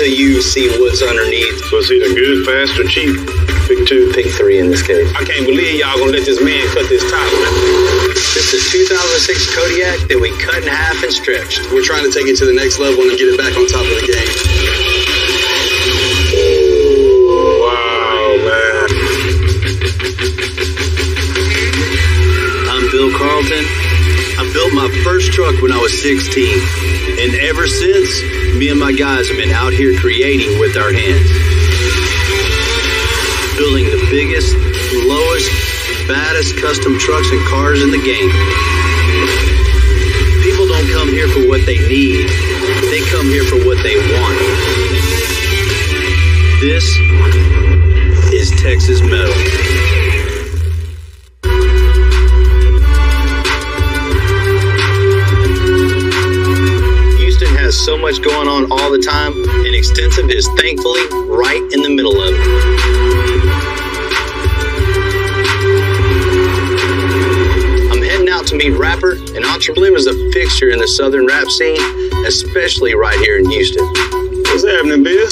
until you see what's underneath. So it's either good, fast, or cheap. Pick two. Pick three in this case. I can't believe y'all gonna let this man cut this top, man. This is a 2006 Kodiak that we cut in half and stretched. We're trying to take it to the next level and get it back on top of the game. Wow, man. I'm Bill Carlton. I built my first truck when I was 16. And ever since, me and my guys have been out here creating with our hands. Building the biggest, lowest, baddest custom trucks and cars in the game. People don't come here for what they need. They come here for what they want. This is Texas Metal. Houston has so much going on all the time, and Extensive is thankfully right in the middle of it. To meet rapper and Entrepreneur is a fixture in the southern rap scene, especially right here in Houston. What's happening, Bill?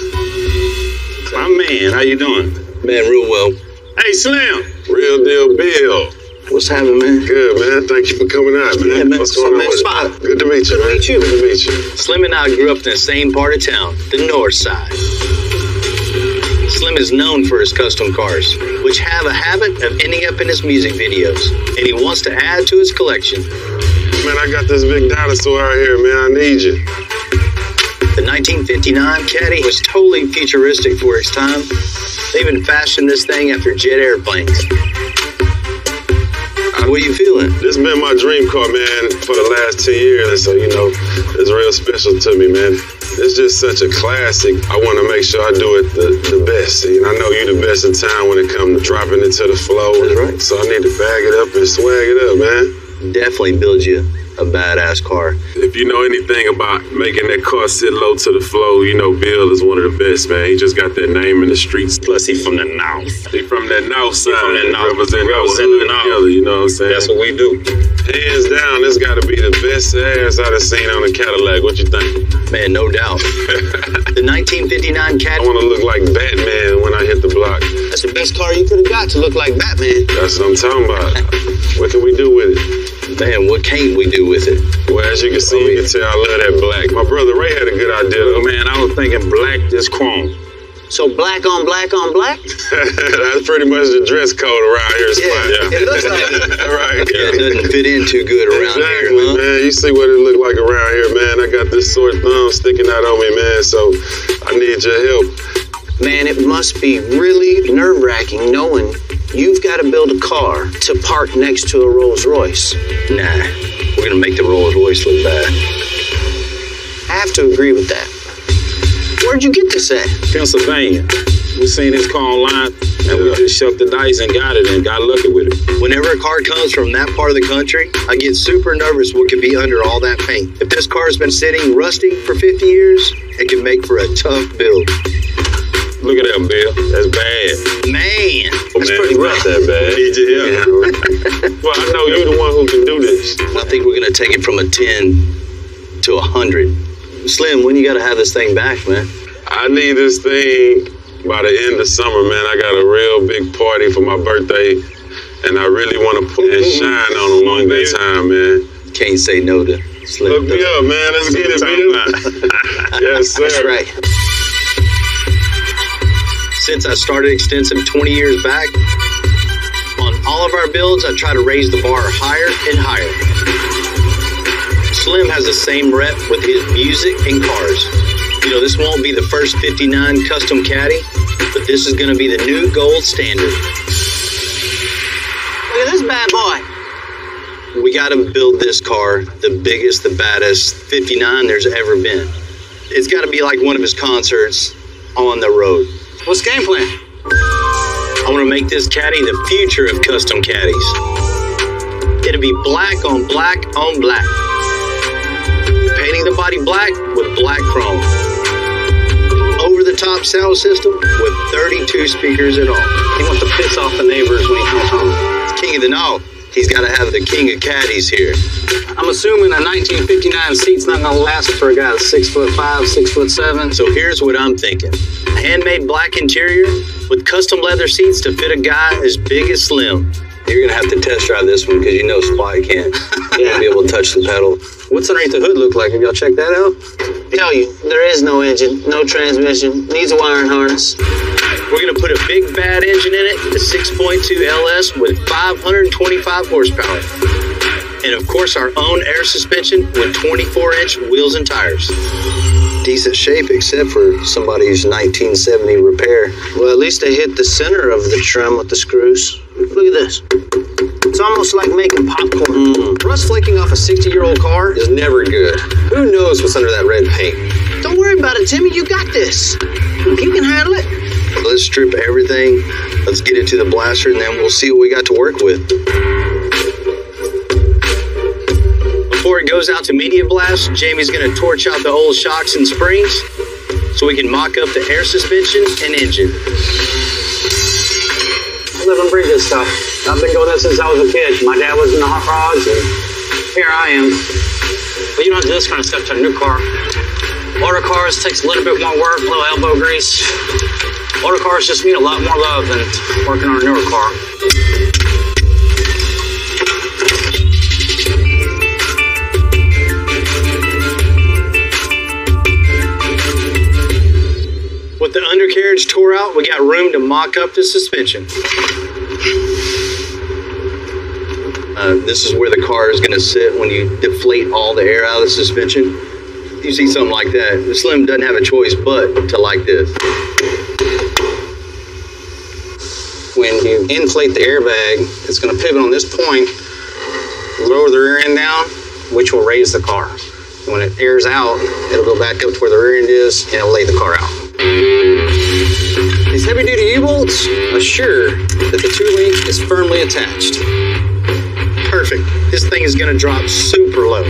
My man, how you doing? Man, real well. Hey, Slim. Real deal, Bill. What's happening, man? Good, man. Thank you for coming out, man. Yeah, man. What's going on? Spot. Good to meet you, man. Good to meet you. Good to meet you. Slim and I grew up in the same part of town, the north side. Slim is known for his custom cars, which have a habit of ending up in his music videos, and he wants to add to his collection. Man, I got this big dinosaur out here, man. I need you. The 1959 Caddy was totally futuristic for its time. They even fashioned this thing after jet airplanes. What are you feeling? This has been my dream car, man, for the last 10 years, and so, you know, it's real special to me, man. It's just such a classic. I want to make sure I do it the best. And I know you're the best in town when it comes to dropping it to the flow. That's right. So I need to bag it up and swag it up, man. Definitely build you a badass car. If you know anything about making that car sit low to the flow, you know Bill is one of the best, man. He just got that name in the streets. Plus, he from the north. He from that north side. From that north. Representing the north. together, you know what I'm saying? That's what we do. Hands down, this got to be the best ass I've seen on a Cadillac. What you think? Man, no doubt. The 1959 Cadillac. I want to look like Batman when I hit the block. That's the best car you could have got to look like Batman. That's what I'm talking about. What can we do with it? Man, what can't we do with it? Well, as you can see, you can tell I love that black. My brother Ray had a good idea. Oh, man, I was thinking black, just chrome. So black on black on black? That's pretty much the dress code around here. Yeah, it looks like it. Right. Yeah, it doesn't fit in too good around exactly, here, huh? Man. You see what it look like around here, man. I got this sore thumb sticking out on me, man, so I need your help. Man, it must be really nerve-wracking knowing you've got to build a car to park next to a Rolls Royce. Nah, we're going to make the Rolls Royce look bad. I have to agree with that. Where'd you get this at? Pennsylvania. We seen this car online, and we just shoved the dice and got it and got lucky with it. Whenever a car comes from that part of the country, I get super nervous what could be under all that paint. If this car's been sitting rusty for 50 years, it can make for a tough build. Look at that, Bill. That's bad. Man, that's pretty rough. Not that bad. Did you hear? Well, I know you're the one who can do this. I think we're going to take it from a 10 to 100. Slim, when you got to have this thing back, man? I need this thing by the end of summer, man. I got a real big party for my birthday, and I really want to put and shine on it one good time, man. Can't say no to Slim. Look me up, man. Let's get it, Bill. Yes, sir. That's right. Since I started Extensive 20 years back, on all of our builds, I try to raise the bar higher and higher. Slim has the same rep with his music and cars. You know, this won't be the first 59 custom Caddy, but this is going to be the new gold standard. Look at this bad boy. We got to build this car the biggest, the baddest 59 there's ever been. It's got to be like one of his concerts on the road. What's the game plan? I want to make this Caddy the future of custom Caddies. It'll be black on black on black. Painting the body black with black chrome. Over-the-top sound system with 32 speakers in all. He wants to piss off the neighbors when he comes home. It's king of the know. He's got to have the king of caddies here. I'm assuming a 1959 seat's not gonna last for a guy that's 6'5", 6'7". So here's what I'm thinking. Handmade black interior with custom leather seats to fit a guy as big as Slim. You're gonna have to test drive this one because you know Spy can't. Be able to touch the pedal. What's underneath the hood look like? Have y'all checked that out? Tell you, there is no engine, no transmission, needs a wiring harness. We're gonna put a big bad engine in it, a 6.2 LS with 525 horsepower. And of course our own air suspension with 24-inch wheels and tires. Decent shape except for somebody's 1970 repair. Well, at least they hit the center of the trim with the screws. Look at this. It's almost like making popcorn. Rust flaking off a 60-year-old car is never good. Who knows what's under that red paint? Don't worry about it, Timmy. You got this. You can handle it. Let's strip everything. Let's get it to the blaster and then we'll see what we got to work with. Before it goes out to media blast, Jamie's gonna torch out the old shocks and springs so we can mock up the air suspension and engine. I live and breathe this stuff. I've been doing this since I was a kid. My dad was in the hot rods, and here I am. But you don't do this kind of stuff to a new car. Older cars takes a little bit more work, a little elbow grease. Older cars just need a lot more love than working on a newer car. With the undercarriage tore out, we got room to mock up the suspension. This is where the car is going to sit when you deflate all the air out of the suspension. You see something like that, the Slim doesn't have a choice but to like this. When you inflate the airbag, it's going to pivot on this point, lower the rear end down, which will raise the car. When it airs out, it'll go back up to where the rear end is, and it'll lay the car out. These heavy-duty U-bolts assure that the two-link is firmly attached. Perfect. This thing is going to drop super low.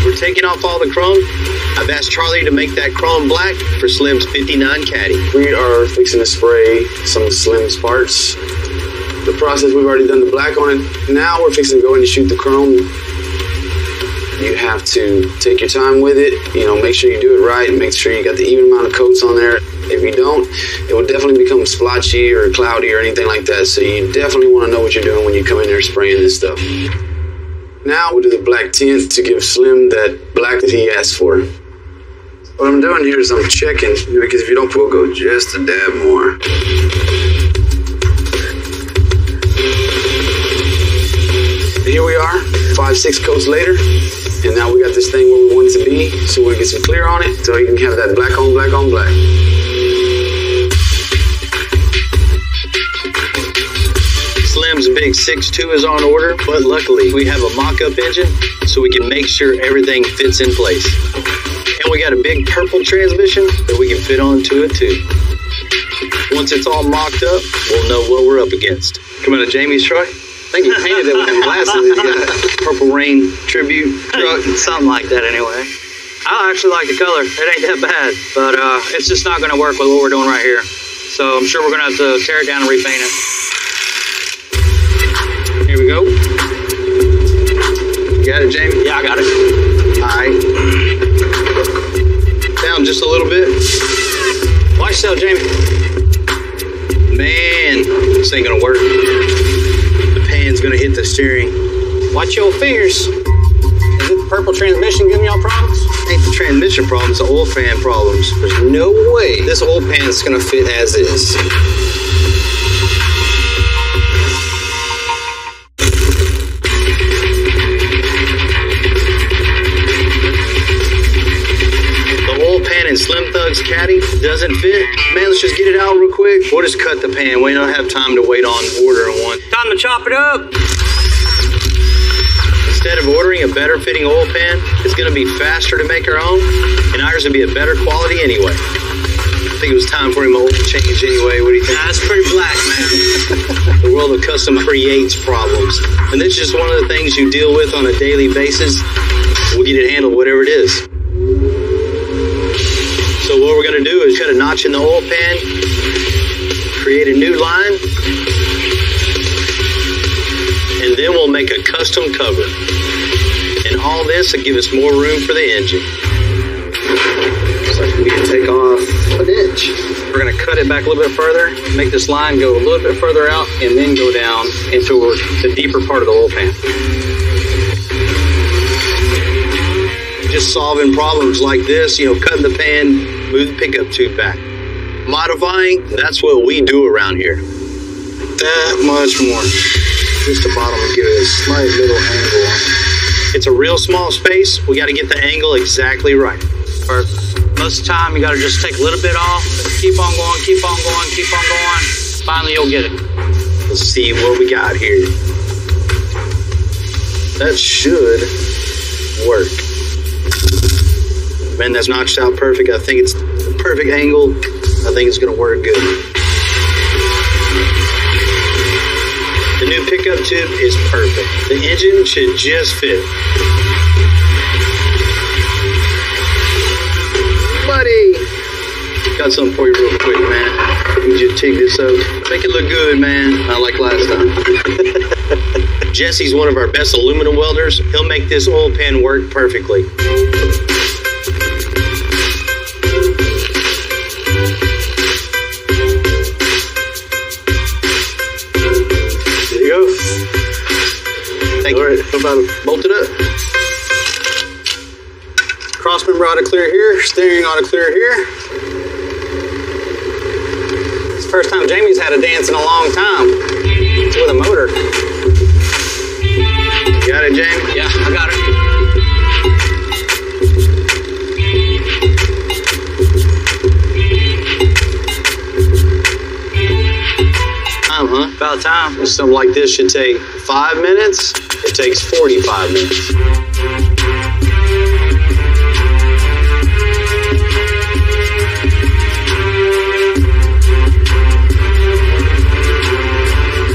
We're taking off all the chrome. I've asked Charlie to make that chrome black for Slim's 59 Caddy. We are fixing to spray some of Slim's parts. The process, we've already done the black on it. Now we're fixing to go in and shoot the chrome. You have to take your time with it, make sure you do it right, and make sure you got the even amount of coats on there. If you don't, it will definitely become splotchy or cloudy or anything like that. So you definitely want to know what you're doing when you come in there spraying this stuff. Now we'll do the black tint to give Slim that black that he asked for. What I'm doing here is I'm checking, because if you don't, we'll go just a dab more. Here we are, 5-6 coats later, and now we got this thing where we want it to be, so we're gonna get some clear on it, so you can have that black on black on black. Slim's big 6.2 is on order, but luckily we have a mock-up engine, so we can make sure everything fits in place. And we got a big purple transmission that we can fit onto it too. Once it's all mocked up, we'll know what we're up against. Coming to Jamie's truck? I think he painted it with them glasses that he got. Purple Rain tribute truck. Something like that anyway. I actually like the color. It ain't that bad, but it's just not going to work with what we're doing right here. So I'm sure we're going to have to tear it down and repaint it. Here we go. You got it, Jamie? Yeah, I got it. All right. Down just a little bit. Watch yourself, Jamie. Man, this ain't gonna work. The pan's gonna hit the steering. Watch your fingers. Is it the purple transmission giving y'all problems? Ain't the transmission problem, it's the oil fan problems. There's no way this oil pan is gonna fit as is. And Slim Thug's Caddy doesn't fit. Man, let's just get it out real quick. We'll just cut the pan. We don't have time to wait on ordering one. Time to chop it up. Instead of ordering a better fitting oil pan, it's going to be faster to make our own, and ours will be a better quality anyway. I think it was time for him to oil change anyway. What do you think? That's pretty black, man. The world of custom creates problems, and this is just one of the things you deal with on a daily basis. We'll get it handled, whatever it is. what we're going to do is cut a notch in the oil pan, create a new line, and then we'll make a custom cover. And all this will give us more room for the engine. So we can take off an inch. We're going to cut it back a little bit further, make this line go a little bit further out, and then go down into the deeper part of the oil pan. Just solving problems like this, cutting the pan, move the pickup tube back. Modifying, that's what we do around here. That much more. Just the bottom will give it a slight little angle on it. It's a real small space. We got to get the angle exactly right. Most of the time, you got to just take a little bit off, keep on going, keep on going, keep on going. Finally, you'll get it. Let's see what we got here. That should work. Man, that's notched out perfect. I think it's the perfect angle. I think it's going to work good. The new pickup tube is perfect. The engine should just fit. Buddy, got something for you real quick, man. You just take this up. Make it look good, man. Not like last time. Jesse's one of our best aluminum welders. He'll make this oil pan work perfectly. There you go. Thank you. All right, how about it? Bolt it up. Crossmember ought to clear here, steering ought to clear here. It's the first time Jamie's had a dance in a long time. It's with a motor. You got it, Jamie? Yeah, I got it. Time, huh? About time. Something like this should take 5 minutes. It takes 45 minutes.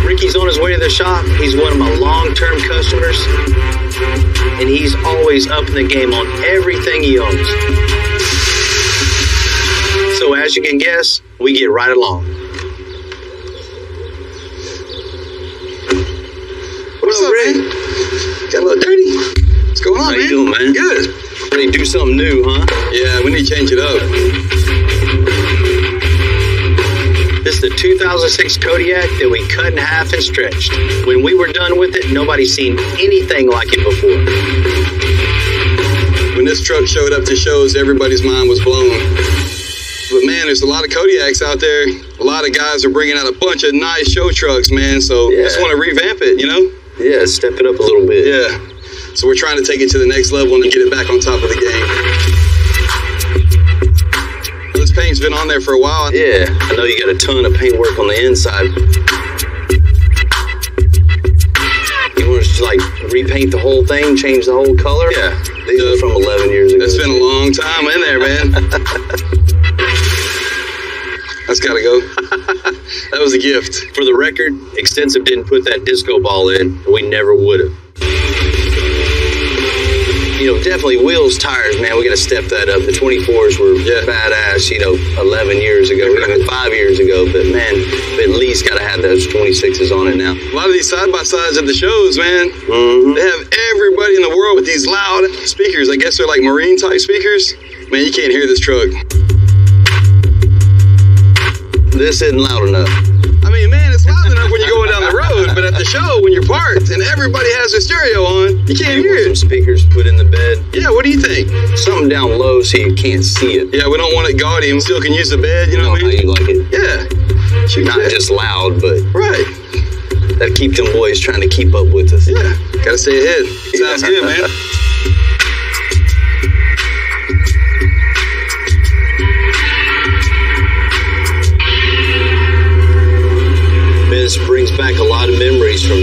Ricky's on his way to the shop. He's one of my long-term customers, and he's always up in the game on everything he owns. So as you can guess, we get right along. What's up, man? Got a little dirty. What's going on, How you doing, man? Good. Ready to do something new, huh? Yeah, we need to change it up. This is the 2006 Kodiak that we cut in half and stretched. When we were done with it, nobody's seen anything like it before. When this truck showed up to shows, everybody's mind was blown. But man, there's a lot of Kodiaks out there. A lot of guys are bringing out a bunch of nice show trucks, man. So I just want to revamp it, Yeah, step it up a little bit. Yeah. So we're trying to take it to the next level and get it back on top of the game. This paint's been on there for a while. Yeah, I know you got a ton of paint work on the inside. You want to repaint the whole thing, change the whole color? Yeah, these are from 11 years ago. It's been a long time in there, man. That's gotta go. That was a gift. For the record, Extensive didn't put that disco ball in. We never would have. Definitely wheels, tires, man. We got to step that up. The 24s were badass, 11 years ago, even 5 years ago. But man, we at least got to have those 26s on it now. A lot of these side-by-sides at the shows, man. They have everybody in the world with these loud speakers. I guess they're like marine-type speakers. Man, you can't hear this truck. This isn't loud enough. I mean, man, it's loud enough when you're going down the road, but at the show, when you're parked and everybody has their stereo on, you can't hear it. Some speakers put in the bed. Yeah, what do you think? Something down low so you can't see it. Yeah, we don't want it gaudy. We still can use the bed, you know what I mean? How you like it. Yeah. Not just loud, but right. That'll keep them boys trying to keep up with us. Yeah, gotta stay ahead. Sounds good, man. This brings back a lot of memories from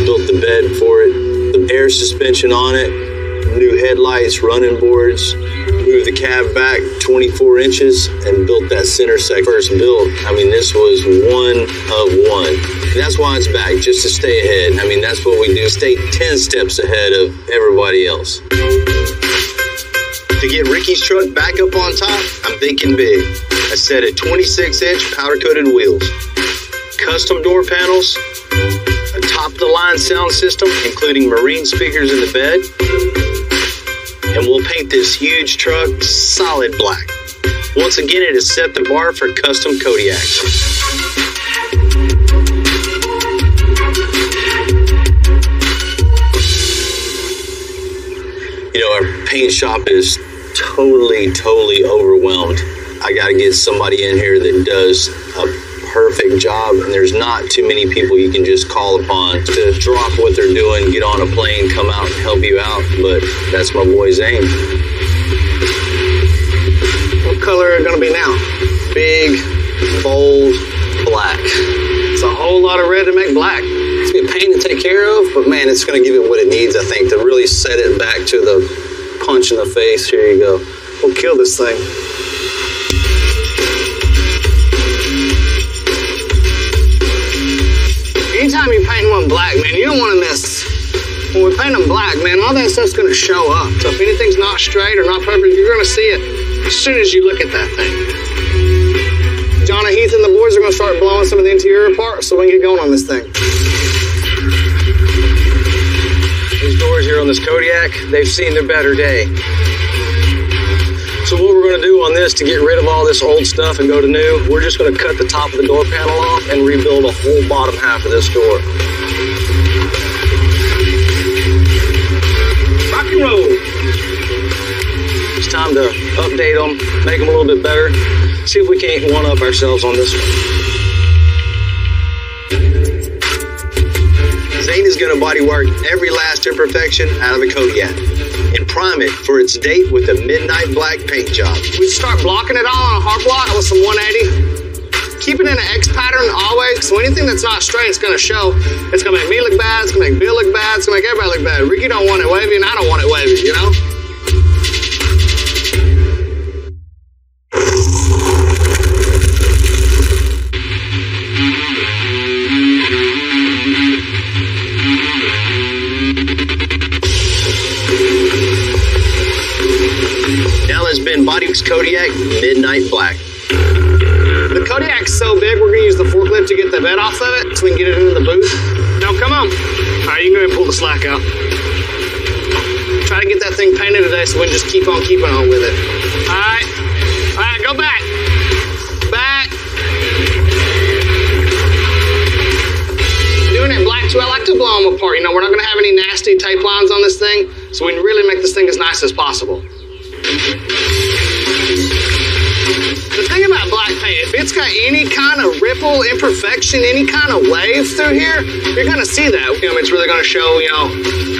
built the bed for it, the air suspension on it, new headlights, running boards, moved the cab back 24 inches and built that center section. First built, this was one of one. That's why it's back, just to stay ahead. That's what we do, stay 10 steps ahead of everybody else. To get Ricky's truck back up on top, I'm thinking big. A set of 26-inch powder-coated wheels, custom door panels, a top-of-the-line sound system, including marine speakers in the bed, and we'll paint this huge truck solid black. Once again, it has set the bar for custom Kodiaks. You know, our paint shop is totally overwhelmed. I got to get somebody in here that does a perfect job, and there's not too many people you can just call upon to drop what they're doing, get on a plane, come out and help you out, but that's my boy Zane. What color are it going to be now? Big, bold, black. It's a whole lot of red to make black. It's going to be a pain to take care of, but man, it's going to give it what it needs, I think, to really set it back to the punch in the face. Here you go. We'll kill this thing. Anytime you paint one black, man, you don't want to miss. When we paint them black, man, all that stuff's going to show up. So if anything's not straight or not perfect, you're going to see it as soon as you look at that thing. John and Heath and the boys are going to start blowing some of the interior apart so we can get going on this thing. These doors here on this Kodiak, they've seen their better day. So what we're going to do on this to get rid of all this old stuff and go to new, we're just going to cut the top of the door panel off and rebuild a whole bottom half of this door. Rock and roll! It's time to update them, make them a little bit better, see if we can't one-up ourselves on this one. Zane is going to bodywork every last imperfection out of a Kodiak and prime it for its date with a midnight black paint job. We start blocking it all on a hard block with some 180. Keep it in an X pattern always, so anything that's not straight is going to show. It's going to make me look bad, it's going to make Bill look bad, it's going to make everybody look bad. Ricky don't want it wavy, and I don't want it wavy, you know? Bodyworks Kodiak Midnight Black. The Kodiak's so big, we're going to use the forklift to get the bed off of it so we can get it into the booth. Now, come on. All right, you can go ahead and pull the slack out. Try to get that thing painted today so we can just keep on keeping on with it. All right, go back. Back. Doing it black too, I like to blow them apart. You know, we're not going to have any nasty tape lines on this thing, so we can really make this thing as nice as possible. The thing about black paint, if it's got any kind of ripple, imperfection, any kind of wave through here, you're going to see that. You know, it's really going to show, you know,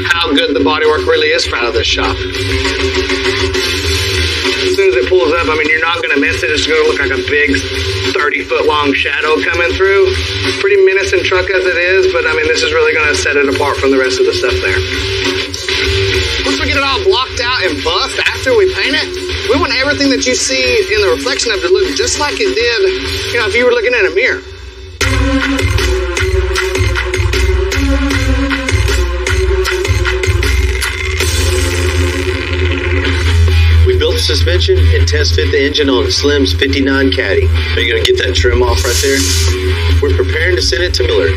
how good the bodywork really is out of this shop. As soon as it pulls up, I mean, you're not going to miss it. It's going to look like a big 30-foot long shadow coming through. Pretty menacing truck as it is, but I mean, this is really going to set it apart from the rest of the stuff there. Once we get it all blocked out and buffed after we paint it, we want everything that you see in the reflection of it to look just like it did, you know, if you were looking in a mirror. We built the suspension and test fit the engine on Slim's 59 Caddy. Are you going to get that trim off right there? We're preparing to send it to Miller.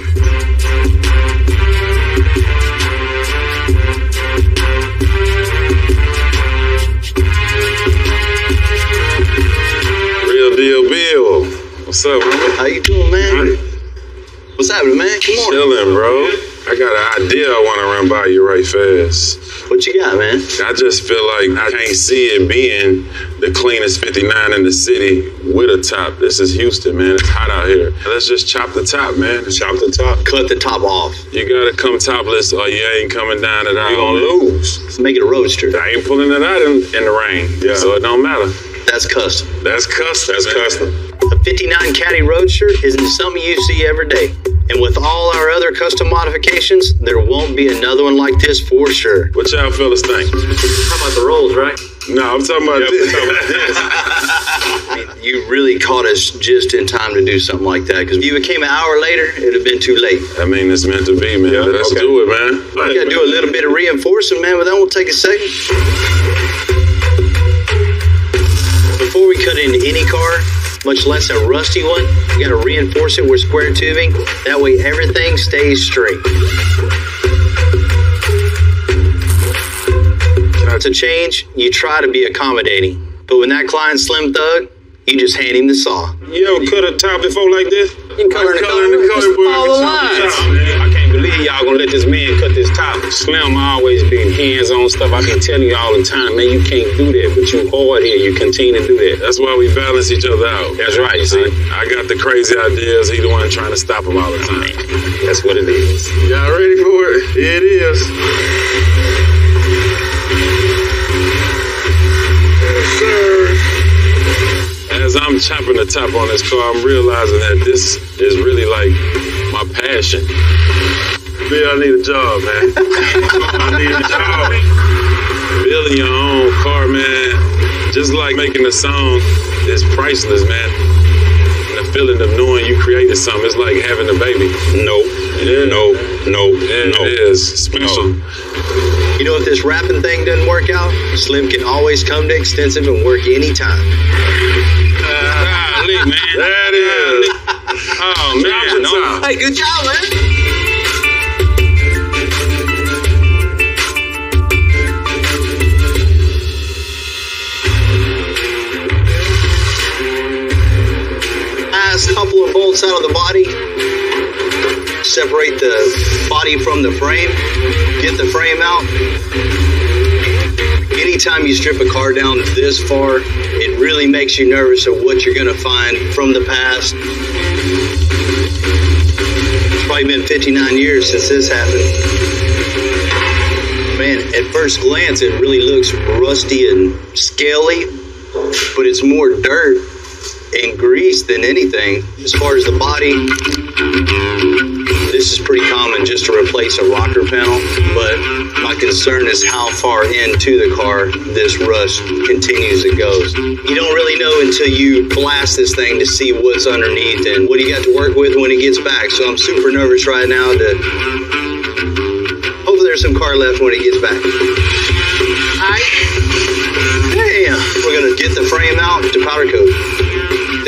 Bill. What's up, bro? How you doing, man? What's happening, man? Come on. Chillin', bro. I got an idea I want to run by you right fast. What you got, man? I just feel like I can't see it being the cleanest 59 in the city with a top. This is Houston, man. It's hot out here. Let's just chop the top, man. Chop the top. Cut the top off. You gotta come topless or you ain't coming down at all. You're gonna lose. Let's make it a roadster. I ain't pulling it out in the rain, so it don't matter. That's custom. That's custom. That's custom. A 59 Caddy Roadster isn't something you see every day. And with all our other custom modifications, there won't be another one like this for sure. What y'all fellas think? How about the rolls, right? No, I'm talking about this. I mean, you really caught us just in time to do something like that. Because if you came an hour later, it would have been too late. I mean, it's meant to be, man. Yeah, Let's do it, man. We got to do a little bit of reinforcing, man, but that won't take a second. Before we cut into any car, much less a rusty one, you gotta reinforce it with square tubing. That way everything stays straight. To change, you try to be accommodating. But when that client's Slim Thug, you just hand him the saw. You ever cut a top before like this? You can color in the color. Just follow the lines. I can't believe y'all gonna let this man cut this top. Slim always been hands-on stuff. I been telling you all the time, man, you can't do that, but you hard here, you continue to do that. That's why we balance each other out. That's right, see? I got the crazy ideas, he the one trying to stop him all the time. That's what it is. Y'all ready for it? Here it is. Yes, sir. As I'm chopping the top on this car, I'm realizing that this is really like my passion. Bill, I need a job, man. I need a job. Building your own car, man, just like making a song, is priceless, man. And the feeling of knowing you created something, it's like having a baby. No. It is special. You know, if this rapping thing doesn't work out, Slim can always come to Extensive and work anytime. Man. That is. Oh, man. No. Hey, good job, man. Last couple of bolts out of the body. Separate the body from the frame. Get the frame out. Anytime you strip a car down this far, it really makes you nervous of what you're going to find from the past. It's probably been 59 years since this happened. Man, at first glance, it really looks rusty and scaly, but it's more dirt and grease than anything. As far as the body, this is pretty common just to replace a rocker panel, but my concern is how far into the car this rust continues it goes. You don't really know until you blast this thing to see what's underneath and what you got to work with when it gets back. So I'm super nervous right now hopefully there's some car left when it gets back. Alright. Damn. We're gonna get the frame out to powder coat.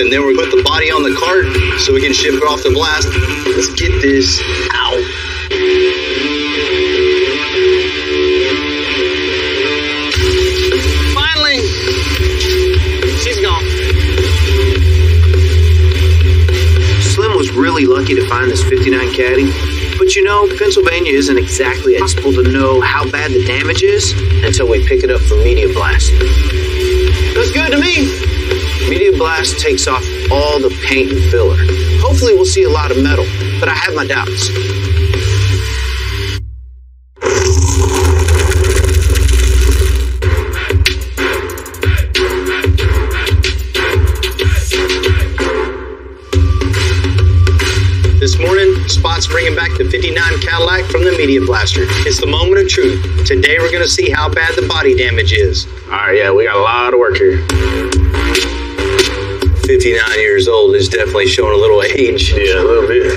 And then we'll put the body on the cart so we can ship it off the blast. Let's get this out. Finally, she's gone. Slim was really lucky to find this 59 Caddy. But you know, Pennsylvania isn't exactly possible to know how bad the damage is until we pick it up for Media Blast. Looks good to me. Media Blast takes off all the paint and filler. Hopefully we'll see a lot of metal, but I have my doubts. This morning, Spot's bringing back the 59 Cadillac from the Media Blaster. It's the moment of truth. Today we're going to see how bad the body damage is. All right, yeah, we got a lot of work here. 59 years old is definitely showing a little age. Yeah, a little bit.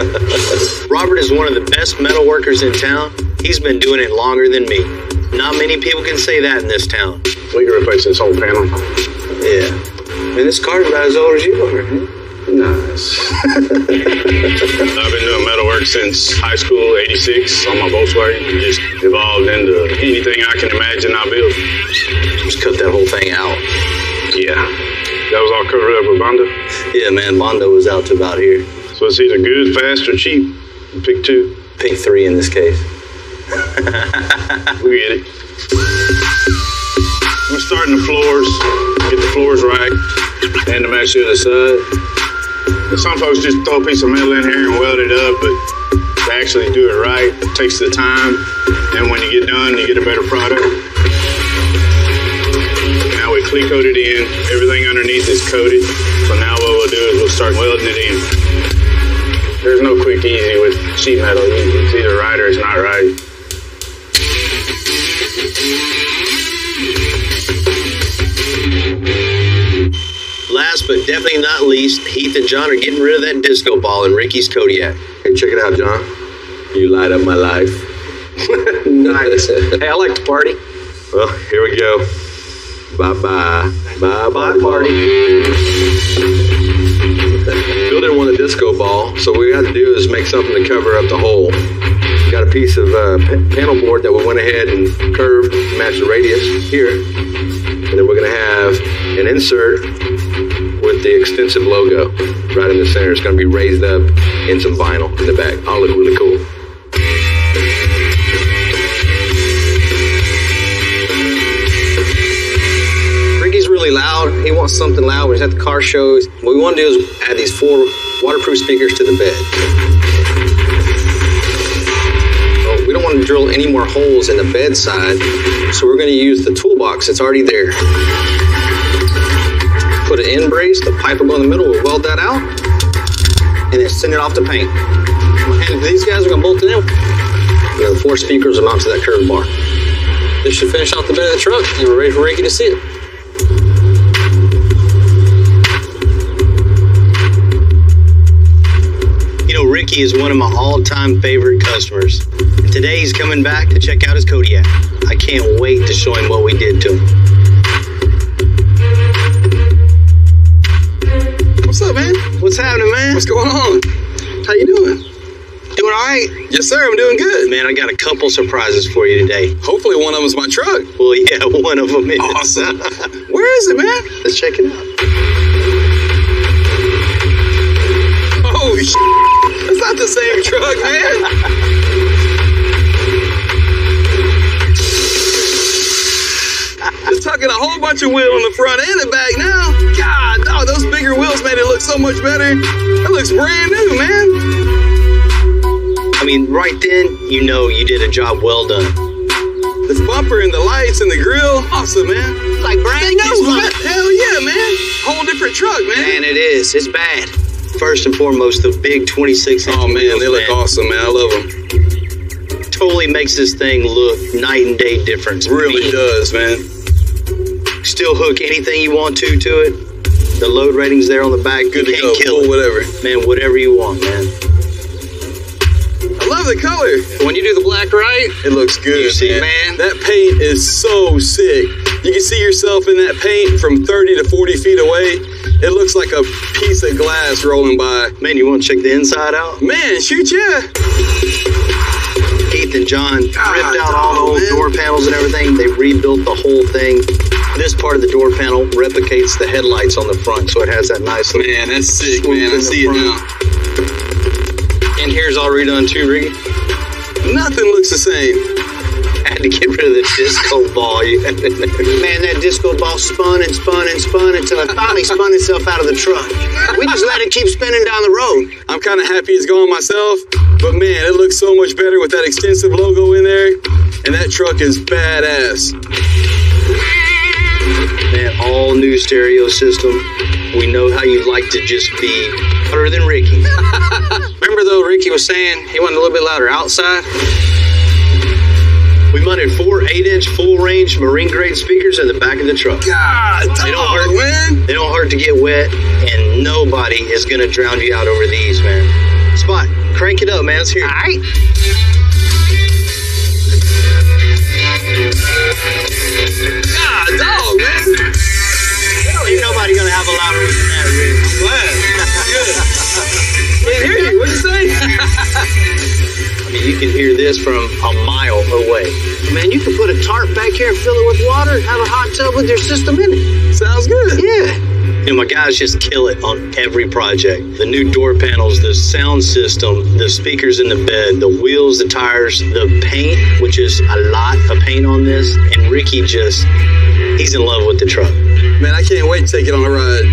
Robert is one of the best metal workers in town. He's been doing it longer than me. Not many people can say that in this town. We can replace this whole panel. Yeah. Man, this car's about as old as you are. Nice. I've been doing metal work since high school, 86, on my Volkswagen. Just evolved into anything I can imagine I build. Just cut that whole thing out. Yeah. That was all covered up with Bondo? Yeah, man, Bondo was out to about here. So it's either good, fast, or cheap. Pick two. Pick three in this case. We get it. We're starting the floors. Get the floors right. And to match the other side. Some folks just throw a piece of metal in here and weld it up, but to actually do it right, it takes the time. And when you get done, you get a better product. Now we clear coat it in. Everything underneath is coated. So now what we'll do is we'll start welding it in. There's no quick easy with sheet metal. It's either right or it's not right. Last but definitely not least, Heath and John are getting rid of that disco ball in Ricky's Kodiak. Hey, check it out, John. You light up my life. Nice. Hey, I like to party. Well, here we go. Bye-bye. Bye, party. Bill didn't want a disco ball, so what we got to do is make something to cover up the hole. Got a piece of panel board that we went ahead and curved to match the radius here. And then we're going to have an insert with the extensive logo right in the center. It's going to be raised up in some vinyl in the back. All look really cool. Ricky's really loud. He wants something loud when he's at the car shows. What we want to do is add these 4 waterproof speakers to the bed. We don't want to drill any more holes in the bed side, so we're going to use the toolbox that's already there. Put an end brace, the pipe will go in the middle, we'll weld that out, and then send it off to paint. And these guys are going to bolt it in. We have the 4 speakers will mount to that curved bar. This should finish off the bed of the truck, and we're ready for Ricky to see it. You know, Ricky is one of my all-time favorite customers. And today he's coming back to check out his Kodiak. I can't wait to show him what we did to him. What's up, man? What's happening, man? What's going on? How you doing? Doing all right? Yes, sir. I'm doing good. Man, I got a couple surprises for you today. Hopefully one of them's my truck. Well, yeah, one of them is. Awesome. Where is it, man? Let's check it out. Oh, that's not the same truck, man. It's tucking a whole bunch of wheel on the front and the back now. God, dog, those bigger wheels made it look so much better. That looks brand new, man. I mean, right then, you know you did a job well done. This bumper and the lights and the grill, awesome, man. Like brand new, huh? Hell yeah, man. Whole different truck, man. Man, it is. It's bad. First and foremost, the big 26-inch Oh, man, wheels, they look awesome, man. I love them. Totally makes this thing look night and day different. Really does, man. Still hook anything you want to it. The load rating's there on the back. Good You to can't go. kill Cool, it. whatever. Man, whatever you want, man. I love the color. When you do the black right, It looks good, You see, man. man? That paint is so sick. You can see yourself in that paint from 30 to 40 feet away. It looks like a piece of glass rolling by. Man, you want to check the inside out? Man, shoot, yeah. Keith and John ripped out dog, all the old man. door panels and everything. They rebuilt the whole thing. This part of the door panel replicates the headlights on the front, so it has that nice little Man, that's sick, swoop man. I in the see it front. now. And here's all redone too, Ricky. Nothing looks the same. Had to get rid of the disco ball you had in there. Man, that disco ball spun and spun and spun until it finally spun itself out of the truck. We just let it keep spinning down the road. I'm kind of happy it's gone myself, but man, it looks so much better with that extensive logo in there. And that truck is badass. Man, all new stereo system. We know how you like to just be louder than Ricky. remember though, Ricky was saying he wanted a little bit louder outside. We mounted 4 8-inch full-range marine-grade speakers in the back of the truck. God, They don't hurt, man. They don't hurt to get wet, and nobody is gonna drown you out over these, man. Spot, crank it up, man. Let's hear it. All right. God, dog, man. Ain't nobody gonna have a louder one than that, Rick. Can't hear you. What'd you say? I mean, you can hear this from a mile away. Man, you can put a tarp back here and fill it with water and have a hot tub with your system in it. Sounds good. Yeah. You know, my guys just kill it on every project. The new door panels, the sound system, the speakers in the bed, the wheels, the tires, the paint, which is a lot of paint on this. And Ricky he's in love with the truck. Man, I can't wait to take it on a ride.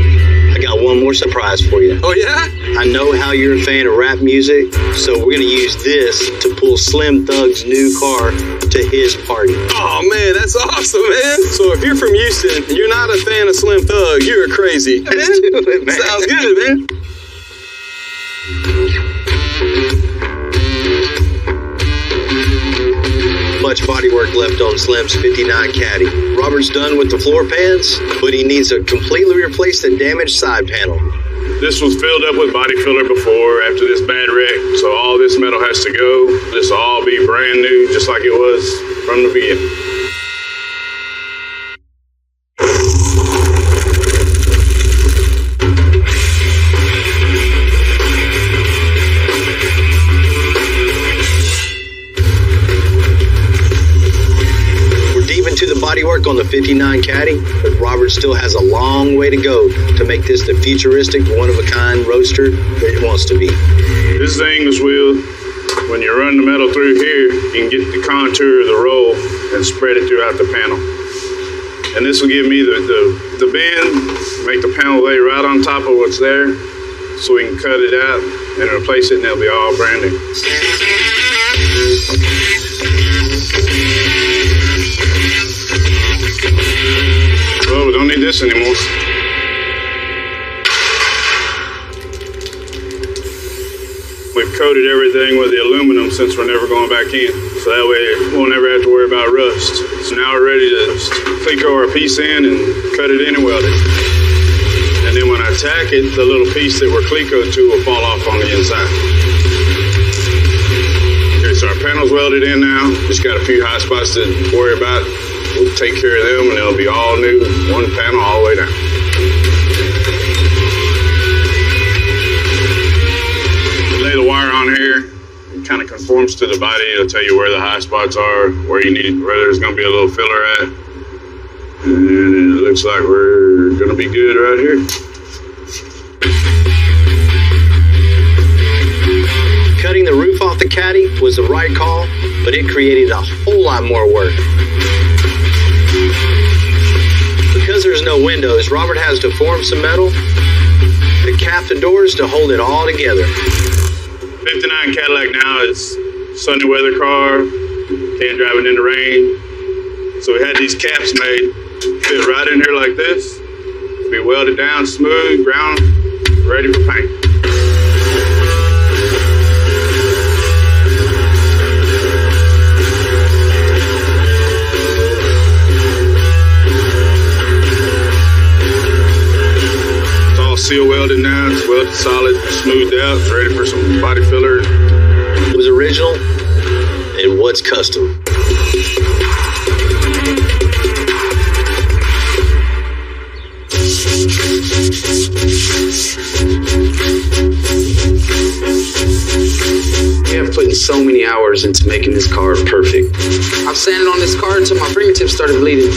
I got one more surprise for you. Oh, yeah? I know how you're a fan of rap music, so we're going to use this to pull Slim Thug's new car to his party. Oh, man, that's awesome, man. So if you're from Houston and you're not a fan of Slim Thug, you're crazy. Let's do it, man. Sounds good, man. Much bodywork left on Slim's 59 Caddy. Robert's done with the floor pans, but he needs to completely replace the damaged side panel. This was filled up with body filler before after this bad wreck, so all this metal has to go. This will all be brand new, just like it was from the beginning. work on the 59 Caddy, but Robert still has a long way to go to make this the futuristic, one-of-a-kind roadster that it wants to be. This is the English wheel. When you run the metal through here, you can get the contour of the roll and spread it throughout the panel. And this will give me the bend, make the panel lay right on top of what's there, so we can cut it out and replace it, and it'll be all brand new. Well, we don't need this anymore. We've coated everything with the aluminum since we're never going back in. So that way we'll never have to worry about rust. So now we're ready to Cleco our piece in and cut it in and weld it. And then when I tack it, the little piece that we're Clecoed to will fall off on the inside. Okay, so our panel's welded in now. Just got a few high spots to worry about. We'll take care of them and it'll be all new, one panel all the way down. Lay the wire on here. It kind of conforms to the body. It'll tell you where the high spots are, where there's going to be a little filler at. And it looks like we're going to be good right here. Cutting the roof off the Caddy was the right call, but it created a whole lot more work. Because there's no windows, Robert has to form some metal to cap the doors to hold it all together. 59 Cadillac now is sunny weather car, can't drive it in the rain. So we had these caps made, fit right in here like this, be welded down smooth, ground, ready for paint. Seal welded now, it's welded solid, smoothed out, it's ready for some body filler. It was original and what's custom. We have put in so many hours into making this car perfect. I've sanded on this car until my fingertips started bleeding.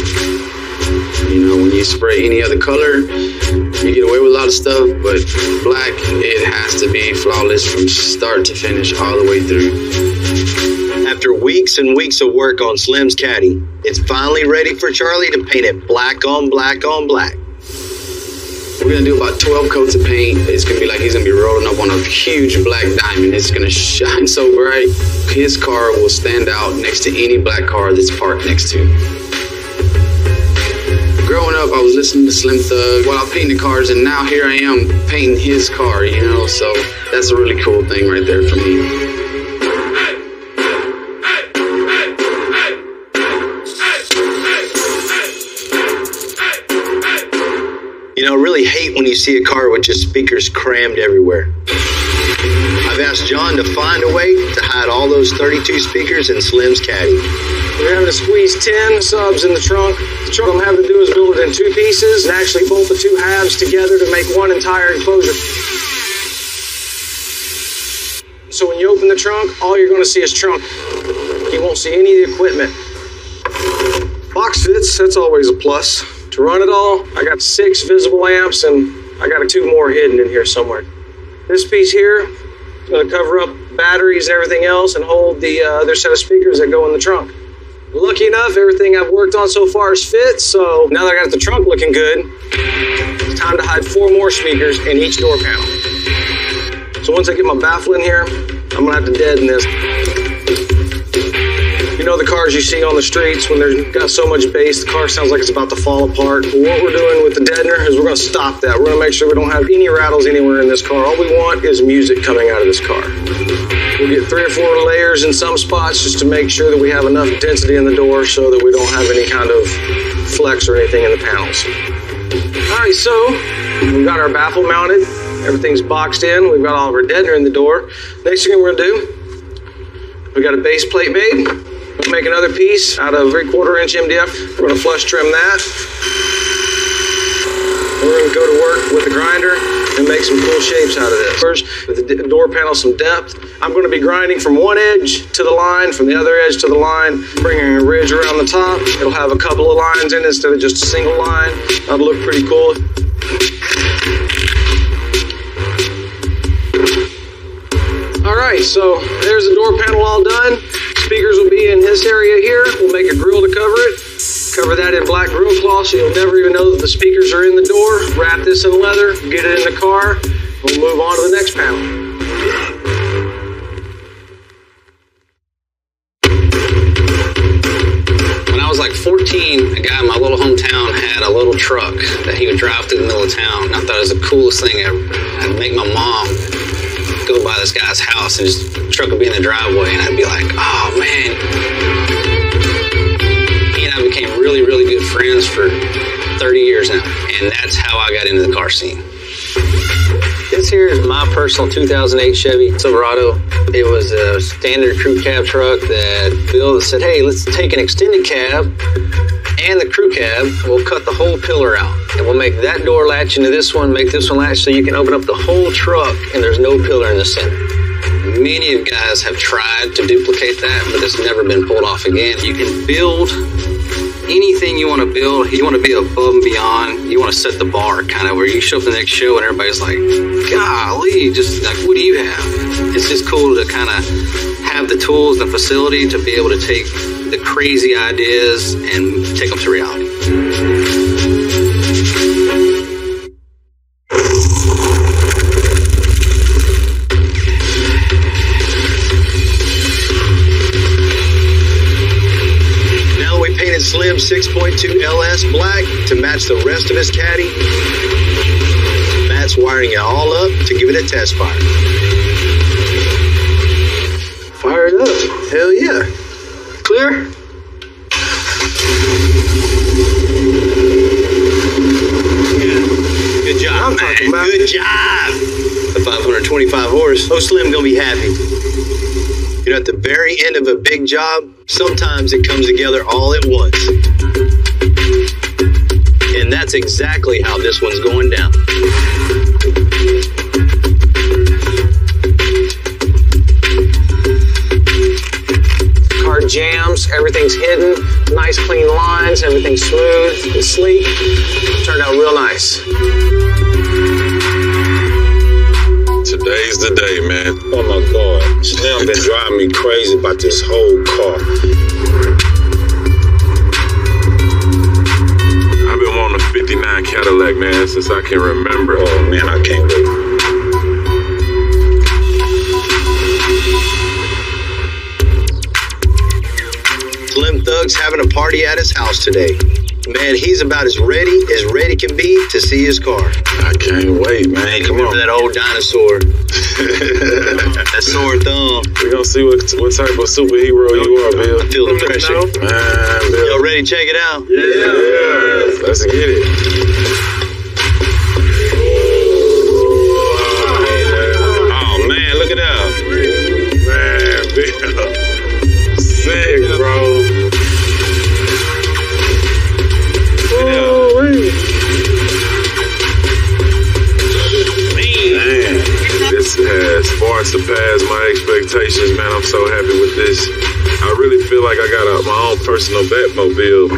You know, when you spray any other color, you get away with a lot of stuff, but black, it has to be flawless from start to finish all the way through. After weeks and weeks of work on Slim's Caddy, it's finally ready for Charlie to paint it black on black on black. We're gonna do about 12 coats of paint. It's gonna be like he's gonna be rolling up on a huge black diamond. It's gonna shine so bright. His car will stand out next to any black car that's parked next to. Growing up, I was listening to Slim Thug while painting cars, and now here I am painting his car, you know, so that's a really cool thing right there for me. You know, I really hate when you see a car with just speakers crammed everywhere. I've asked John to find a way to hide all those 32 speakers in Slim's Caddy. We're having to squeeze 10 subs in the trunk. The trunk I'm having to do is build it in two pieces and actually bolt the two halves together to make one entire enclosure. So when you open the trunk, all you're going to see is trunk. You won't see any of the equipment. Box fits, that's always a plus. To run it all, I got 6 visible amps and I got 2 more hidden in here somewhere. This piece here is going to cover up batteries and everything else and hold the other set of speakers that go in the trunk. Lucky enough, everything I've worked on so far is fit, so now that I got the trunk looking good, it's time to hide 4 more speakers in each door panel. So once I get my baffle in here, I'm gonna have to deaden this. You know the cars you see on the streets when they've got so much bass, the car sounds like it's about to fall apart. But what we're doing with the deadener is we're gonna stop that. We're gonna make sure we don't have any rattles anywhere in this car. All we want is music coming out of this car. We'll get 3 or 4 layers in some spots just to make sure that we have enough density in the door so that we don't have any kind of flex or anything in the panels. All right, so we've got our baffle mounted. Everything's boxed in. We've got all of our deadener in the door. Next thing we're gonna do, we got a base plate made. We'll make another piece out of 3/4 inch MDF. We're gonna flush trim that. We're gonna go to work with the grinder and make some cool shapes out of this. First, with the door panel some depth, I'm going to be grinding from one edge to the line, from the other edge to the line, bringing a ridge around the top. It'll have a couple of lines in it instead of just a single line. That'll look pretty cool. All right, so there's the door panel all done. Speakers will be in this area here. We'll make a grill to cover it. Cover that in black grill cloth so you'll never even know that the speakers are in the door. Wrap this in leather, get it in the car. We'll move on to the next panel. When I was like 14, a guy in my little hometown had a little truck that he would drive through the middle of town. I thought it was the coolest thing ever. I'd make my mom go by this guy's house and his truck would be in the driveway, and I'd be like, oh man. He and I became really, really good friends for 30 years now, and that's how I got into the car scene. This here is my personal 2008 Chevy Silverado. It was a standard crew cab truck that Bill said, hey, let's take an extended cab and the crew cab. We'll cut the whole pillar out, and we'll make that door latch into this one, make this one latch so you can open up the whole truck and there's no pillar in the center. Many of guys have tried to duplicate that, but it's never been pulled off again. You can build anything you want to build. You want to be above and beyond. You want to set the bar kind of where you show up the next show and everybody's like, golly, just like, what do you have? It's just cool to kind of have the tools and facility to be able to take the crazy ideas and take them to reality. Slim 6.2 LS black to match the rest of his Caddy. Matt's wiring it all up to give it a test fire. Fire it up. Hell yeah. Clear? Yeah. Good job, man. Good job. The 525 horse. Oh, Slim gonna be happy. You know, at the very end of a big job, sometimes it comes together all at once. And that's exactly how this one's going down. Car jams, everything's hidden, nice clean lines, everything's smooth and sleek. Turned out real nice. Today's the day, man. Oh my God. Slim been driving me crazy about this whole car. I've been wanting a 59 Cadillac, man, since I can remember. Oh man, I can't wait. Slim Thug's having a party at his house today. Man, he's about as ready can be to see his car. I can't wait, man. Come on. That old dinosaur. That sore thumb. We're gonna see what type of superhero you are, Bill. I feel the pressure. Man, Bill. Y'all ready to check it out? Yeah. Let's get it. Oh man, look at that. Man, Bill. Sick, bro. This has far surpassed my expectations, man. I'm so happy with this. I really feel like I got my own personal Batmobile.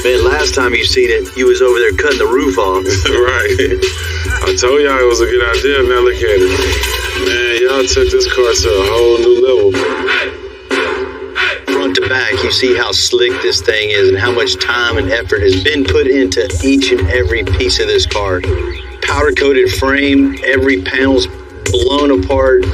Man, last time you seen it, you was over there cutting the roof off. Right. I told y'all it was a good idea. Now look at it. Man, y'all took this car to a whole new level. Front to back, you see how slick this thing is and how much time and effort has been put into each and every piece of this car. Powder-coated frame, every panel's blown apart.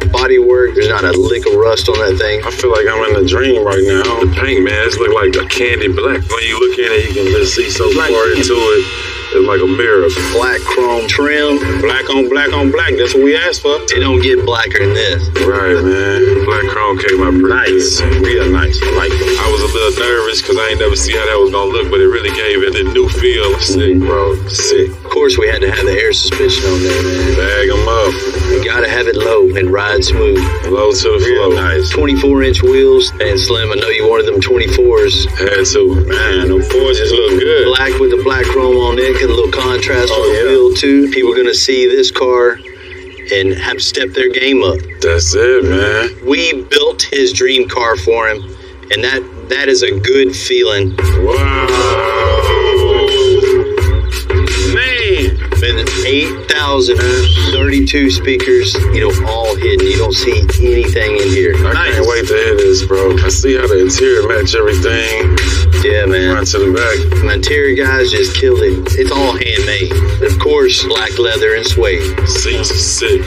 Bodywork, there's not a lick of rust on that thing. I feel like I'm in a dream right now. The paint, man, it's look like a candy black. When you look in it, you can just see so far into it. It's like a mirror. Black chrome trim. Black on black on black. That's what we asked for. It don't get blacker than this. Right, man. Black chrome came out pretty Nice. good. Real nice. I like it. I was a little nervous because I ain't never see how that was gonna look, but it really gave it a new feel. Sick, bro. Sick. Of course, we had to have the air suspension on there, man. Bag them up. You gotta have it low and ride smooth. Low to the floor. Nice. 24-inch wheels. And Slim, I know you wanted them 24s. Had to. Man, them fours just look good. Black with the black chrome on it, get a little contrast on the yeah. wheel too. People are gonna see this car and have stepped their game up. That's it, man. We built his dream car for him, and that is a good feeling. Wow. Man. And 8,032 speakers, all hidden. You don't see anything in here. I can't wait to hear this, bro. I see how the interior match everything. Yeah, man. Front to the back. The interior guys just killed it. It's all handmade. But of course, black leather and suede. Seats are sick.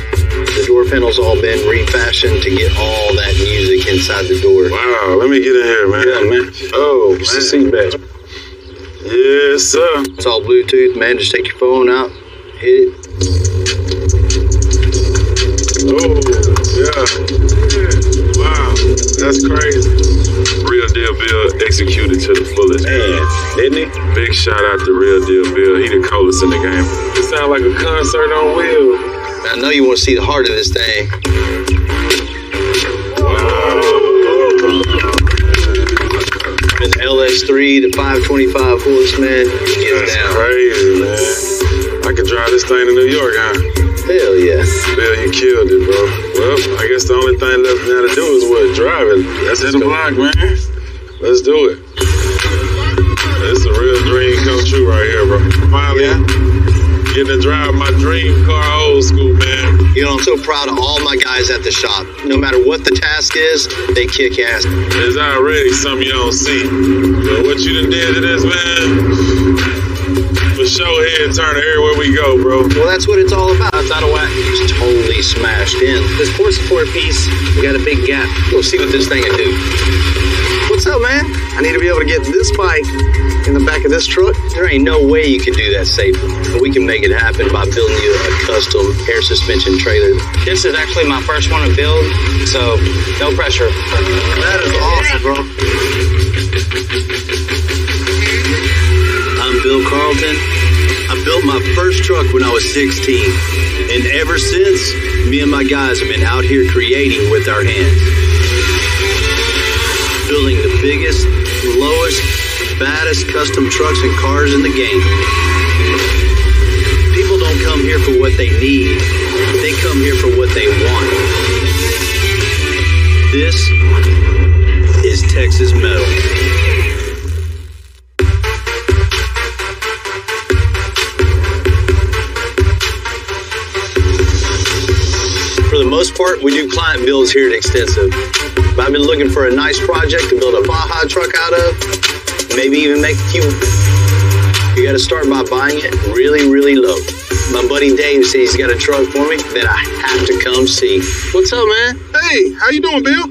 The door panels all been refashioned to get all that music inside the door. Wow, let me get in here, man. Yeah, man. Oh, It's the man. seat back. Yes, sir. It's all Bluetooth, man. Just take your phone out, hit it. Oh, yeah. Wow, that's crazy. Real Deal Bill executed to the fullest. Man, didn't he? Big shout out to Real Deal Bill. He the coldest in the game. It sounds like a concert on wheels. I know you want to see the heart of this thing. And the LS3, the 525 horseman, get That's down. crazy, man. I could drive this thing to New York, huh? Hell yeah. Bill, you killed it, bro. Well, I guess the only thing left now to do is drive it. Let's hit the block, man. Let's do it. It's a real dream come true right here, bro. Finally, getting to drive my dream car old school, man. I'm so proud of all my guys at the shop. No matter what the task is, they kick ass. There's already something you don't see. But what you done did to this, man, for sure head turn everywhere we go, bro. Well, that's what it's all about. It's out of whack. It's totally smashed in. This port support piece, we got a big gap. We'll see what this thing can do. What's up, man? I need to be able to get this bike in the back of this truck. There ain't no way you can do that safely. But we can make it happen by building you a custom air suspension trailer. This is actually my first one to build, so no pressure. That is awesome, bro. I'm Bill Carlton. I built my first truck when I was 16. And ever since, me and my guys have been out here creating with our hands. Building the biggest, lowest, baddest custom trucks and cars in the game. People don't come here for what they need. They come here for what they want. This is Texas Metal. For the most part, we do client builds here at Extensive. But I've been looking for a nice project to build a Baja truck out of, maybe even make a few. You got to start by buying it really, really low. My buddy Dave says he's got a truck for me that I have to come see. What's up, man? Hey, how you doing, Bill?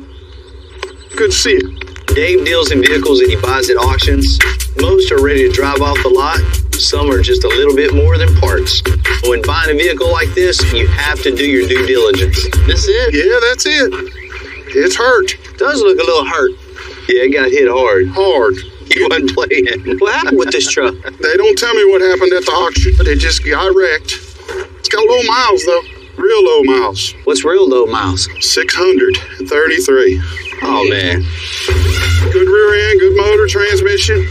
Good to see you. Dave deals in vehicles that he buys at auctions. Most are ready to drive off the lot. Some are just a little bit more than parts. When buying a vehicle like this, you have to do your due diligence. This it? Yeah, that's it. It's hurt. Does look a little hurt. Yeah, it got hit hard. Hard. You wasn't playing. What happened with this truck? They don't tell me what happened at the auction. They just got wrecked. It's got low miles, though. Real low miles. What's real low miles? 633. Oh, man. Good rear end, good motor, transmission.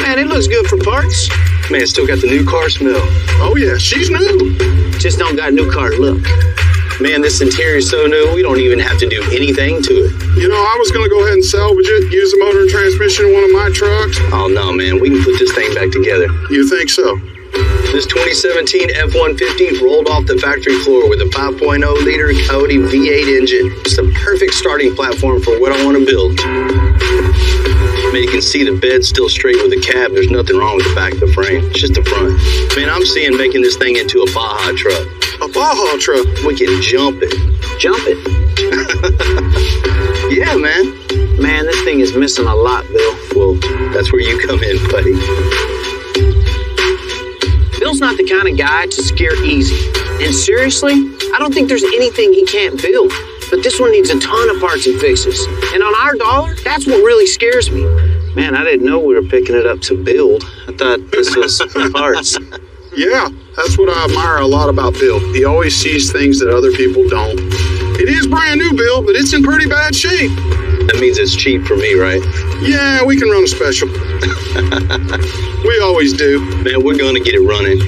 Man, it looks good for parts. Man, still got the new car smell. Oh, yeah, she's new. Just don't got new car look. Man, this interior's so new, we don't even have to do anything to it. You know, I was going to go ahead and salvage it, use the motor and transmission in one of my trucks. Oh, no, man. We can put this thing back together. You think so? This 2017 F-150 rolled off the factory floor with a 5.0-liter Coyote V8 engine. It's the perfect starting platform for what I want to build. Man, you can see the bed still straight with the cab. There's nothing wrong with the back of the frame. It's just the front. Man, I'm seeing making this thing into a Baja truck. A Baja truck? We can jump it. Jump it? Yeah, man. Man, this thing is missing a lot, Bill. Well, that's where you come in, buddy. Bill's not the kind of guy to scare easy. And seriously, I don't think there's anything he can't build. But this one needs a ton of parts and fixes. And on our dollar, that's what really scares me. Man, I didn't know we were picking it up to build. I thought this was parts. Yeah, that's what I admire a lot about Bill. He always sees things that other people don't. It is brand new, Bill, but it's in pretty bad shape. That means it's cheap for me, right? Yeah, we can run a special. We always do. Man, we're going to get it running.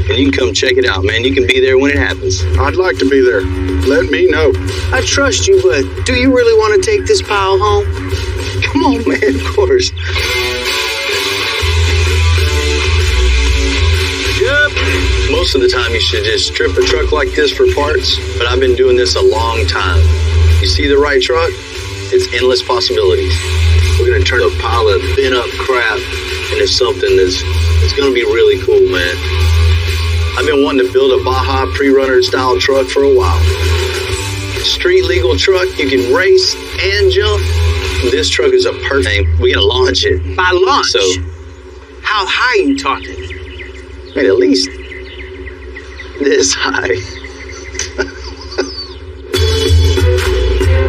And you can come check it out, man. You can be there when it happens. I'd like to be there. Let me know. I trust you, but do you really want to take this pile home? Come on, man, of course. Yep. Most of the time you should just strip a truck like this for parts, but I've been doing this a long time. You see the right truck? It's endless possibilities. We're going to turn a pile of bent-up crap into something that's going to be really cool, man. I've been wanting to build a Baja pre-runner style truck for a while. Street legal truck, you can race and jump. This truck is a perfect thing. We got to launch it. By launch? So, how high are you talking? man, at least this high.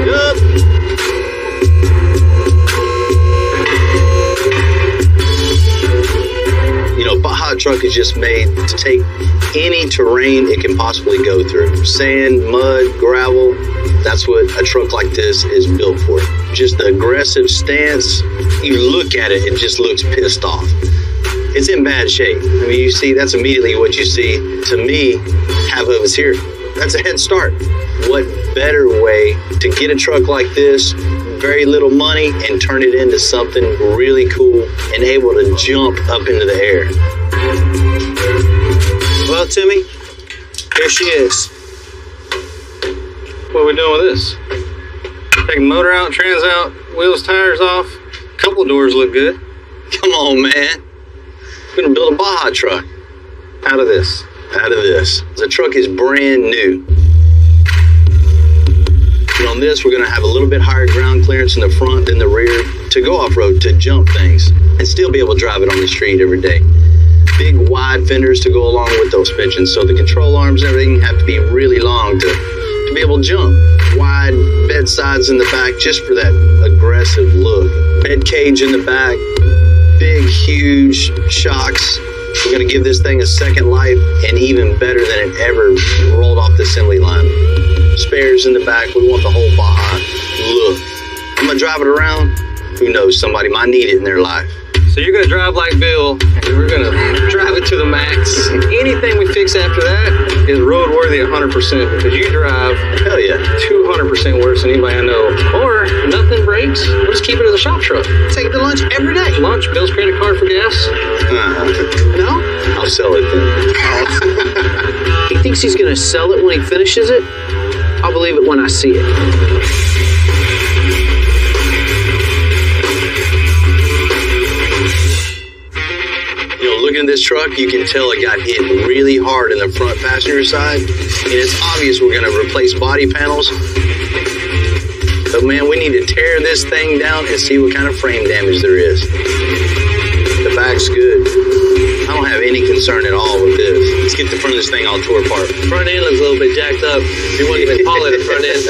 Yup. You know, Baja truck is just made to take any terrain it can possibly go through. Sand, mud, gravel. That's what a truck like this is built for. Just the aggressive stance. You look at it, it just looks pissed off. It's in bad shape. I mean, you see, that's immediately what you see. To me, half of it's here. That's a head start. What better way to get a truck like this, very little money, and turn it into something really cool and able to jump up into the air. Well, Timmy, here she is. What are we doing with this? Taking motor out, trans out, wheels, tires off. Couple doors look good. Come on, man. We're gonna build a Baja truck. Out of this. Out of this. The truck is brand new. And on this, we're gonna have a little bit higher ground clearance in the front than the rear to go off-road, to jump things, and still be able to drive it on the street every day. Big wide fenders to go along with those suspensions, so the control arms and everything have to be really long to be able to jump. Wide bed sides in the back just for that aggressive look. Bed cage in the back. Big, huge shocks. We're going to give this thing a second life, and even better than it ever rolled off the assembly line. Spares in the back. We want the whole Baja look. I'm going to drive it around. Who knows? Somebody might need it in their life. So you're going to drive like Bill, and we're going to drive it to the max. Anything we fix after that is roadworthy 100%, because you drive, hell yeah, 200% worse than anybody I know. Or nothing breaks, we'll just keep it as a shop truck. Take it to lunch every day. Lunch, Bill's credit card for gas. No? I'll sell it then. He thinks he's going to sell it when he finishes it? I'll believe it when I see it. You know, looking at this truck, you can tell it got hit really hard in the front passenger side. And it's obvious we're going to replace body panels. But man, we need to tear this thing down and see what kind of frame damage there is. The back's good. I don't have any concern at all with this. Let's get the front of this thing all tore apart. Front end looks a little bit jacked up. You wouldn't even call it a front end.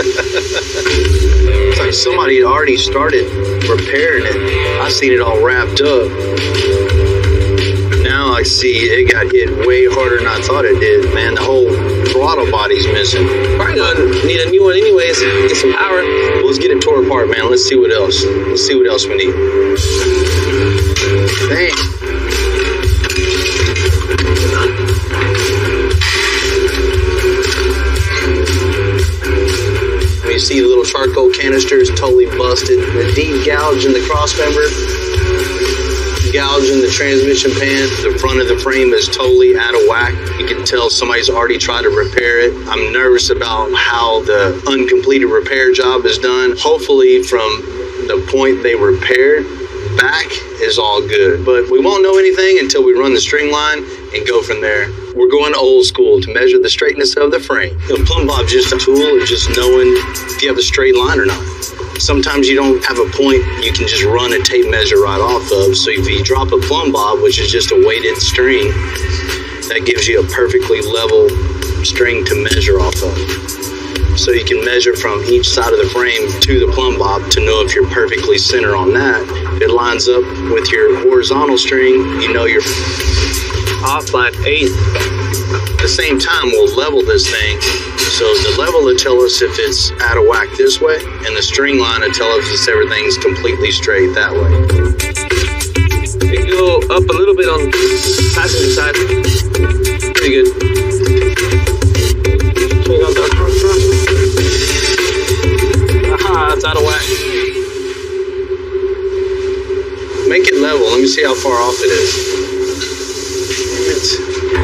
It's like somebody had already started repairing it. I seen it all wrapped up. Now I see it got hit way harder than I thought it did. Man, the whole throttle body's missing. Probably gonna need a new one anyways. Get some power. Well, let's get it tore apart, man. Let's see what else. Let's see what else we need. Dang. You see the little charcoal canister is totally busted. The deep gouge in the cross member, gouge in the transmission pan. The front of the frame is totally out of whack. You can tell somebody's already tried to repair it. I'm nervous about how the uncompleted repair job is done. Hopefully from the point they repaired back is all good. But we won't know anything until we run the string line and go from there. We're going old school to measure the straightness of the frame. You know, plumb bob's just a tool of just knowing if you have a straight line or not. Sometimes you don't have a point you can just run a tape measure right off of. So if you drop a plumb bob, which is just a weighted string, That gives you a perfectly level string to measure off of. So you can measure from each side of the frame to the plumb bob to know if you're perfectly centered on that. If it lines up with your horizontal string, you know you're off by an eighth. At the same time, we'll level this thing. So the level will tell us if it's out of whack this way, and the string line will tell us if everything's completely straight that way. It go up a little bit on the passenger side. Pretty good. Check out that front truck. Aha, it's out of whack. Make it level. Let me see how far off it is.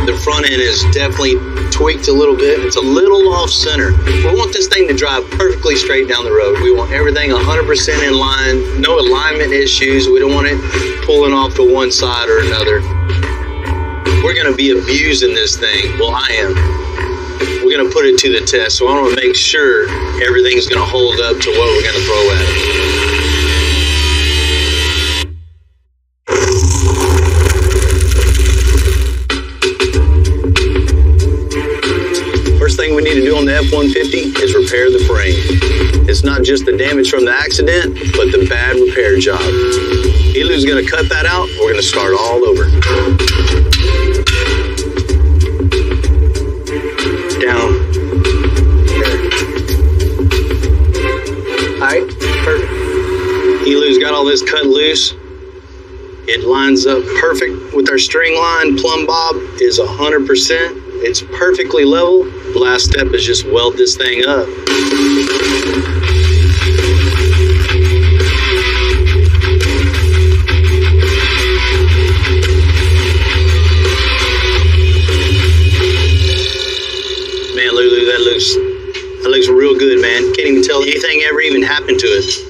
The front end is definitely tweaked a little bit. It's a little off center. We want this thing to drive perfectly straight down the road. We want everything 100% in line, no alignment issues. We don't want it pulling off to one side or another. We're going to be abusing this thing. Well, I am. We're going to put it to the test. So I want to make sure everything's going to hold up to what we're going to throw at it. Thing we need to do on the F-150 is repair the frame. It's not just the damage from the accident, but the bad repair job. Elu's going to cut that out. We're going to start all over. Down. All right. Perfect. Elu's got all this cut loose. It lines up perfect with our string line. Plumb bob is 100%. It's perfectly level. The last step is just weld this thing up. Man, Lulu, that looks real good, man. Can't even tell anything ever even happened to it.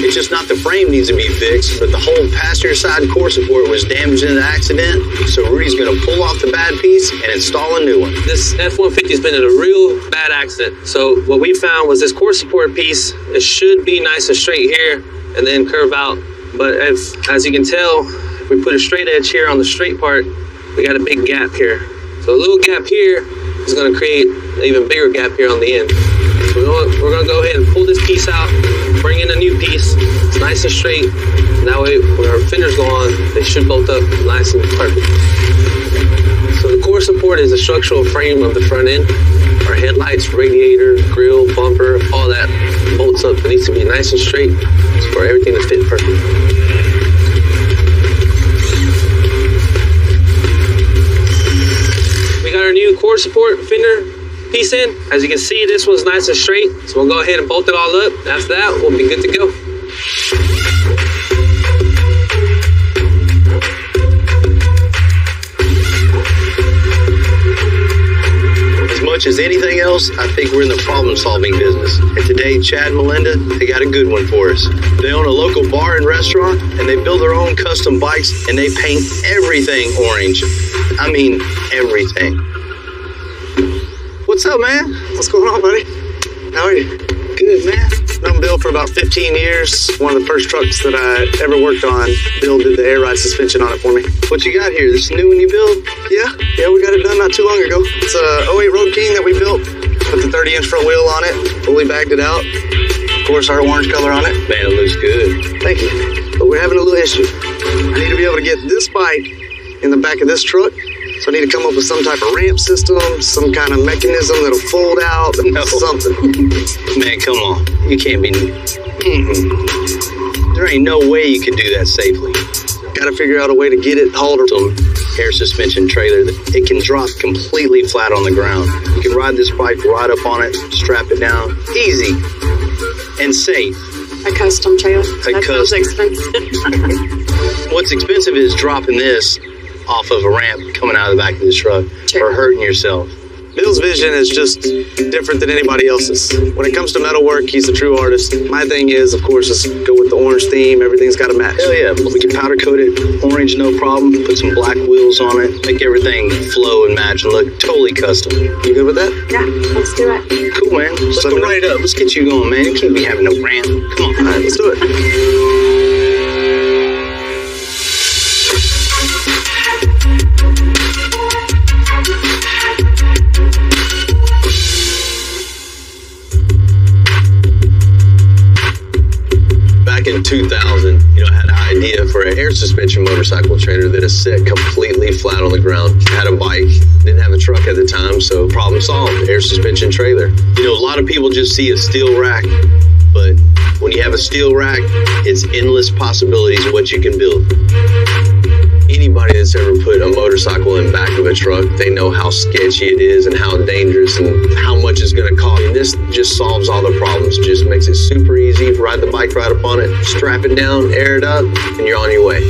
It's just not the frame needs to be fixed, but the whole passenger side core support was damaged in the accident. So Rudy's going to pull off the bad piece and install a new one. This F-150 has been in a real bad accident. So what we found was this core support piece, it should be nice and straight here and then curve out. But as you can tell, if we put a straight edge here on the straight part, we got a big gap here. So a little gap here is going to create an even bigger gap here on the end. So we're going to go ahead and pull this piece out, bring in a new piece. It's nice and straight. And that way, when our fenders go on, they should bolt up nice and perfect. So the core support is the structural frame of the front end. Our headlights, radiator, grill, bumper, all that bolts up. It needs to be nice and straight for everything to fit perfect. We got our new core support fender piece in. As you can see, this one's nice and straight. So we'll go ahead and bolt it all up. After that, we'll be good to go. As much as anything else, I think we're in the problem-solving business. And today, Chad and Melinda, they got a good one for us. They own a local bar and restaurant, and they build their own custom bikes, and they paint everything orange. I mean, everything. What's up, man? What's going on, buddy? How are you? Good, man. Known Bill for about 15 years. One of the first trucks that I ever worked on. Bill did the air ride suspension on it for me. What you got here? This new one you built? Yeah, we got it done not too long ago. It's a 08 Road King that we built. Put the 30-inch front wheel on it. Fully bagged it out. Of course, our orange color on it. Man, it looks good. Thank you. But we're having a little issue. I need to be able to get this bike in the back of this truck. So I need to come up with some type of ramp system, some kind of mechanism that'll fold out, something. Man, come on. You can't be... There ain't no way you can do that safely. Got to figure out a way to get it hauled or some air suspension trailer that it can drop completely flat on the ground. You can ride this bike right up on it, strap it down. Easy and safe. A custom trailer. That sounds expensive. What's expensive is dropping this off of a ramp coming out of the back of the truck or hurting yourself. Bill's vision is just different than anybody else's. When it comes to metalwork, he's a true artist. My thing is, of course, is go with the orange theme. Everything's got to match. Hell yeah. We can powder coat it orange, no problem. Put some black wheels on it. Make everything flow and match and look totally custom. You good with that? Yeah, let's do it. Cool, man. Let's go right up. Let's get you going, man. You can't be having no ramp. Come on. All right, let's do it. suspension motorcycle trailer that is set completely flat on the ground. Had a bike, didn't have a truck at the time, so problem solved. Air suspension trailer. You know, a lot of people just see a steel rack, but when you have a steel rack, it's endless possibilities of what you can build. Anybody that's ever put a motorcycle in the back of a truck, they know how sketchy it is and how dangerous and how much it's going to cost. And this just solves all the problems. Just makes it super easy. Ride the bike right up on it, strap it down, air it up, and you're on your way.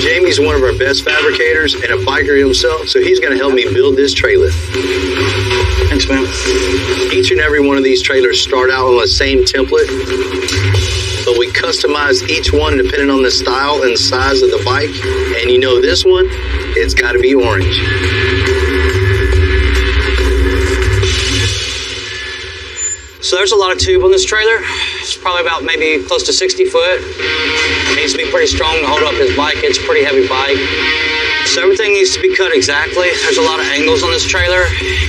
Jamie's one of our best fabricators and a biker himself, so he's going to help me build this trailer. Thanks, man. Each and every one of these trailers start out on the same template, but we customize each one depending on the style and size of the bike. And you know this one, it's got to be orange. So there's a lot of tube on this trailer. It's probably about maybe close to 60 foot. It needs to be pretty strong to hold up his bike. It's a pretty heavy bike. So everything needs to be cut exactly. There's a lot of angles on this trailer.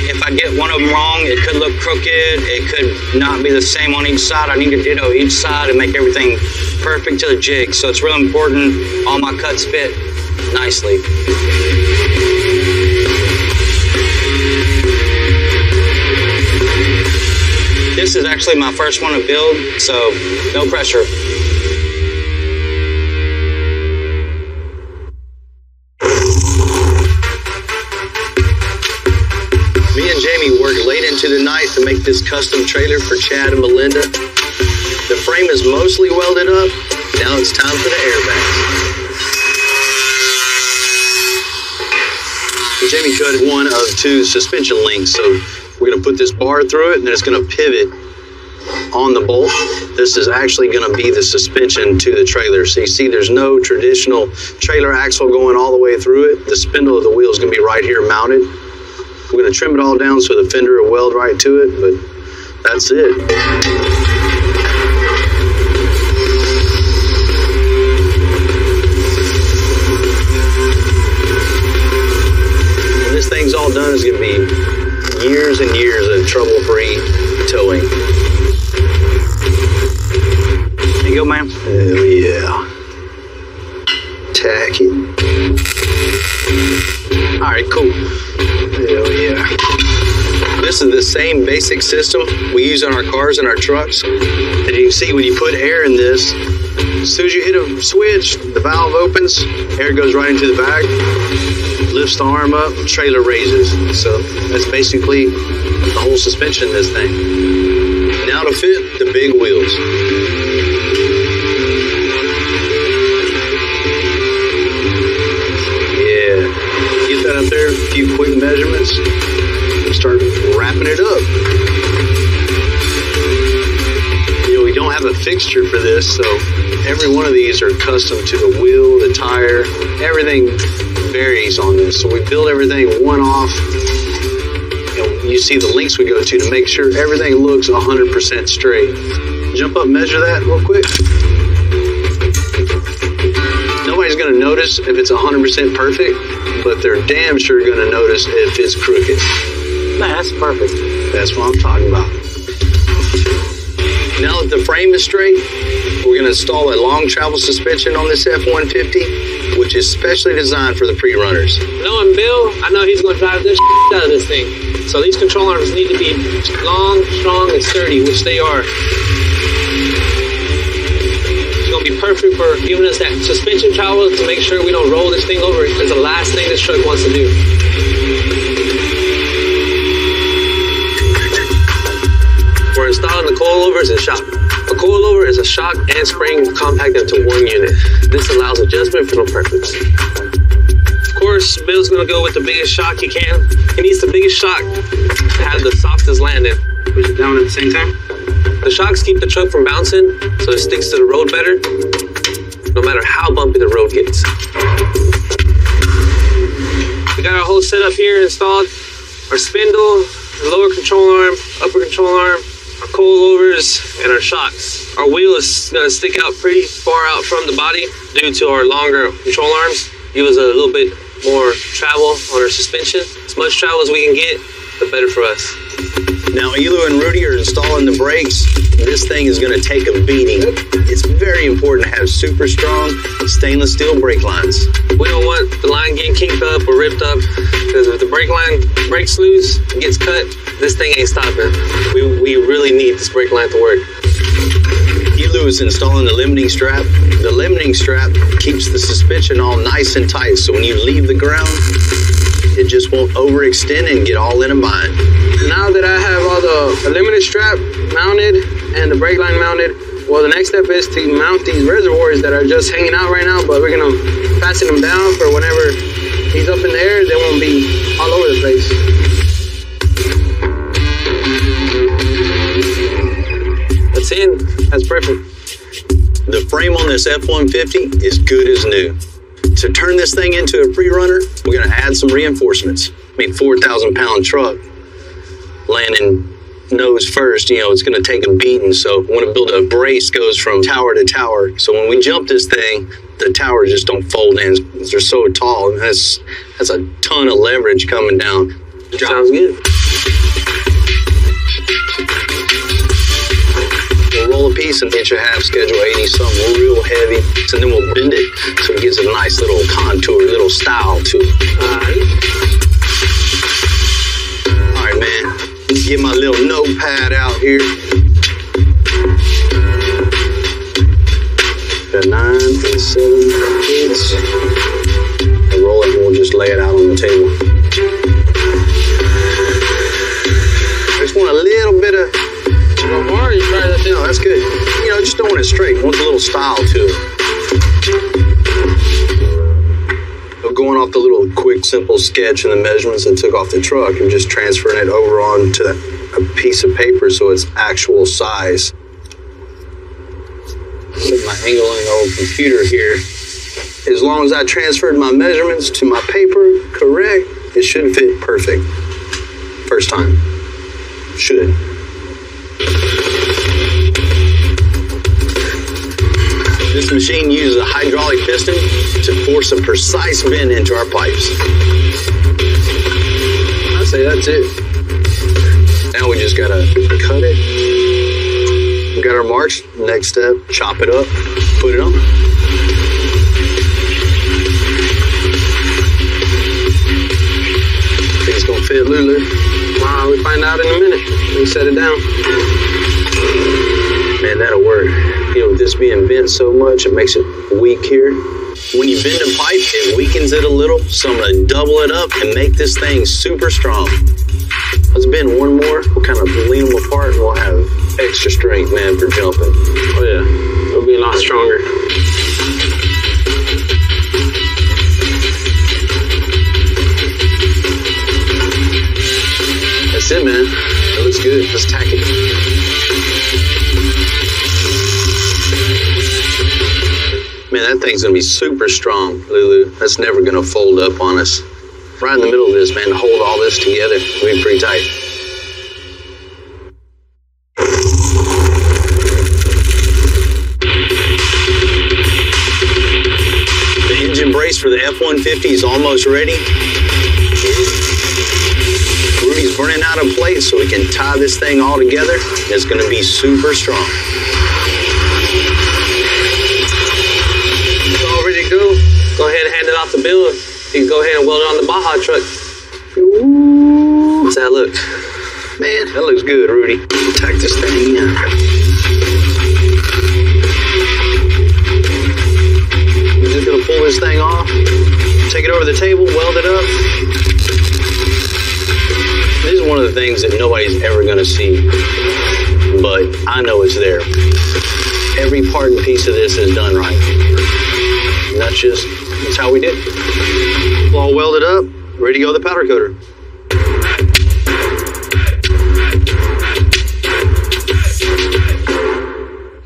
If I get one of them wrong, it could look crooked. It could not be the same on each side. I need to ditto each side and make everything perfect to the jig. So it's real important all my cuts fit nicely. This is actually my first one to build, so no pressure. Me and Jamie worked late into the night to make this custom trailer for Chad and Melinda. The frame is mostly welded up. Now it's time for the airbags. Jamie cut one of two suspension links, so we're going to put this bar through it, and then it's going to pivot on the bolt. This is actually going to be the suspension to the trailer. So you see there's no traditional trailer axle going all the way through it. The spindle of the wheel is going to be right here mounted. We're going to trim it all down so the fender will weld right to it, but that's it. When this thing's all done, it's going to be years and years of trouble-free towing. There you go, man. Hell yeah. Tack it. All right, cool. Hell yeah. This is the same basic system we use on our cars and our trucks. And you can see when you put air in this, as soon as you hit a switch, the valve opens, air goes right into the bag, lifts the arm up, trailer raises. So that's basically the whole suspension in this thing. Now to fit the big wheels. Yeah, get that up there, a few quick measurements, and start wrapping it up. You know, we don't have a fixture for this, so every one of these are custom to the wheel, the tire, everything varies on this. So we build everything one off. And you see the links we go to make sure everything looks 100% straight. Jump up, measure that real quick. Nobody's going to notice if it's 100% perfect, but they're damn sure going to notice if it's crooked. Man, that's perfect. That's what I'm talking about. Now that the frame is straight, we're going to install a long travel suspension on this F-150, which is specially designed for the pre-runners. Knowing Bill, I know he's going to drive this out of this thing. So these control arms need to be long, strong, and sturdy, which they are. It's going to be perfect for giving us that suspension travel to make sure we don't roll this thing over. It's the last thing this truck wants to do. We're installing the coilovers and shock. A coilover is a shock and spring compacted into one unit. This allows adjustment for no preference. Of course, Bill's gonna go with the biggest shock he can. He needs the biggest shock to have the softest landing. Push it down at the same time. The shocks keep the truck from bouncing, so it sticks to the road better, no matter how bumpy the road gets. We got our whole setup here installed. Our spindle, our lower control arm, upper control arm, our coilovers, and our shocks. Our wheel is going to stick out pretty far out from the body due to our longer control arms. Give us a little bit more travel on our suspension. As much travel as we can get, the better for us. Now, Elu and Rudy are installing the brakes. This thing is going to take a beating. It's very important to have super strong stainless steel brake lines. We don't want the line getting kinked up or ripped up, because if the brake line breaks loose and gets cut, this thing ain't stopping. We really need this brake line to work. Elu is installing the limiting strap. The limiting strap keeps the suspension all nice and tight, so when you leave the ground, it just won't overextend and get all in a bind. Now that I have all the limited strap mounted and the brake line mounted, well, the next step is to mount these reservoirs that are just hanging out right now, but we're gonna fasten them down for whenever he's up in the air, they won't be all over the place. That's in. That's perfect. The frame on this F-150 is good as new. To turn this thing into a pre-runner, we're going to add some reinforcements. 4,000-pound truck landing nose first, it's going to take a beating. So we want to build a brace goes from tower to tower. So when we jump this thing, the towers just don't fold in. They're so tall, and that's a ton of leverage coming down. Sounds good. We'll roll a piece an inch and a half, schedule 80, something real heavy, and then we'll bend it so it gives it a nice little contour, little style to it. All right, man. Let's get my little notepad out here. Got 9 and 7 kids. And roll it, and we'll just lay it out on the table. I just want a little bit of. No, that's good. Just don't want it straight. Want a little style to it. But going off the little quick, simple sketch and the measurements I took off the truck and just transferring it over onto a piece of paper so it's actual size. Put my angle on the old computer here. As long as I transferred my measurements to my paper correct, it should fit perfect. First time. Should. This machine uses a hydraulic piston to force a precise bend into our pipes. I'd say that's it. Now we just gotta cut it. We got our marks. Next step, chop it up, put it on. Think it's gonna fit, Lulu? Wow, we find out in a minute. We set it down. Man, that'll work. With this being bent so much, it makes it weak here. When you bend a pipe, it weakens it a little, so I'm gonna double it up and make this thing super strong. Let's bend one more. We'll kind of lean them apart, and we'll have extra strength, man, for jumping. Oh yeah, it'll be a lot stronger. That's it, man. That looks good. Let's tack it. Man, that thing's gonna be super strong, Lulu. That's never gonna fold up on us. Right in the middle of this, man, to hold all this together, it'll be pretty tight. The engine brace for the F-150 is almost ready. Rudy's burning out a plate so we can tie this thing all together. It's gonna be super strong. Go ahead and hand it off to Bill. You can go ahead and weld it on the Baja truck. Ooh. How's that look? Man, that looks good, Rudy. Tack this thing in. We're just gonna pull this thing off, take it over the table, weld it up. This is one of the things that nobody's ever gonna see, but I know it's there. Every part and piece of this is done right. And that's how we did it. All welded up, ready to go to the powder coater.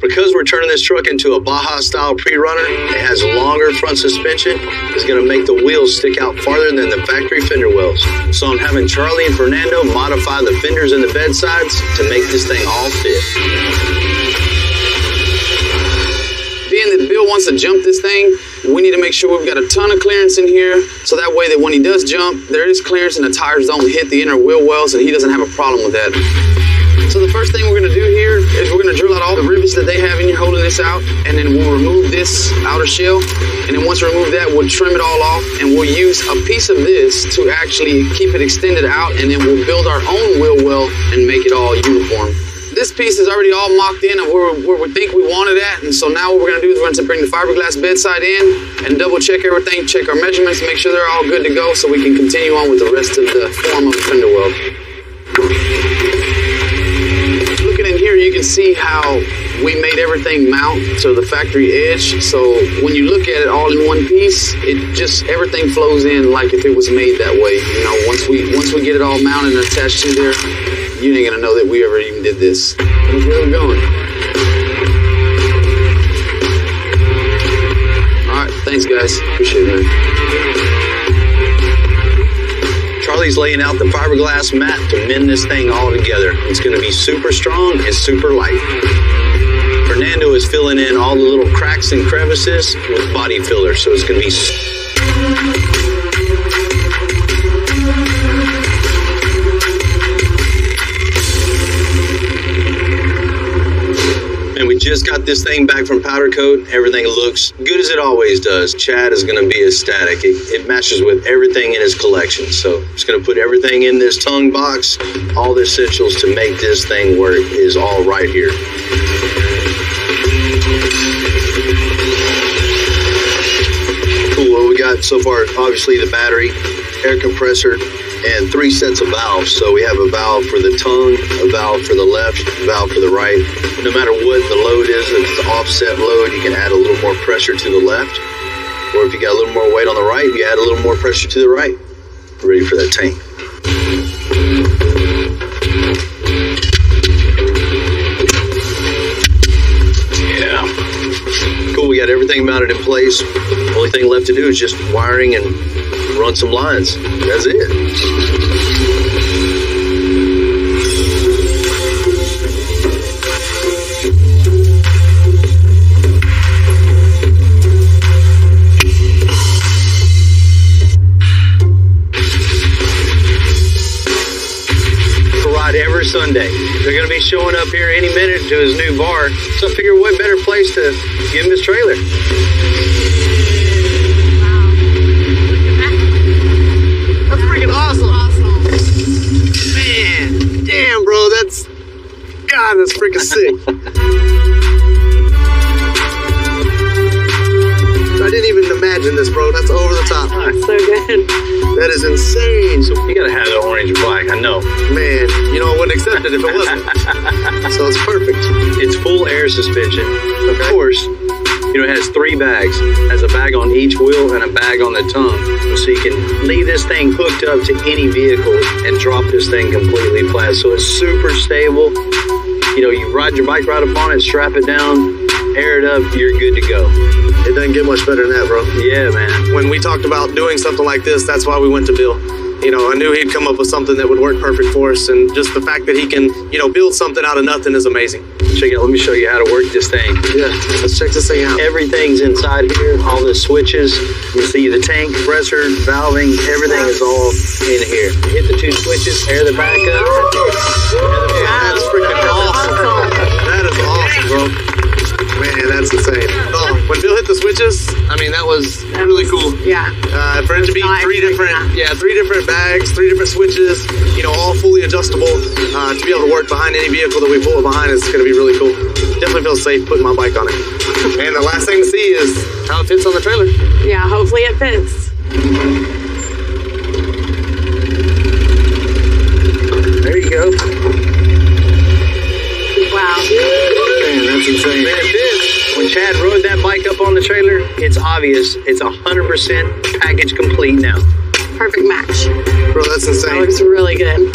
Because we're turning this truck into a Baja style pre-runner, it has longer front suspension. It's gonna make the wheels stick out farther than the factory fender wells. So I'm having Charlie and Fernando modify the fenders and the bedsides to make this thing all fit. Being that Bill wants to jump this thing, We need to make sure we've got a ton of clearance in here, so that way that when he does jump, there is clearance and the tires don't hit the inner wheel wells, and he doesn't have a problem with that. So the first thing we're gonna do here is we're gonna drill out all the rivets that they have in here holding this out, and then we'll remove this outer shell, and then once we remove that, we'll trim it all off, and we'll use a piece of this to actually keep it extended out, and then we'll build our own wheel well and make it all uniform. This piece is already all mocked in of where we think we want it at, and so now what we're gonna do is we're gonna bring the fiberglass bedside in and double check everything, check our measurements, make sure they're all good to go so we can continue on with the rest of the form of the fender weld. Looking in here, you can see how we made everything mount to the factory edge, so when you look at it all in one piece, it just, everything flows in like if it was made that way. You know, once we get it all mounted and attached to there, you ain't gonna know that we ever even did this. That's where we're going. All right, thanks guys. Appreciate it, man. Charlie's laying out the fiberglass mat to mend this thing all together. It's gonna be super strong and super light. Fernando is filling in all the little cracks and crevices with body filler, so it's gonna be and we just got this thing back from powder coat. Everything looks good as it always does. Chad is going to be ecstatic. It matches with everything in his collection. So it's going to put everything in this tongue box. All the essentials to make this thing work is all right here. Cool. What we got so far, obviously the battery, air compressor, and 3 sets of valves. So we have a valve for the tongue, a valve for the left, a valve for the right. No matter what the load is, if it's the offset load, you can add a little more pressure to the left. Or if you got a little more weight on the right, you add a little more pressure to the right. Ready for that tank. Yeah. Cool, we got everything mounted in place. Only thing left to do is just wiring and run some lines. That's it. Every Sunday. They're going to be showing up here any minute to his new bar, so I figure what better place to give him his trailer. That's freaking awesome. Man, damn, bro, that's freaking sick. I didn't even imagine this, bro. That's over the top. So good. That is insane. So you gotta have the orange and black, I know. Man, you know, I wouldn't accept it if it wasn't. So it's perfect. It's full air suspension. Of course, you know, it has 3 bags. It has a bag on each wheel and a bag on the tongue. So you can leave this thing hooked up to any vehicle and drop this thing completely flat. So it's super stable. You know, you ride your bike right up on it, strap it down, air it up, you're good to go. It doesn't get much better than that, bro. Yeah, man. When we talked about doing something like this, that's why we went to Bill. You know, I knew he'd come up with something that would work perfect for us, and just the fact that he can, you know, build something out of nothing is amazing. Check it out. Let me show you how to work this thing. Yeah, let's check this thing out. Everything's inside here. All the switches. You see the tank, compressor, valving, everything is all in here. Hit the 2 switches, air the back up. That's freaking awesome. That is awesome, bro. Man, that's insane. Oh, when Bill hit the switches, I mean, that was really cool. Yeah. For it to be 3 different bags, 3 different switches, you know, all fully adjustable, to be able to work behind any vehicle that we pull it behind is going to be really cool. Definitely feel safe putting my bike on it. And the last thing to see is how it fits on the trailer. Yeah, hopefully it fits. There you go. Wow. Man, that's insane. Man, when Chad rode that bike up on the trailer, it's obvious it's 100% package complete now. Perfect match. Bro, that's insane. That looks really good.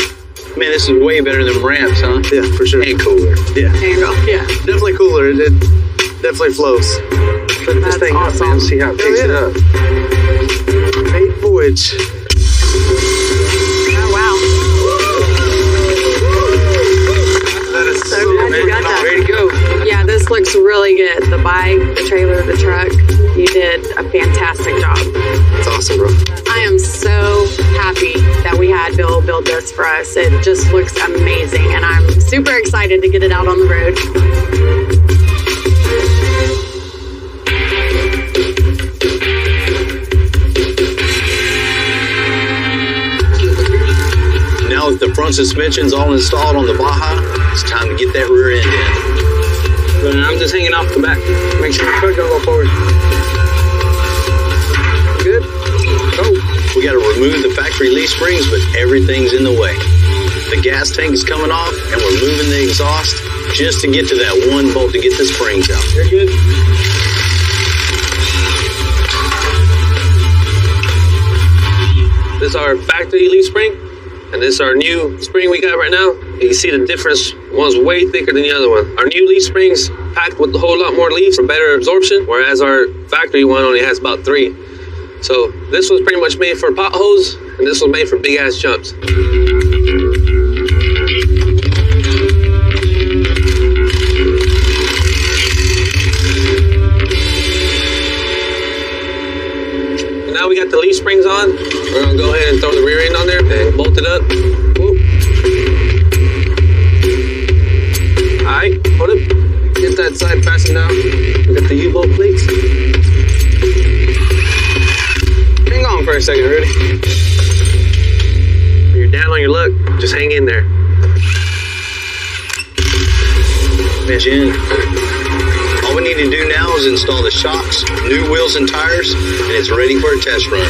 Man, this is way better than ramps, huh? Yeah, for sure. And cooler. Yeah. There you go. Yeah. Definitely cooler. It definitely flows. Put this thing up, man. See how it picks it up. 8 Voyage. Oh, wow. That is So glad you got that. Ready to go. Yeah, this looks really good. The bike, the trailer, the truck. You did a fantastic job. It's awesome, bro. I am so happy that we had Bill build this for us. It just looks amazing, and I'm super excited to get it out on the road. Now with the front suspension's all installed on the Baja, it's time to get that rear end in. But I'm just hanging off the back. Make sure the truck don't go forward. Good? Go. We got to remove the factory leaf springs, but everything's in the way. The gas tank is coming off, and we're moving the exhaust just to get to that one bolt to get the springs out. You're good. This is our factory leaf spring, and this is our new spring we got right now. You can see the difference. One's way thicker than the other one. Our new leaf springs packed with a whole lot more leaves for better absorption, whereas our factory one only has about 3. So this was pretty much made for potholes, and this was made for big ass jumps. And now we got the leaf springs on. We're gonna go ahead and throw the rear end on there and bolt it up. Whoop. All right, hold it. Get that side fastened down. We got the U-bolt plates. Hang on for a second, Rudy. When you're down on your luck, just hang in there. Jen, all we need to do now is install the shocks, new wheels and tires, and it's ready for a test run.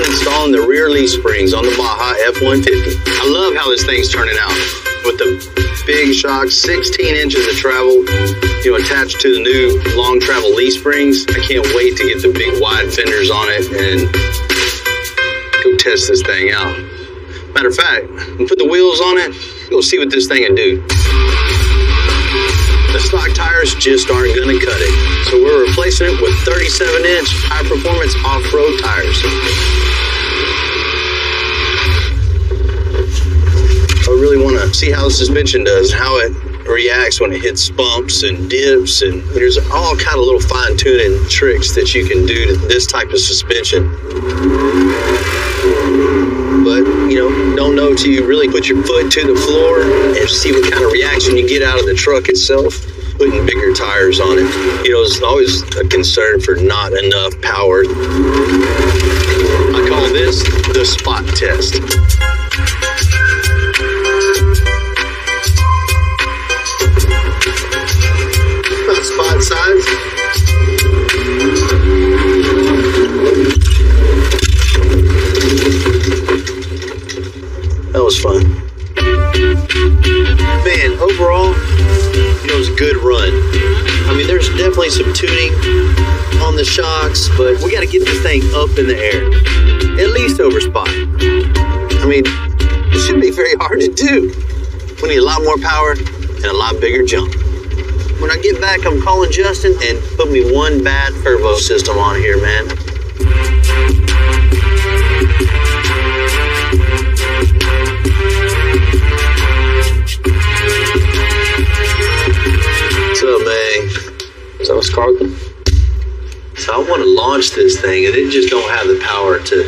Installing the rear leaf springs on the Baja F-150. I love how this thing's turning out. With the big shocks, 16 inches of travel, attached to the new long travel leaf springs. I can't wait to get the big wide fenders on it and go test this thing out. Matter of fact, when put the wheels on it, you'll see what this thing can do. The stock tires just aren't going to cut it. So we're replacing it with 37-inch high-performance off-road tires. I really want to see how the suspension does, how it reacts when it hits bumps and dips, and there's all kind of little fine-tuning tricks that you can do to this type of suspension. But, don't know till you really put your foot to the floor and see what kind of reaction you get out of the truck itself, putting bigger tires on it. It's always a concern for not enough power. I call this the spot test. About spot size. That was fun. Man, overall, it was a good run. I mean, there's definitely some tuning on the shocks, but we got to get this thing up in the air, at least over spot. I mean, it shouldn't be very hard to do. We need a lot more power and a lot bigger jump. When I get back, I'm calling Justin and put me one bad turbo system on here, man. What's up, man? So it's Carlton. So I want to launch this thing, and it just don't have the power to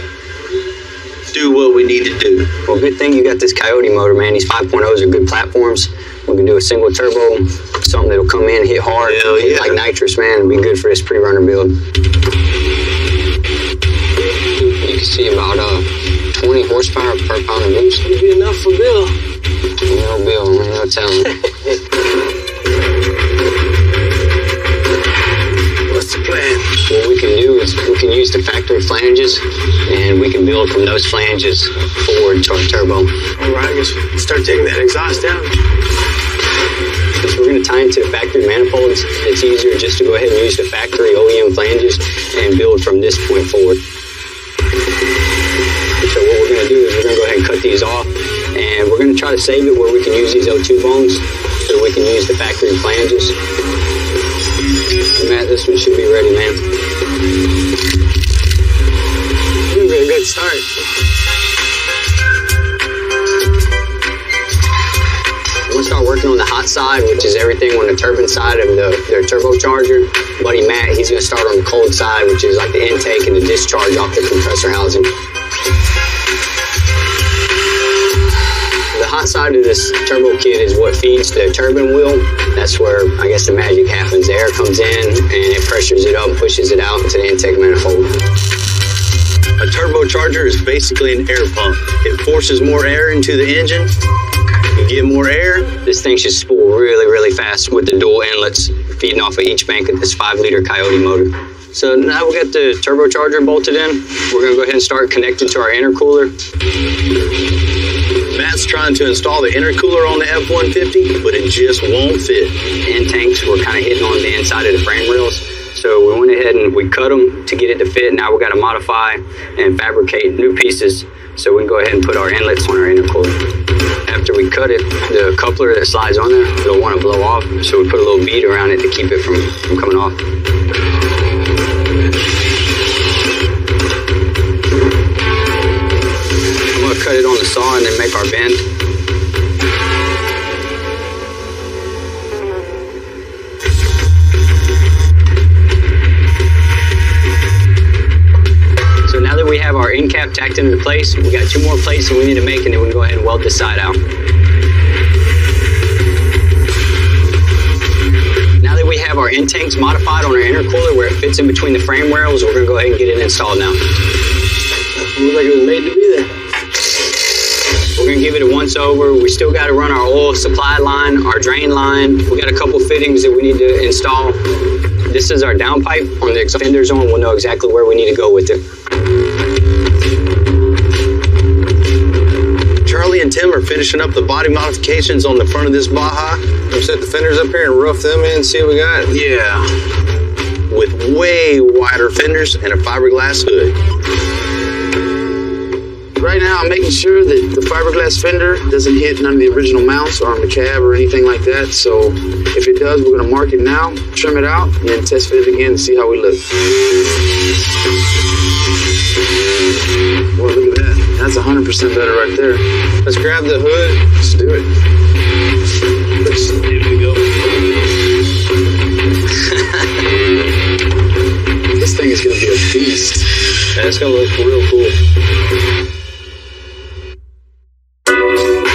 do what we need to do. Well, good thing you got this Coyote motor, man. These 5.0s are good platforms. We can do a single turbo, something that'll come in, hit hard, hit like nitrous, man. It'll be good for this pre-runner build. You can see about 20 horsepower per pound of boost. It'll be enough for Bill. Bill, man, no telling. What's the plan? What we can do is we can use the factory flanges, and we can build from those flanges forward to our turbo. All right, I guess start taking that exhaust down. Since we're going to tie into the factory manifolds, it's easier just to go ahead and use the factory OEM flanges and build from this point forward. So what we're going to do is we're going to go ahead and cut these off, and we're going to try to save it where we can use these O2 bones so we can use the factory flanges. Matt, this one should be ready, man. This is a good start. We'll start working on the hot side, which is everything on the turbine side of their turbocharger. Buddy Matt, he's going to start on the cold side, which is like the intake and the discharge off the compressor housing. The hot side of this turbo kit is what feeds the turbine wheel. That's where, I guess, the magic happens. The air comes in and it pressures it up and pushes it out into the intake manifold. A turbocharger is basically an air pump. It forces more air into the engine. You get more air. This thing should spool really, really fast with the dual inlets feeding off of each bank of this 5-liter Coyote motor. So now we got the turbocharger bolted in. We're going to go ahead and start connecting to our intercooler. Matt's trying to install the intercooler on the F-150, but it just won't fit. End tanks were kind of hitting on the inside of the frame rails. So we went ahead and we cut them to get it to fit. Now we got to modify and fabricate new pieces so we can go ahead and put our inlets on our intercooler. After we cut it, the coupler that slides on there, it'll want to blow off. So we put a little bead around it to keep it from coming off. I'm going to cut it on the saw and then make our bend. So now that we have our end cap tacked into place, we got 2 more plates that we need to make, and then we can go ahead and weld this side out. Now that we have our end tanks modified on our intercooler where it fits in between the frame rails, we're going to go ahead and get it installed now. Looks like it was made to be there. We're going to give it a once over. We still got to run our oil supply line, our drain line. We got a couple fittings that we need to install. This is our downpipe on the fender zone. We'll know exactly where we need to go with it. Charlie and Tim are finishing up the body modifications on the front of this Baja. We'll set the fenders up here and rough them in and see what we got. Yeah. With way wider fenders and a fiberglass hood. Right now, I'm making sure that the fiberglass fender doesn't hit none of the original mounts or on the cab or anything like that. So if it does, we're going to mark it now, trim it out, and then test fit it again and see how we look. Boy, look at that. That's 100% better right there. Let's grab the hood. Let's do it. Here we go. This thing is going to be a beast. And it's going to look real cool.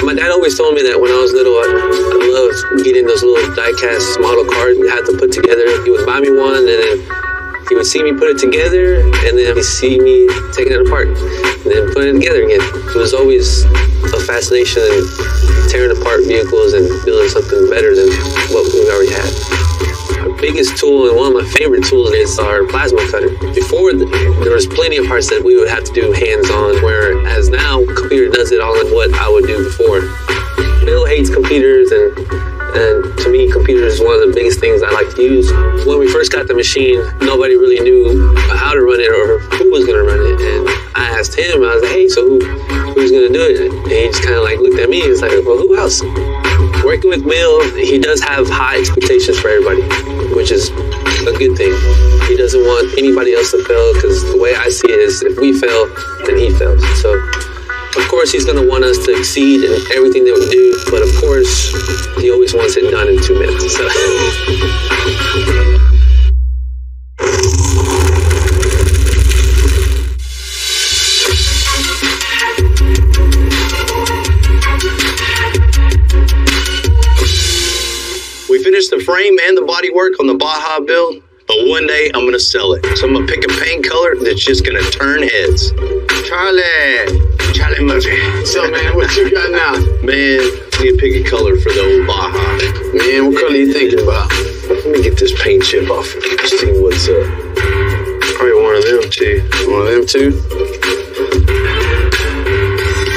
My dad always told me that when I was little, I loved getting those little die-cast model cars we had to put together. He would buy me one, and then he would see me put it together, and then he'd see me taking it apart, and then putting it together again. It was always a fascination in tearing apart vehicles and building something better than what we already had. Our biggest tool and one of my favorite tools is our plasma cutter. Before, there was plenty of parts that we would have to do hands-on, whereas now, computer does it all in what I would do before. Bill hates computers, and to me, computers is one of the biggest things I like to use. When we first got the machine, nobody really knew how to run it or who was going to run it, and I asked him, I was like, hey, so who's going to do it? And he just kind of like looked at me and was like, well, who else? Working with Bill, he does have high expectations for everybody, which is a good thing. He doesn't want anybody else to fail, because the way I see it is if we fail, then he fails. So, of course, he's going to want us to exceed in everything that we do, but of course, he always wants it done in 2 minutes. So. We finished the frame and the body work on the Baja build, but one day I'm gonna sell it. So I'm gonna pick a paint color that's just gonna turn heads. Charlie Murphy. So, man, what you got now? Man, I need to pick a color for the old Baja. Man, what color are you thinking about? Let me get this paint chip off and see what's up. Probably one of them two. One of them two?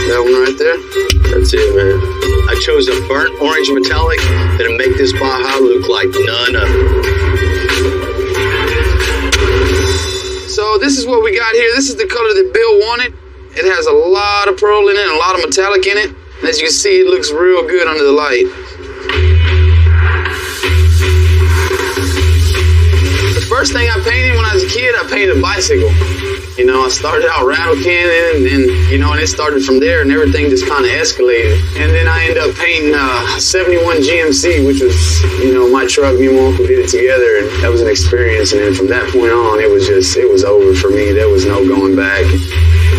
That one right there? That's it, man. I chose a burnt orange metallic that'll make this Baja look like none other. So this is what we got here. This is the color that Bill wanted. It has a lot of pearl in it and a lot of metallic in it. And as you can see, it looks real good under the light. first thing I painted when I was a kid, I painted a bicycle. You know, I started out rattle cannon, and you know, and it started from there, and everything just kind of escalated. And then I ended up painting a 71 GMC, which was, you know, my truck. Me and my uncle did it together, and that was an experience. And then from that point on, it was over for me. There was no going back.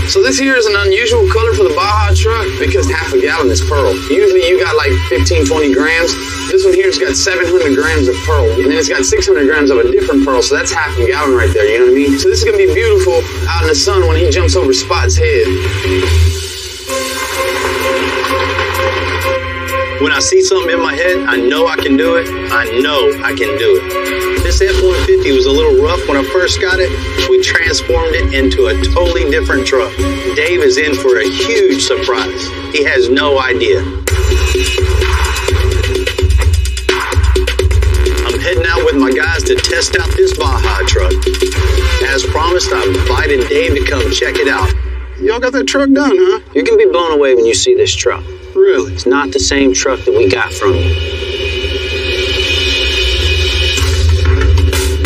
So this here is an unusual color for the Baja truck because half a gallon is pearl. Usually you got like 15, 20 grams. This one here's got 700 grams of pearl. And then it's got 600 grams of a different pearl, so that's half a gallon right there, you know what I mean? So this is going to be beautiful out in the sun when he jumps over Spot's head. When I see something in my head, I know I can do it. I know I can do it. This F-150 was a little rough when I first got it. We transformed it into a totally different truck. Dave is in for a huge surprise. He has no idea. I'm heading out with my guys to test out this Baja truck. As promised, I invited Dave to come check it out. Y'all got that truck done, huh? You're going to be blown away when you see this truck. Really? It's not the same truck that we got from you.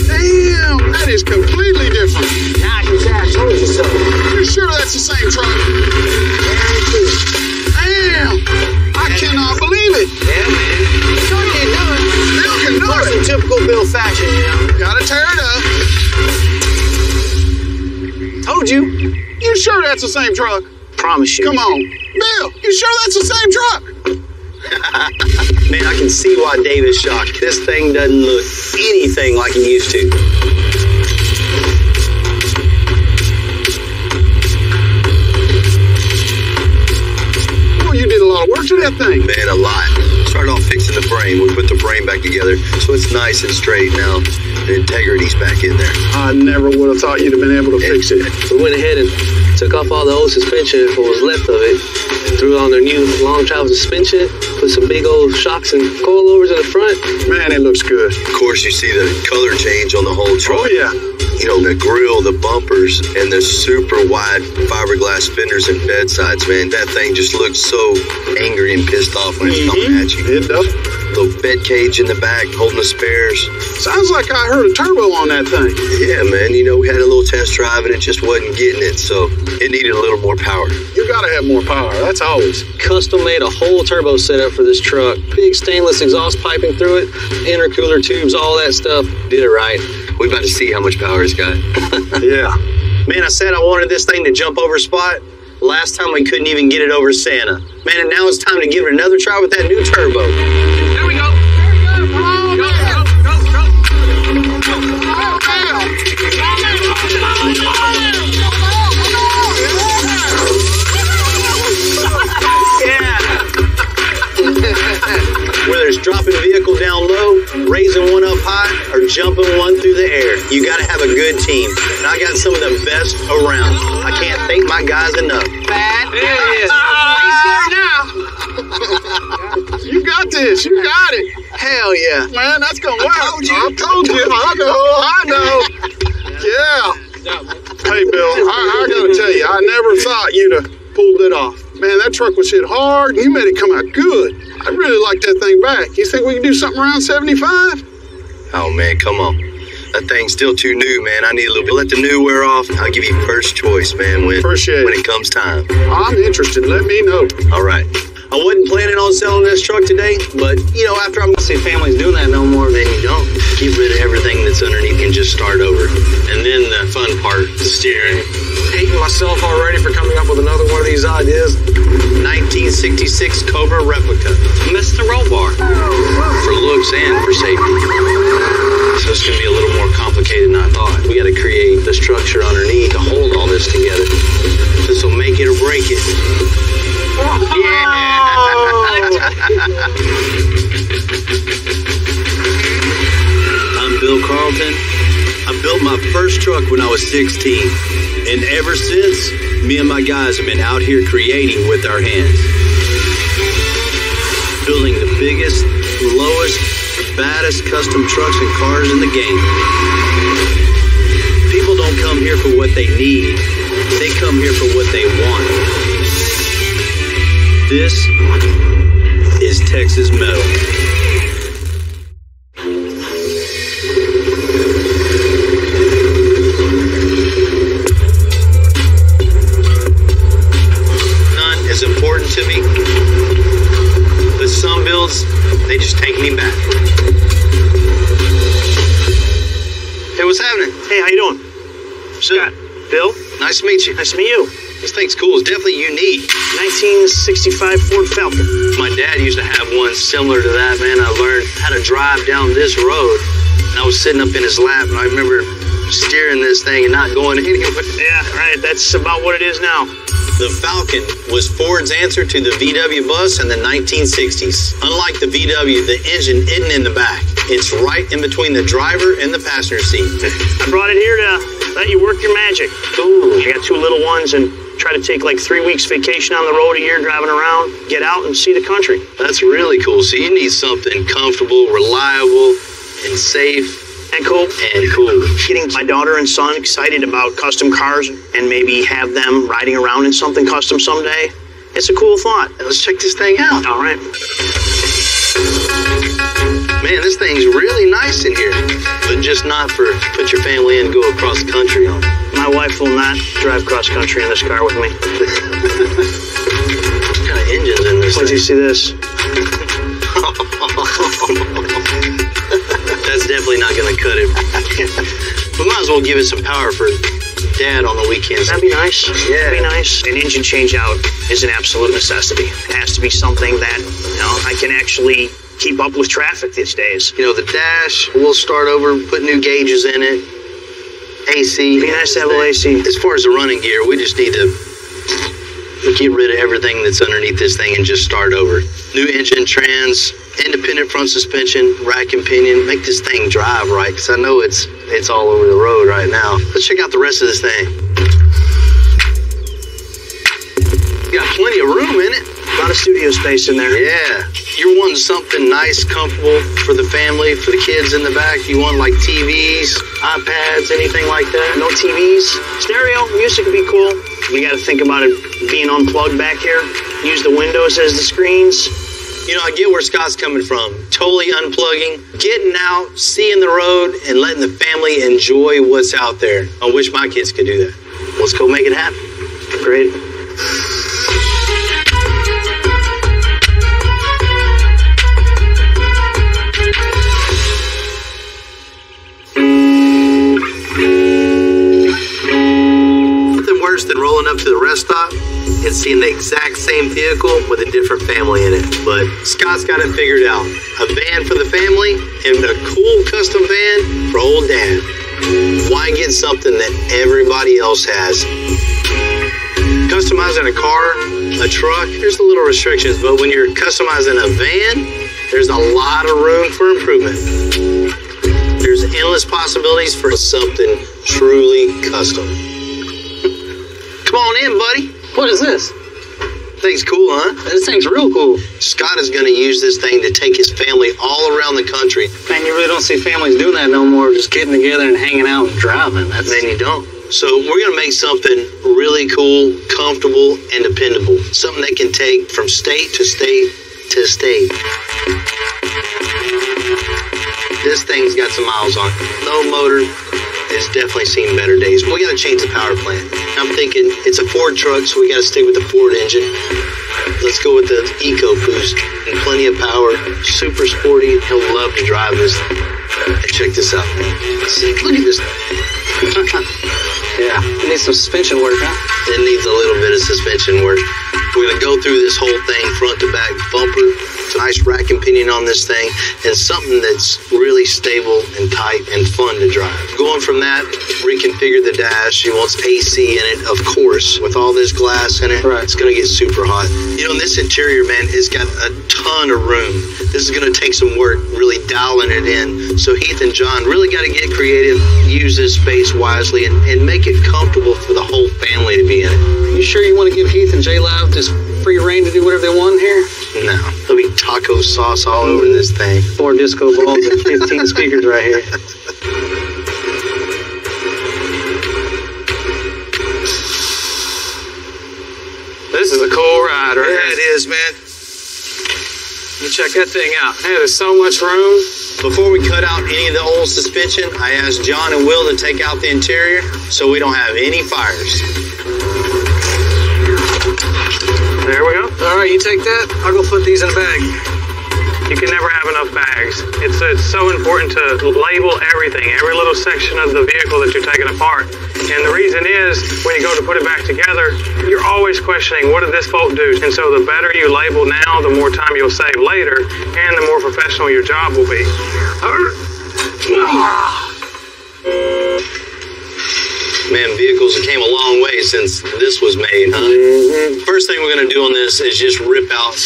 Damn, that is completely different. Nah, I told you so. You sure that's the same truck? Damn, I cannot believe it. Yeah, man. Sure can do it. Bill can do it. In typical Bill fashion, you know. Gotta tear it up. Told you. You sure that's the same truck? Promise you. Come on. Bill, you sure that's the same truck? Man, I can see why Dave is shocked. This thing doesn't look anything like it used to. Well, you did a lot of work to that thing. Man, a lot. Started off fixing the frame. We put the frame back together so it's nice and straight now. The integrity's back in there. I never would have thought you'd have been able to fix it. We went ahead and took off all the old suspension, what was left of it, threw on their new long travel suspension, put some big old shocks and coilovers in the front. Man, it looks good. Of course, you see the color change on the whole truck. Oh, yeah. You know, the grill, the bumpers, and the super wide fiberglass fenders and bedsides, man. That thing just looks so angry and pissed off when it's coming at you. It does. Little bed cage in the back holding the spares. Sounds like I heard a turbo on that thing. Yeah, man. You know, we had a little test drive and it just wasn't getting it, so it needed a little more power. You gotta have more power. That's always. Custom made a whole turbo setup for this truck. Big stainless exhaust piping through it, intercooler tubes, all that stuff. Did it right. We about to see how much power it's got. Yeah. Man, I said I wanted this thing to jump over Spot. Last time we couldn't even get it over Santa. Man, and now it's time to give it another try with that new turbo. There we go. Come on, go. Whether it's dropping a vehicle down low, raising one up high, or jumping one through the air, you got to have a good team. And I got some of the best around. I can't thank my guys enough. Bad. Yeah. You got this. You got it. Hell yeah. Man, that's gonna work. I told you. I know. Yeah. Hey, Bill, I gotta tell you, I never thought you'd have pulled it off. Man, that truck was hit hard, and you made it come out good. I really like that thing back. You think we can do something around 75? Oh, man, come on. That thing's still too new, man. I need a little bit. Let the new wear off. I'll give you first choice, man, when it comes time. I'm interested. Let me know. All right. I wasn't planning on selling this truck today, but, you know, after I'm see families doing that no more, then you don't. Get rid of everything that's underneath and just start over. And then the fun part, the steering. Hating myself already for coming up with another one of these ideas. 1966 Cobra replica. Missed the roll bar. For looks and for safety. So it's going to be a little more complicated than I thought. We got to create the structure underneath to hold all this together. This will make it or break it. Yeah! I'm Bill Carlton. I built my first truck when I was 16. And ever since, me and my guys have been out here creating with our hands. Building the biggest, lowest, baddest custom trucks and cars in the game. People don't come here for what they need. They come here for what they want. This is Texas Metal. Bill. Nice to meet you. Nice to meet you. This thing's cool. It's definitely unique. 1965 Ford Falcon. My dad used to have one similar to that, man. I learned how to drive down this road, and I was sitting up in his lap, and I remember steering this thing and not going anywhere. Yeah, right. That's about what it is now. The Falcon was Ford's answer to the VW bus in the 1960s. Unlike the VW, the engine isn't in the back. It's right in between the driver and the passenger seat. I brought it here to let you work your magic. Ooh. I got 2 little ones and try to take like 3 weeks vacation on the road a year driving around, get out and see the country. That's really cool. So you need something comfortable, reliable, and safe. And cool. And cool. Getting my daughter and son excited about custom cars and maybe have them riding around in something custom someday. It's a cool thought. Let's check this thing out. All right. Man, this thing's really nice in here, but just not for put your family in and go across the country on. My wife will not drive cross country in this car with me. What kind of engine's in this Where'd you see this? That's definitely not going to cut it. We might as well give it some power for Dad on the weekends. That'd be nice. Yeah. That'd be nice. An engine change out is an absolute necessity. It has to be something that, I can actually keep up with traffic these days. The dash, we'll start over, put new gauges in it. AC. It'd be nice to have a little AC. As far as the running gear, we just need to get rid of everything that's underneath this thing and just start over. New engine, trans, independent front suspension, rack and pinion. Make this thing drive right, because I know it's all over the road right now. Let's check out the rest of this thing. You got plenty of room in it. A lot of studio space in there. Yeah. You're wanting something nice, comfortable for the family, for the kids in the back. You want like TVs, iPads, anything like that? No TVs. Stereo, music would be cool. We got to think about it being unplugged back here. Use the windows as the screens. I get where Scott's coming from. Totally unplugging, getting out, seeing the road, and letting the family enjoy what's out there. I wish my kids could do that. Let's go make it happen. Great. Than rolling up to the rest stop and seeing the exact same vehicle with a different family in it. But Scott's got it figured out. A van for the family and a cool custom van for old Dad. Why get something that everybody else has? Customizing a car, a truck, there's a little restrictions, but when you're customizing a van, there's a lot of room for improvement. There's endless possibilities for something truly custom. Come on in, buddy. What is this? Thing's cool, huh? This thing's real cool. Scott is going to use this thing to take his family all around the country. Man, you really don't see families doing that no more, just getting together and hanging out and driving. Then you don't. So we're going to make something really cool, comfortable, and dependable. Something they can take from state to state to state. This thing's got some miles on it. No motor. It's definitely seen better days. We got to change the power plant. I'm thinking it's a Ford truck, so we got to stick with the Ford engine. Let's go with the EcoBoost and plenty of power. Super sporty. He'll love to drive this. Hey, check this out, man. Look at this. Yeah, it needs some suspension work, huh? It needs a little bit of suspension work. We're going to go through this whole thing, front to back bumper. Nice rack and pinion on this thing, and something that's really stable and tight and fun to drive. Going from that, reconfigure the dash. She wants AC in it, of course. With all this glass in it, It's going to get super hot. And this interior, man, has got a ton of room. This is going to take some work really dialing it in. So Heath and John really got to get creative, use this space wisely, and make it comfortable for the whole family to be in it. You sure you want to give Heath and J-Lab just free reign to do whatever they want here? No. There'll be taco sauce all over this thing. 4 disco balls and 15 speakers right here. This is a cool ride, right? Yeah, it is, man. You check that thing out. Hey, there's so much room. Before we cut out any of the old suspension, I asked John and Will to take out the interior so we don't have any fires. There we go. All right, you take that. I'll go put these in a bag. You can never have enough bags. It's so important to label everything, every little section of the vehicle that you're taking apart. And the reason is, when you go to put it back together, you're always questioning, what did this bolt do? And so the better you label now, the more time you'll save later, and the more professional your job will be. Man, vehicles have came a long way since this was made, huh? First thing we're going to do on this is just rip out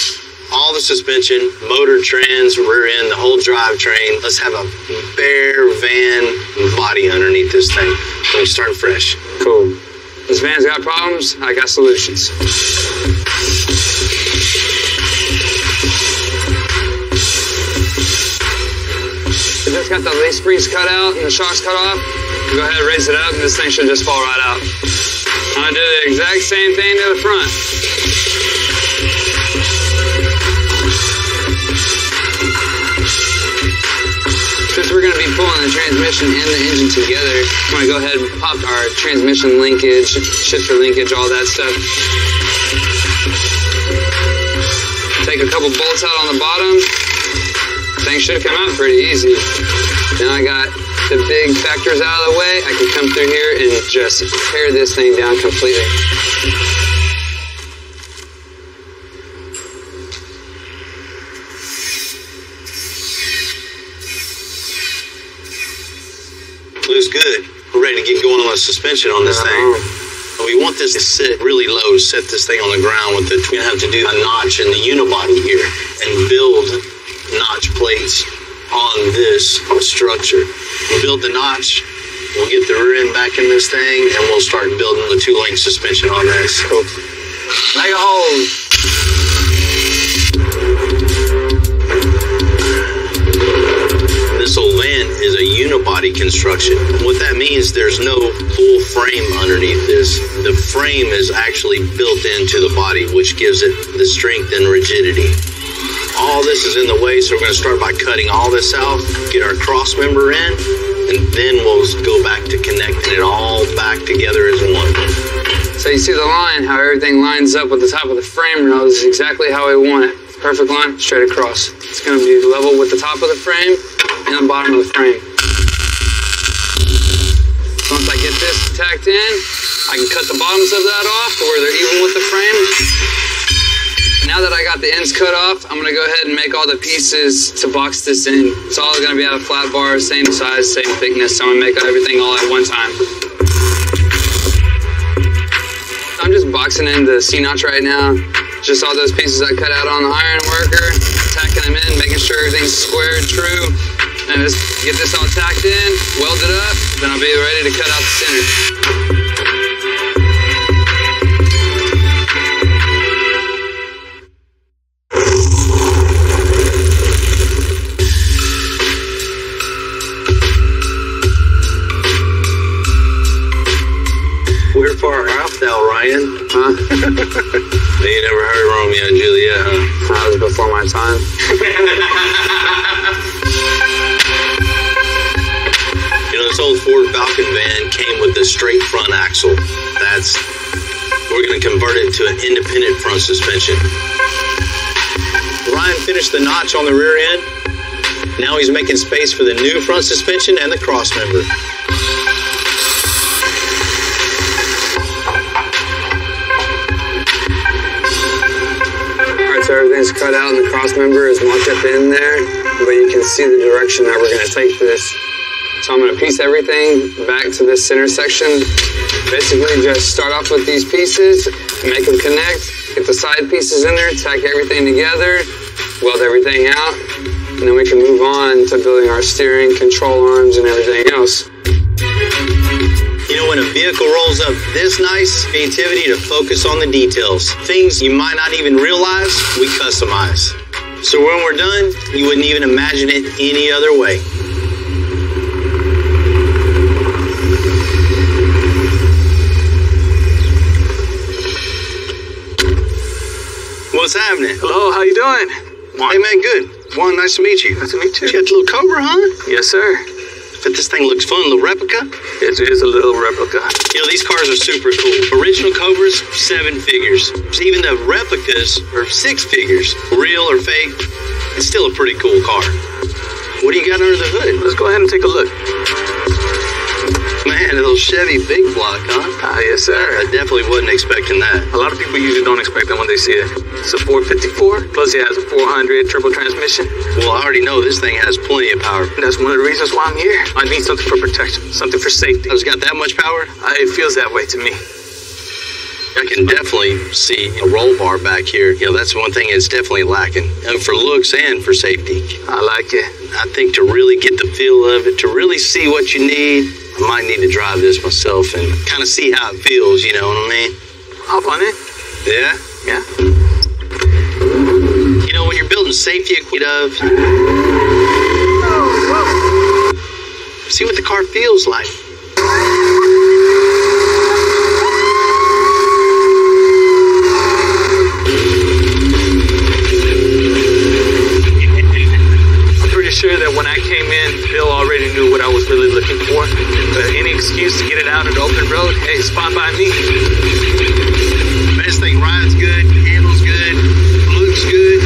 all the suspension, motor, trans, rear end, the whole drivetrain. Let's have a bare van body underneath this thing. So we start fresh. Cool. This van's got problems, I got solutions. We just got the leaf springs cut out and the shocks cut off. Go ahead and raise it up and this thing should just fall right out. I'm gonna do the exact same thing to the front. Since we're going to be pulling the transmission and the engine together, I'm going to go ahead and pop our transmission linkage, shifter linkage, all that stuff. Take a couple bolts out on the bottom. Things should come out pretty easy. Now I got the big factors out of the way. I can come through here and just tear this thing down completely. Looks good. We're ready to get going on the suspension on this thing. We want this to sit really low, set this thing on the ground with it. We're going to have to do a notch in the unibody here and build notch plates on this structure. We'll build the notch, we'll get the rear end back in this thing, and we'll start building the two-link suspension on this. Cool. Make a hole. This old van is a unibody construction. What that means, there's no full frame underneath this. The frame is actually built into the body, which gives it the strength and rigidity. All this is in the way, so we're going to start by cutting all this out, get our cross member in, and then we'll go back to connecting it all back together as one. So you see the line, how everything lines up with the top of the frame rail. This is exactly how we want it. Perfect line, straight across. It's going to be level with the top of the frame and the bottom of the frame. Once I get this tacked in, I can cut the bottoms of that off to where they're even with the frame. Now that I got the ends cut off, I'm going to go ahead and make all the pieces to box this in. It's all going to be out of flat bar, same size, same thickness. So I'm going to make everything all at one time. I'm just boxing in the C-notch right now. Just all those pieces I cut out on the iron worker, tacking them in, making sure everything's square and true. And just get this all tacked in, weld it up, then I'll be ready to cut out the center. We're far out thou, Ryan. Huh? You never heard Romeo and Juliet, huh? That was before my time. You know, this old Ford Falcon van came with a straight front axle. We're going to convert it to an independent front suspension. Ryan finished the notch on the rear end. Now he's making space for the new front suspension and the cross member. So everything's cut out and the cross member is marked up in there, but you can see the direction that we're going to take this. So I'm going to piece everything back to this center section. Basically just start off with these pieces, make them connect, get the side pieces in there, tack everything together, weld everything out, and then we can move on to building our steering, control arms, and everything else. You know, when a vehicle rolls up this nice, creativity to focus on the details. Things you might not even realize, we customize. So when we're done, you wouldn't even imagine it any other way. What's happening? Hello, how you doing? Hey man, good. Juan, nice to meet you. Nice to meet you. You got the little Cobra, huh? Yes, sir. But this thing looks fun, a little replica. It is a little replica. You know, these cars are super cool. Original Cobras, 7 figures. Even the replicas are 6 figures. Real or fake, it's still a pretty cool car. What do you got under the hood? Let's go ahead and take a look. Man, a little Chevy big block, huh? Yes, sir. I definitely wasn't expecting that. A lot of people usually don't expect that when they see it. It's a 454, plus it has a 400 turbo transmission. Well, I already know this thing has plenty of power. That's one of the reasons why I'm here. I need something for protection, something for safety. It's got that much power? It feels that way to me. I can definitely see a roll bar back here. You know, that's one thing it's definitely lacking. And for looks and for safety. I like it. I think to really get the feel of it, to really see what you need, I might need to drive this myself and kind of see how it feels, you know what I mean? Hop on it. Yeah? Yeah. You know, when you're building safety equipment, see what the car feels like. Sure that when I came in, Bill already knew what I was really looking for. But any excuse to get it out on the open road, hey, it's fine by me. This thing rides good, handles good, looks good.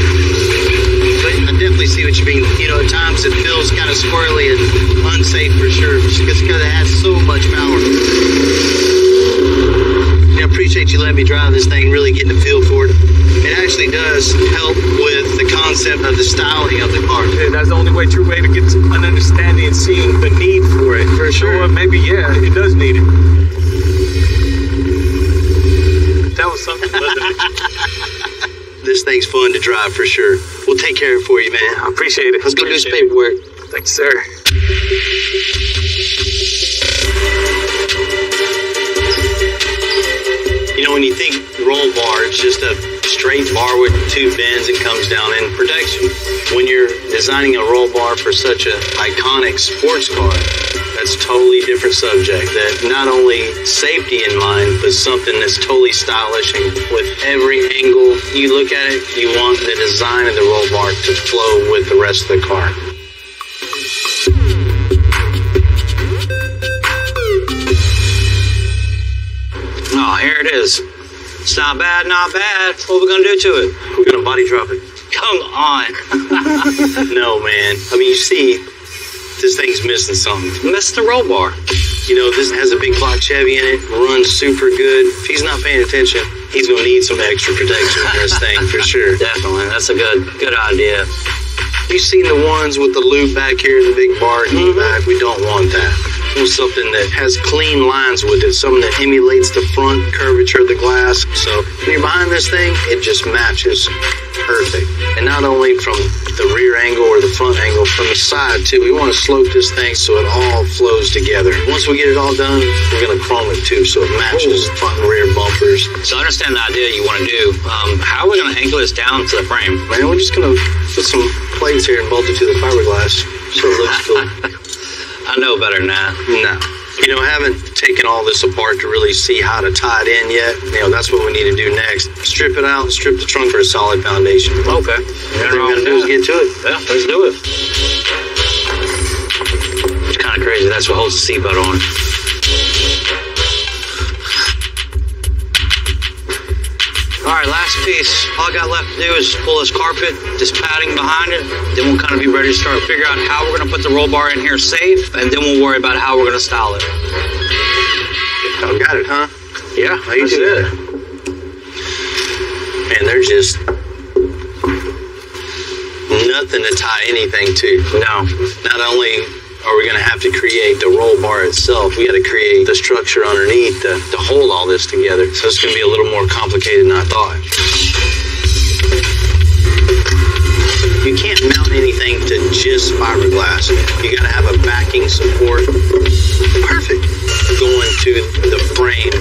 But I definitely see what you mean. You know, at times it feels kind of squirrely and unsafe for sure. Just because it has so much power. I appreciate you letting me drive this thing, really getting a feel for it. It actually does help with the concept of the styling of the car. Yeah, that's the only way, true way to get an understanding and seeing the need for it. For sure. Or maybe, yeah, it does need it. That was something, wasn't it? This thing's fun to drive for sure. We'll take care of it for you, man. I appreciate it. Let's go do some paperwork. Thanks, sir. You know, when you think roll bar, it's just a straight bar with two bends and comes down in protection. When you're designing a roll bar for such an iconic sports car, that's a totally different subject. That not only safety in mind, but something that's totally stylish, and with every angle you look at it, you want the design of the roll bar to flow with the rest of the car. Oh, here it is. It's not bad, not bad. What are we gonna do to it? We're gonna body drop it. Come on. No, man. I mean, you see, this thing's missing something. Missed the roll bar. You know, this has a big block Chevy in it, runs super good. If he's not paying attention, he's gonna need some extra protection on this thing for sure. Definitely. That's a good idea. You've seen the ones with the loop back here, the big bar in the back. We don't want that. We want something that has clean lines with it, something that emulates the front curvature of the glass. So when you're behind this thing, it just matches perfect. And not only from the rear angle or the front angle, from the side too. We want to slope this thing so it all flows together. Once we get it all done, we're going to chrome it too, so it matches the front and rear bumpers. So I understand the idea you want to do. How are we going to angle this down to the frame? Man, we're just going to put some plates here and bolt it to the fiberglass so it looks cool. I know better than that. No. You know, I haven't taken all this apart to really see how to tie it in yet. You know, that's what we need to do next. Strip it out and strip the trunk for a solid foundation. Okay. What we're going to do is get to it. Yeah, let's do it. It's kind of crazy. That's what holds the seatbelt on. All right, last piece. All I got left to do is pull this carpet, this padding behind it. Then we'll kind of be ready to start figure out how we're going to put the roll bar in here safe, and then we'll worry about how we're going to style it. Oh, got it, huh? Yeah, how you do that? Man, there's just nothing to tie anything to. No. Not only are we going to have to create the roll bar itself, we got to create the structure underneath to hold all this together. So it's going to be a little more complicated than I thought. You can't mount anything to just fiberglass. You got to have a backing support. Perfect. Going to the frame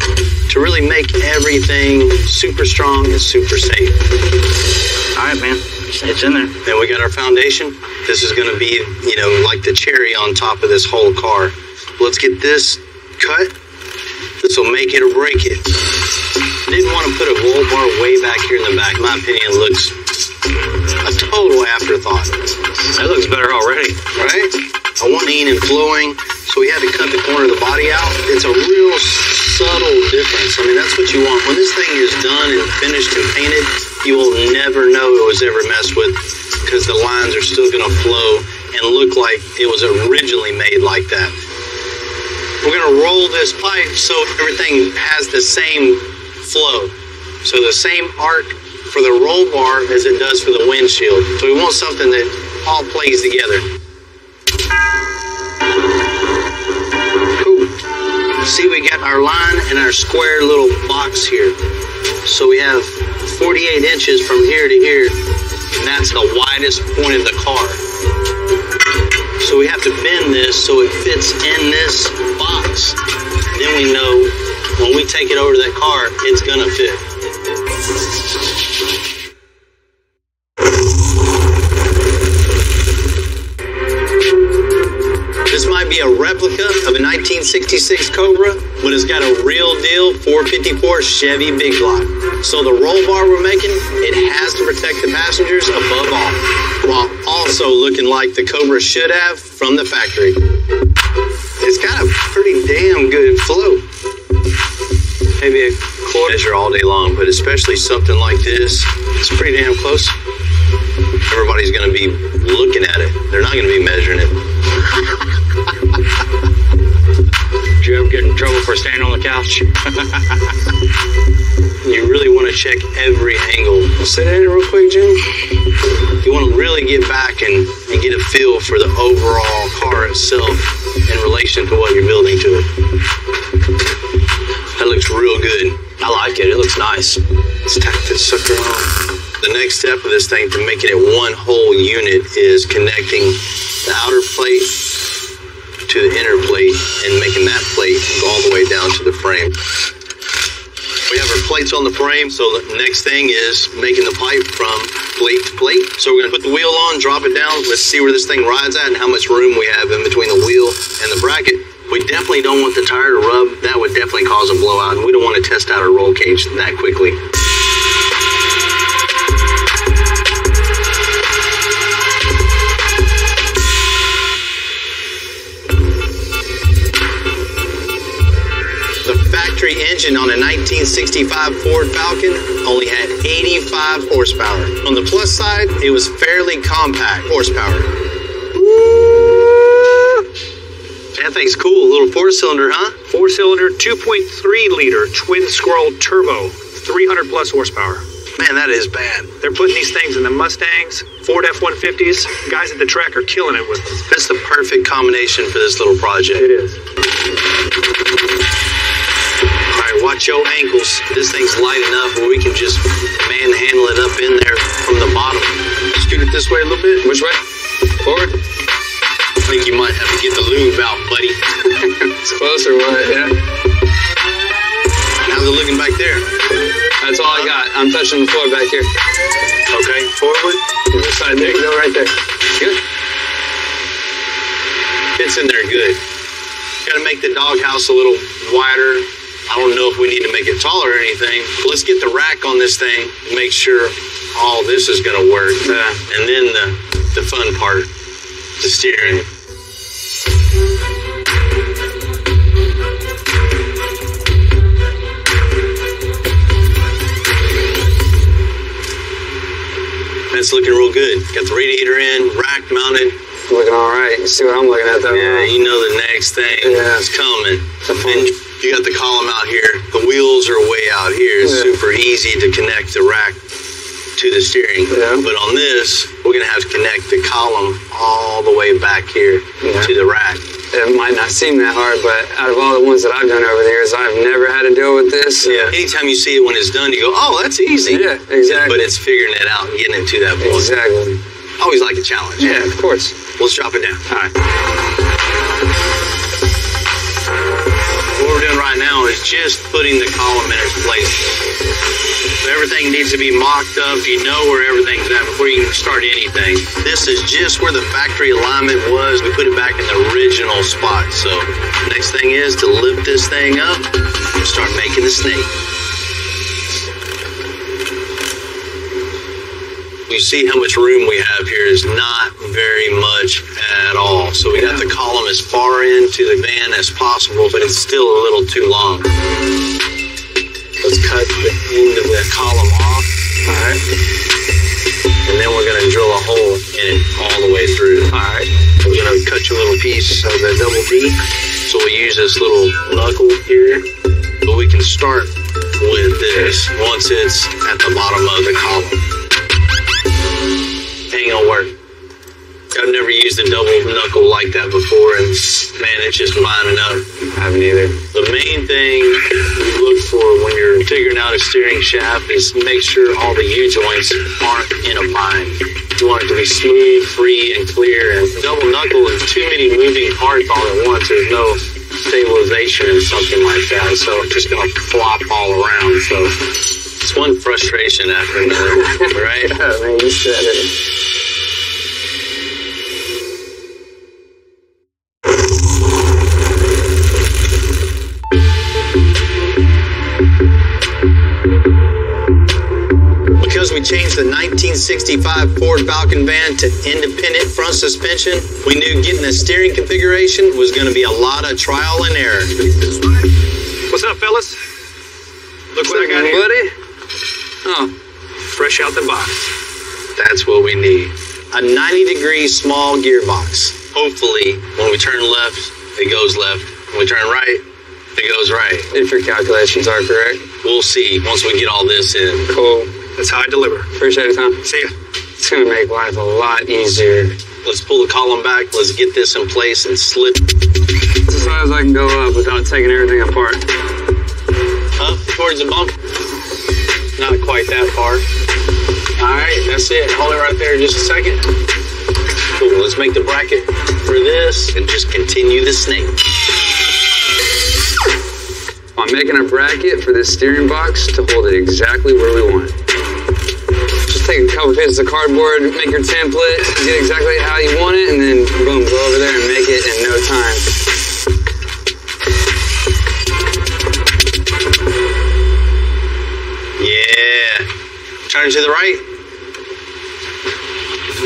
to really make everything super strong and super safe. All right, man. It's in there. Then we got our foundation. This is going to be, you know, like the cherry on top of this whole car. Let's get this cut. This will make it or break it. Didn't want to put a roll bar way back here in the back. In my opinion, it looks a total afterthought. That looks better already. Right? I want lean and flowing, so we had to cut the corner of the body out. It's a real subtle difference. I mean, that's what you want. When this thing is done and finished and painted, you will never know it was ever messed with, because the lines are still going to flow and look like it was originally made like that. We're gonna roll this pipe so everything has the same flow. So the same arc for the roll bar as it does for the windshield. So we want something that all plays together. Cool. See, we got our line and our square little box here. So we have 48 inches from here to here, and that's the widest point of the car. So we have to bend this so it fits in this box. Then we know when we take it over to that car, it's gonna fit. This might be a replica of a 1966 Cobra, but it's got a real deal 454 Chevy Big Block. So the roll bar we're making, it has to protect the passengers above all, while also looking like the Cobra should have from the factory. It's got a pretty damn good flow. Maybe a quarter measure all day long, but especially something like this, it's pretty damn close. Everybody's going to be looking at it. They're not going to be measuring it. Did you ever get in trouble for standing on the couch? You really want to check every angle. Say that real quick, Jim. You want to really get back and get a feel for the overall car itself in relation to what you're building to it. That looks real good. I like it. It looks nice. Let's tack this sucker on. The next step of this thing to making it one whole unit is connecting the outer plate to the inner plate and making that plate go all the way down to the frame. We have our plates on the frame, so the next thing is making the pipe from plate to plate. So we're gonna put the wheel on, drop it down. Let's see where this thing rides at and how much room we have in between the wheel and the bracket. We definitely don't want the tire to rub. That would definitely cause a blowout, and we don't want to test out a roll cage that quickly. Factory engine on a 1965 Ford Falcon only had 85 horsepower. On the plus side, it was fairly compact horsepower. That thing's cool. A little four-cylinder, huh? Four-cylinder, 2.3 liter twin scroll turbo, 300 plus horsepower. Man, that is bad. They're putting these things in the Mustangs, Ford F-150s. Guys at the track are killing it with them. That's the perfect combination for this little project. It is. Watch your ankles. This thing's light enough where we can just manhandle it up in there from the bottom. Scoot it this way a little bit. Which way? Forward? I think you might have to get the lube out, buddy. It's close or what? Yeah. How's it looking back there? That's all I got. I'm touching the floor back here. Okay, forward. Side there you go, right there. Good. Fits in there good. Got to make the doghouse a little wider. I don't know if we need to make it taller or anything. Let's get the rack on this thing and make sure all this is going to work. And then the fun part, the steering. That's looking real good. Got the radiator in, rack mounted. Looking all right. You see what I'm looking at, though? Yeah, you know the next thing is coming. And you got the column out here. The wheels are way out here. It's super easy to connect the rack to the steering. Yeah. But on this, we're going to have to connect the column all the way back here to the rack. It might not seem that hard, but out of all the ones that I've done over the years, I've never had to deal with this. Yeah. Anytime you see it when it's done, you go, oh, that's easy. Yeah, exactly. But it's figuring it out and getting it to that point. Exactly. Always like a challenge. Yeah, of course. Let's drop it down. All right. What we're doing right now is just putting the column in its place. So everything needs to be mocked up. You know where everything's at before you can start anything. This is just where the factory alignment was. We put it back in the original spot. So next thing is to lift this thing up and start making the snake. You see how much room we have here is not very much at all. So we got the column as far into the van as possible, but it's still a little too long. Let's cut the end of that column off. All right. And then we're going to drill a hole in it all the way through. All right. We're going to cut you a little piece of the double D. So we use this little knuckle here, but we can start with this once it's at the bottom of the column. Ain't gonna work. I've never used a double knuckle like that before, and man, it's just lining up. I haven't either. The main thing you look for when you're figuring out a steering shaft is make sure all the U-joints aren't in a bind. You want it to be smooth, free, and clear. And double knuckle is too many moving parts all at once. There's no stabilization or something like that, so it's just gonna flop all around. So it's one frustration after another, right? Oh, man, you said it. Because we changed the 1965 Ford Falcon van to independent front suspension, we knew getting the steering configuration was going to be a lot of trial and error. What's up, fellas? Look what I got here. Buddy? Oh, fresh out the box. That's what we need. A 90-degree small gearbox. Hopefully, when we turn left, it goes left. When we turn right, it goes right. If your calculations are correct. We'll see once we get all this in. Cool. That's how I deliver. Appreciate it, Tom. See ya. It's gonna make life a lot easier. Let's pull the column back. Let's get this in place and slip. As far as I can go up without taking everything apart. Up towards the bump. Not quite that far. All right, that's it. Hold it right there just a second. Cool. Let's make the bracket for this and just continue the snake. I'm making a bracket for this steering box to hold it exactly where we want it. Just take a couple pieces of cardboard, make your template, get exactly how you want it, and then boom, go over there and make it in no time. Yeah. Turn to the right.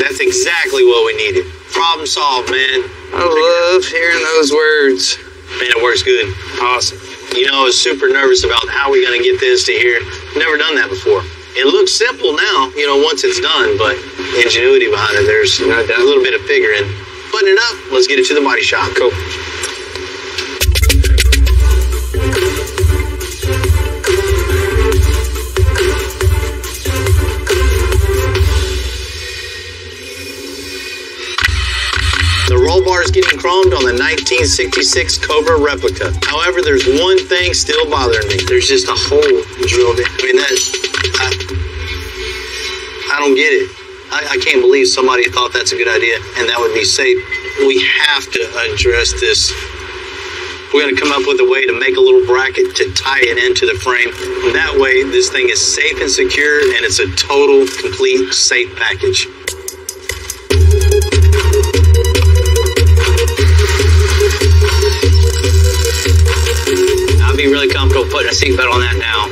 That's exactly what we needed. Problem solved, man. I love hearing those words. Man, it works good. Awesome. You know, I was super nervous about how we going to get this to here. Never done that before. It looks simple now, you know, once it's done, but ingenuity behind it, there's a little bit of figuring. Button it up, let's get it to the body shop. Cool. The roll bar is getting chromed on the 1966 Cobra replica. However, there's one thing still bothering me. There's just a hole drilled in. I mean, I don't get it. I can't believe somebody thought that's a good idea and that would be safe. We have to address this. We're going to come up with a way to make a little bracket to tie it into the frame. That way, this thing is safe and secure, and it's a total, complete, safe package. Be really comfortable putting a seatbelt on that now.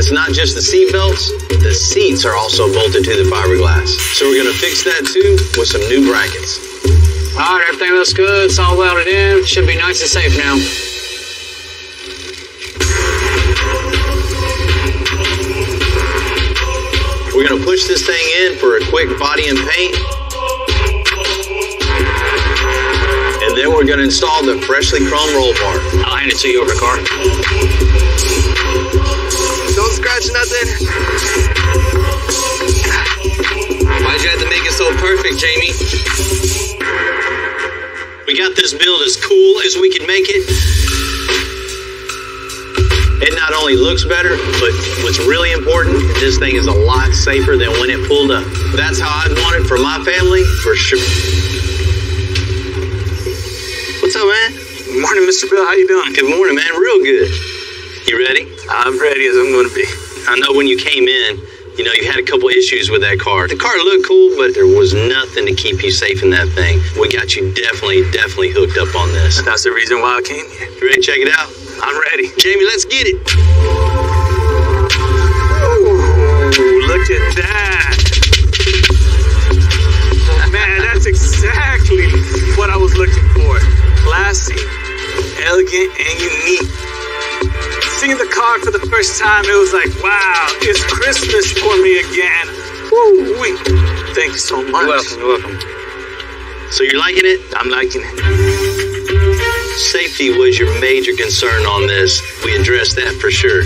It's not just the seat belts, the seats are also bolted to the fiberglass. So we're gonna fix that too with some new brackets. All right, everything looks good. It's all welded in. Should be nice and safe now. We're gonna push this thing in for a quick body and paint. And then we're going to install the freshly chromed roll bar. I'll hand it to you over the car. Don't scratch nothing. Why'd you have to make it so perfect, Jamie? We got this build as cool as we can make it. It not only looks better, but what's really important, this thing is a lot safer than when it pulled up. That's how I'd want it for my family, for sure. What's up, man? Good morning, Mr. Bill. How you doing? Good morning, man. Real good. You ready? I'm ready as I'm going to be. I know when you came in, you know, you had a couple issues with that car. The car looked cool, but there was nothing to keep you safe in that thing. We got you definitely hooked up on this. That's the reason why I came here. You ready to check it out? I'm ready. Jamie, let's get it. Ooh, look at that. Man, that's exactly what I was looking for. Classy, elegant, and unique. Seeing the car for the first time, it was like, wow, it's Christmas for me again. Woo-wee. Thank you so much. You're welcome. So you're liking it? I'm liking it. Safety was your major concern on this. We addressed that for sure.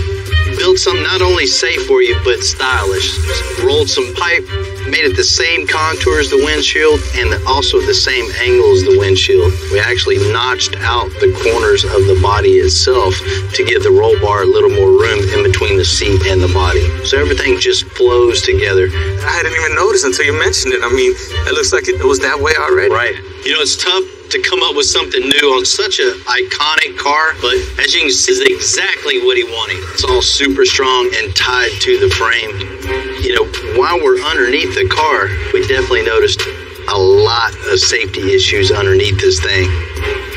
Built something not only safe for you, but stylish. Rolled some pipe, made it the same contour as the windshield and also the same angle as the windshield. We actually notched out the corners of the body itself to give the roll bar a little more room in between the seat and the body. So everything just flows together. I didn't even notice until you mentioned it. I mean, it looks like it was that way already. Right. You know, it's tough to come up with something new on such an iconic car, but as you can see, it's exactly what he wanted. It's all super strong and tied to the frame. You know, while we're underneath the car, we definitely noticed a lot of safety issues underneath this thing.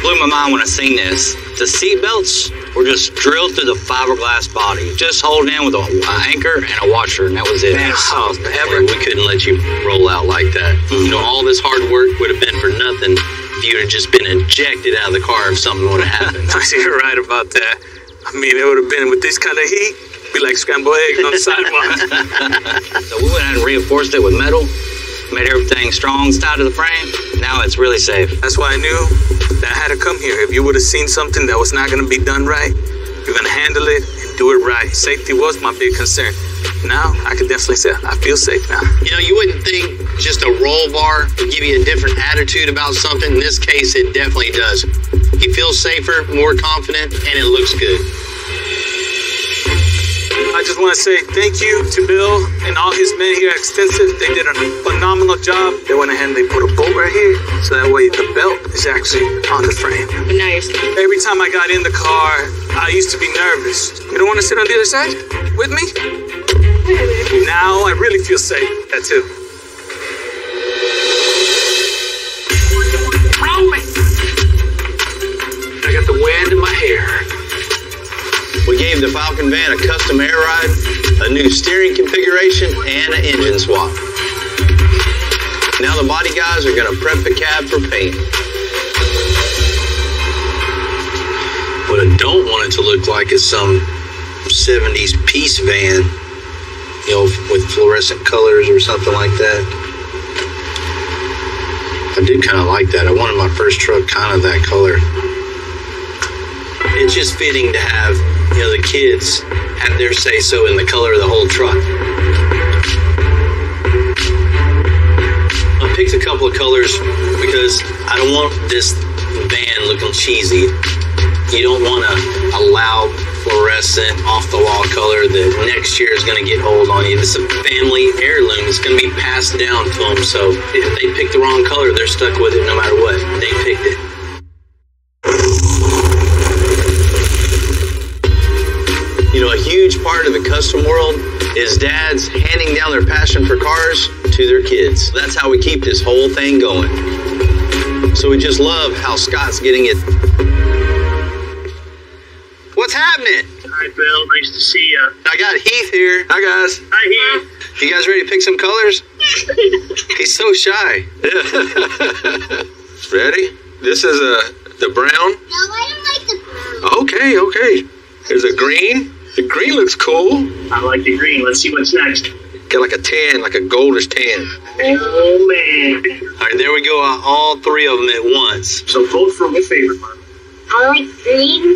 Blew my mind when I seen this. The seat belts were just drilled through the fiberglass body, just holding in with an anchor and a washer, and that was it. We couldn't let you roll out like that. You know, all this hard work would have been for nothing if you would have just been ejected out of the car if something would have happened. You're right about that. I mean, it would have been with this kind of heat, be like scrambled eggs on the sidewalk. So we went ahead and reinforced it with metal, made everything strong, tied to the frame. Now it's really safe. That's why I knew that I had to come here. If you would have seen something that was not going to be done right, you're going to handle it and do it right. Safety was my big concern. Now, I can definitely say I feel safe now. You know, you wouldn't think just a roll bar would give you a different attitude about something. In this case, it definitely does. You feel safer, more confident, and it looks good. I just want to say thank you to Bill and all his men here at Extensive. They did a phenomenal job. They went ahead and they put a bolt right here, so that way the belt is actually on the frame. Nice. Every time I got in the car, I used to be nervous. You don't want to sit on the other side with me? Now I really feel safe. That too. I got the wind in my hair. We gave the Falcon van a custom air ride, a new steering configuration, and an engine swap. Now the body guys are going to prep the cab for paint. What I don't want it to look like is some 70s peace van, you know, with fluorescent colors or something like that. I did kind of like that. I wanted my first truck kind of that color. It's just fitting to have, you know, the kids have their say-so in the color of the whole truck. I picked a couple of colors because I don't want this van looking cheesy. You don't want a loud, fluorescent, off-the-wall color that next year is going to get old on you. It's a family heirloom. It's going to be passed down to them. So if they pick the wrong color, they're stuck with it no matter what. They picked it. You know, a huge part of the custom world is dads handing down their passion for cars to their kids. That's how we keep this whole thing going. So we just love how Scott's getting it. What's happening? Hi, Bill. Nice to see you. I got Heath here. Hi, guys. Hi, Heath. You guys ready to pick some colors? He's so shy. Ready? This is the brown. No, I don't like the brown. Okay. There's a green. The green looks cool. I like the green. Let's see what's next. Got like a tan, like a goldish tan. Oh, man. All right, there we go. All three of them at once. So vote for my favorite one. I like green.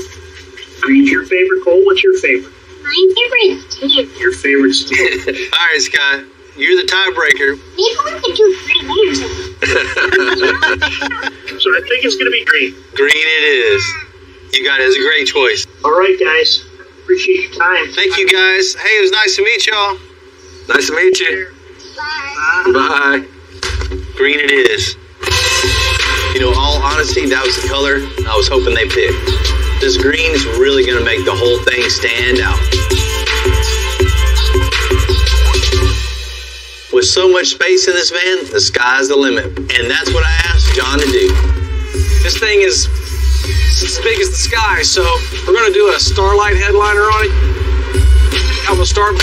Green's your favorite, Cole? What's your favorite? My favorite is tan. Your favorite's tan. All right, Scott. You're the tiebreaker. Maybe we could do green layers. So I think it's going to be green. Green it is. You got it. It's a great choice. All right, guys. Appreciate your time. Thank you, guys. Hey, it was nice to meet y'all. Nice to meet you. Bye. Green it is. You know, all honesty, that was the color I was hoping they picked. This green is really going to make the whole thing stand out. With so much space in this van, the sky's the limit. And that's what I asked John to do. This thing is as big as the sky, so we're going to do a starlight headliner on it. I'm going to start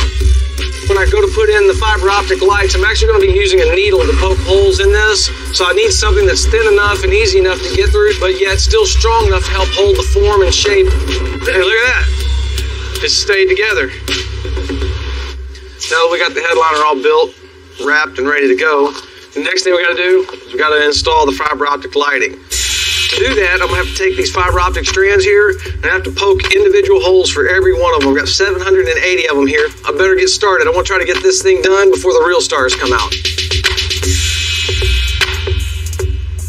when I go to put in the fiber optic lights. I'm actually going to be using a needle to poke holes in this, so I need something that's thin enough and easy enough to get through, but yet still strong enough to help hold the form and shape. Hey, look at that. It stayed together. Now that we got the headliner all built, wrapped, and ready to go, the next thing we got to do is we got to install the fiber optic lighting. To To do that, I'm gonna have to take these fiber optic strands here and I have to poke individual holes for every one of them. I've got 780 of them here. I better get started. I want to try to get this thing done before the real stars come out.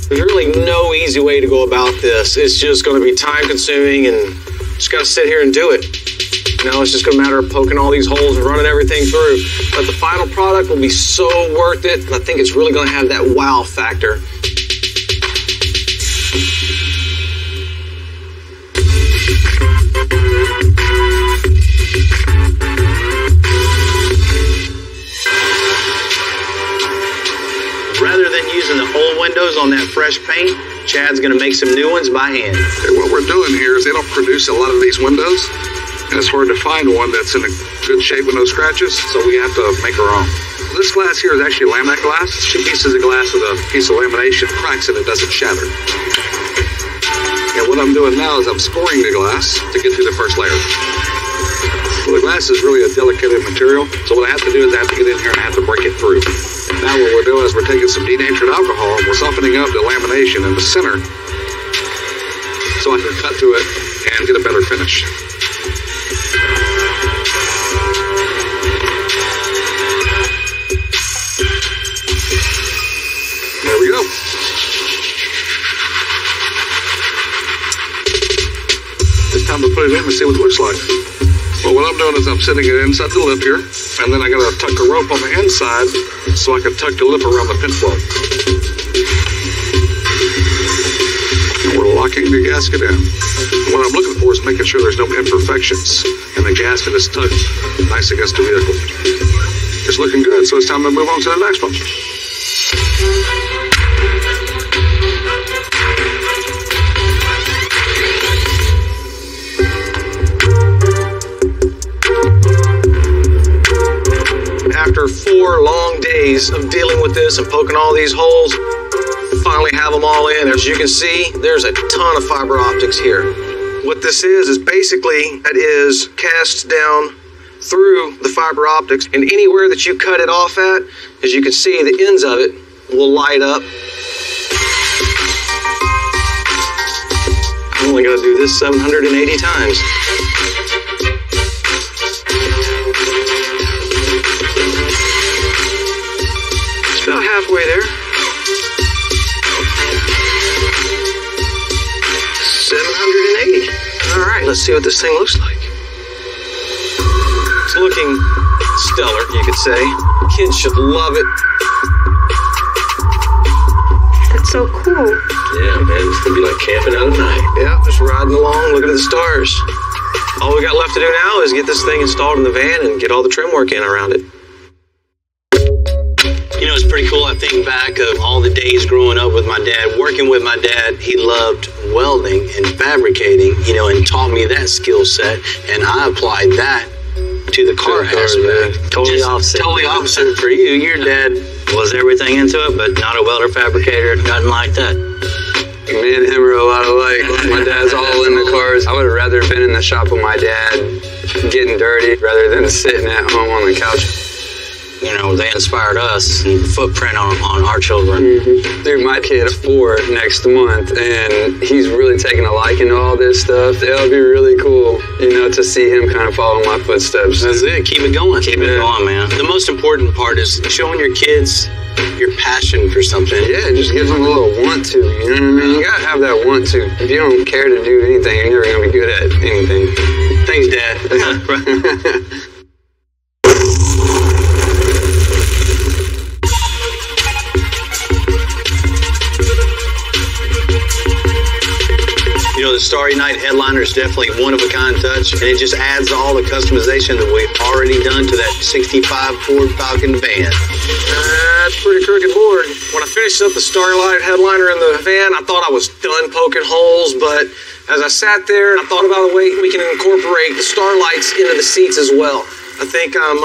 There's really no easy way to go about this. It's just going to be time consuming and just got to sit here and do it. You know, it's just going to matter of poking all these holes and running everything through. But the final product will be so worth it. And I think it's really going to have that wow factor. Rather than using the old windows on that fresh paint, Chad's gonna make some new ones by hand. Okay, what we're doing here is they don't produce a lot of these windows, and it's hard to find one that's in a good shape with no scratches, so we have to make our own. This glass here is actually laminate glass. It's 2 pieces of glass with a piece of lamination, cracks it, it doesn't shatter. And what I'm doing now is I'm scoring the glass to get through the first layer. Well, the glass is really a delicate material, so what I have to do is I have to get in here and I have to break it through. Now what we're doing is we're taking some denatured alcohol and we're softening up the lamination in the center so I can cut through it and get a better finish. There we go. It's time to put it in and see what it looks like. Well, what I'm doing is I'm setting it inside the lip here, and then I gotta tuck the rope on the inside so I can tuck the lip around the pin flow. And we're locking the gasket in. And what I'm looking for is making sure there's no imperfections, and the gasket is tucked nice against the vehicle. It's looking good, so it's time to move on to the next one. After 4 long days of dealing with this and poking all these holes, finally have them all in. As you can see, there's a ton of fiber optics here. What this is basically, that is cast down through the fiber optics, and anywhere that you cut it off at, as you can see, the ends of it will light up. I'm only going to do this 780 times. About halfway there. 780. All right, let's see what this thing looks like. It's looking stellar, you could say. Kids should love it. That's so cool. Yeah, man, it's gonna be like camping out at night. Yeah, just riding along, looking at the stars. All we got left to do now is get this thing installed in the van and get all the trim work in around it. You know, it's pretty cool. I think back of all the days growing up with my dad, working with my dad. He loved welding and fabricating, you know, and taught me that skill set. And I applied that to the car aspect. Totally opposite. Totally opposite for you. Your dad was everything into it, but not a welder, fabricator, nothing like that. Me and him are a lot alike. My dad's all in the cars. I would have rather been in the shop with my dad getting dirty rather than sitting at home on the couch. You know, they inspired us and footprint on our children. Mm-hmm. Dude, my kid's 4 next month, and he's really taking a liking to all this stuff. It'll be really cool, you know, to see him kind of follow my footsteps. That's it. Keep it going. Keep it going, man. The most important part is showing your kids your passion for something. Yeah, just gives them a little want to, you know what I mean? You gotta have that want to. If you don't care to do anything, you're never gonna be good at anything. Thanks, Dad. You know, the Starry Night headliner is definitely one-of-a-kind touch, and it just adds all the customization that we've already done to that 65 Ford Falcon van. That's a pretty crooked board. When I finished up the Starlight headliner in the van, I thought I was done poking holes, but as I sat there, I thought about the way we can incorporate the starlights into the seats as well. I think I'm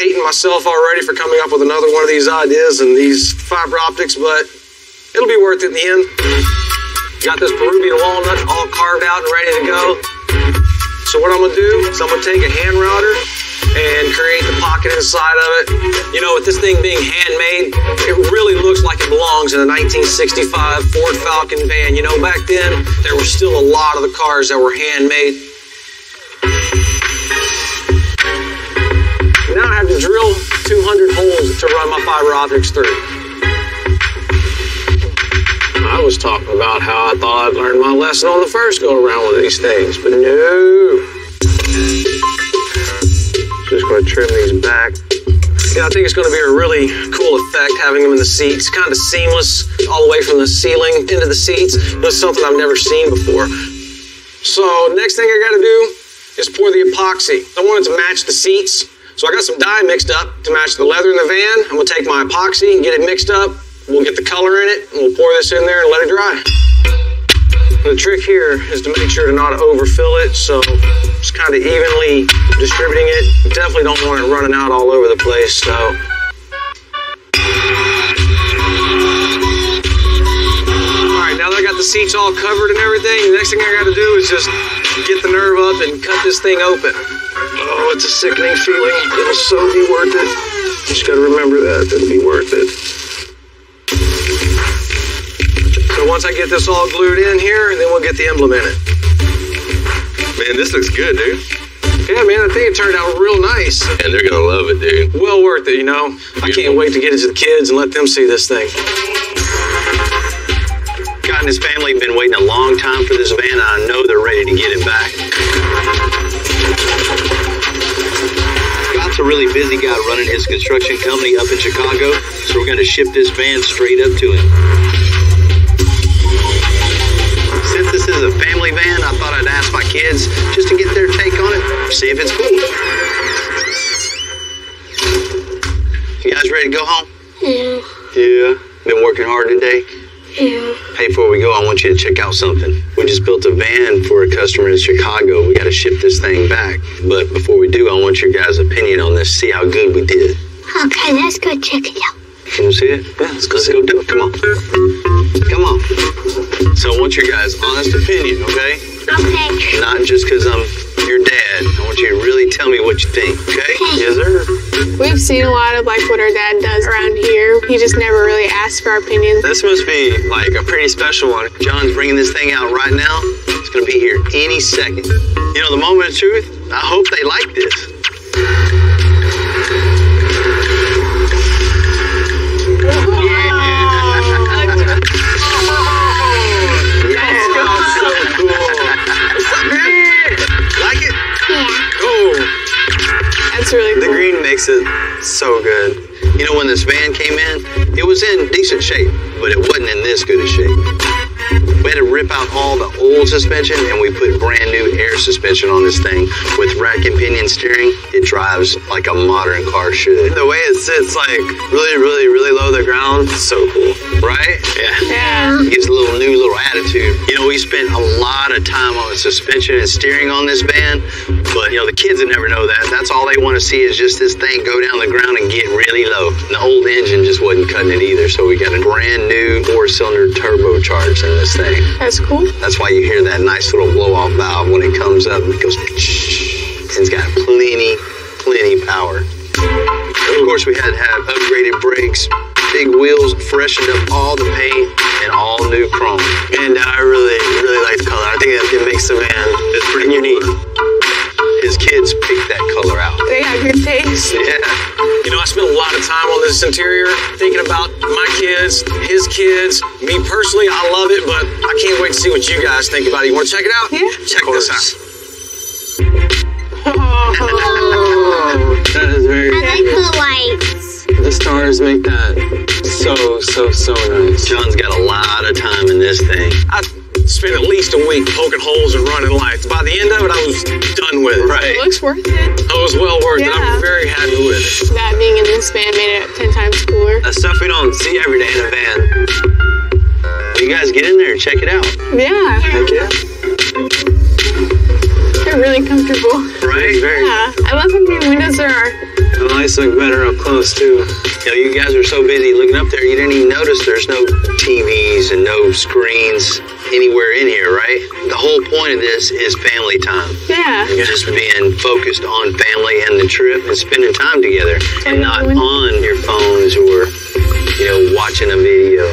hating myself already for coming up with another one of these ideas and these fiber optics, but it'll be worth it in the end. Got this Peruvian walnut all carved out and ready to go. So what I'm gonna do is I'm gonna take a hand router and create the pocket inside of it. You know, with this thing being handmade, it really looks like it belongs in a 1965 Ford Falcon van. You know, back then, there were still a lot of the cars that were handmade. Now I have to drill 200 holes to run my fiber optics through. I was talking about how I thought I'd learned my lesson on the first go around with these things, but no. Just going to trim these back. Yeah, I think it's going to be a really cool effect having them in the seats. Kind of seamless all the way from the ceiling into the seats. That's something I've never seen before. So next thing I got to do is pour the epoxy. I want it to match the seats. So I got some dye mixed up to match the leather in the van. I'm going to take my epoxy and get it mixed up. We'll get the color in it, and we'll pour this in there and let it dry. The trick here is to make sure to not overfill it, so just kind of evenly distributing it. You definitely don't want it running out all over the place, so. All right, now that I got the seats all covered and everything, the next thing I got to do is just get the nerve up and cut this thing open. Oh, it's a sickening feeling. It'll so be worth it. Just got to remember that. It'll be worth it. So once I get this all glued in here, then we'll get the emblem in it. Man, this looks good, dude. Yeah, man, I think it turned out real nice. And they're gonna love it, dude. Well worth it, you know. I can't wait to get it to the kids and let them see this thing. God and his family have been waiting a long time for this van, and I know they're ready to get it back. Scott's a really busy guy running his construction company up in Chicago, so we're going to ship this van straight up to him. Since this is a family van, I thought I'd ask my kids just to get their take on it, see if it's cool. You guys ready to go home? Yeah. Yeah. Been working hard today? Yeah. Hey, before we go, I want you to check out something. We just built a van for a customer in Chicago. We got to ship this thing back. But before we do, I want your guys' opinion on this, see how good we did. Okay, let's go check it out. You want to see it? Yeah, let's go do it. Come on. Come on. So I want your guys' honest opinion, okay? Okay. Not just because I'm your dad. I want you to really tell me what you think, okay? Yes, sir. We've seen a lot of like what our dad does around here. He just never really asks for our opinions. This must be like a pretty special one. John's bringing this thing out right now. It's going to be here any second. You know, the moment of truth, I hope they like this. Like it? Yeah. Oh. That's really cool. The green makes it so good. You know, when this van came in, it was in decent shape, but it wasn't in this good a shape. We had to rip out all the old suspension, and we put brand new air suspension on this thing. With rack and pinion steering, it drives like a modern car should. The way it sits, like, really low to the ground, so cool. Right? Yeah. It gives a new little attitude. You know, we spent a lot of time on the suspension and steering on this van, but, you know, the kids would never know that. That's all they want to see is just this thing go down the ground and get really low. And the old engine just wasn't cutting it either, so we got a brand new 4-cylinder turbocharged in this thing. That's cool. That's why you hear that nice little blow-off valve when it comes up. It goes, and it's got plenty power. Of course, we had to have upgraded brakes, big wheels, freshened up all the paint, and all new chrome. And I really like the color. I think it makes the van pretty unique. His kids picked that color out. They have good taste. Yeah. You know, I spent a lot of time on this interior thinking about my kids, his kids, me personally. I love it, but I can't wait to see what you guys think about it. You want to check it out? Yeah. Check this out. That is very I like the lights. The stars make that so nice. John's got a lot of time in this thing. I spent at least a week poking holes and running lights. By the end of it, I was done with it. Right. It looks worth it. It was well worth it. I'm very happy with it. That being in this van made it 10 times cooler. That's stuff we don't see every day in a van. You guys get in there and check it out. Yeah. Heck yeah. They're really comfortable. Right? Very. Yeah. I love how many windows there are. The lights look better up close, too. You know, you guys are so busy looking up there, you didn't even notice there's no TVs and no screens anywhere in here, right? The whole point of this is family time. Yeah. Just being focused on family and the trip and spending time together and not on your phones or, watching a video.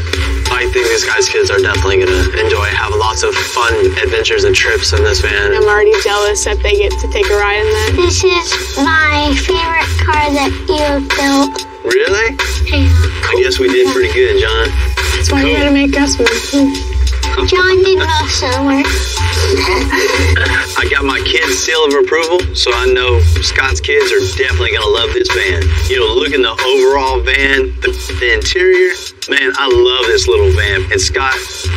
I think these guys' kids are definitely going to enjoy, have lots of fun adventures and trips in this van. I'm already jealous that they get to take a ride in that. This is my favorite car that you built. Really? Yeah. I guess we did pretty good, John. That's why you gotta make us one. John did most of the work. I got my kids' seal of approval, so I know Scott's kids are definitely gonna love this van. Look in the overall van, the interior. Man, I love this little van. And Scott,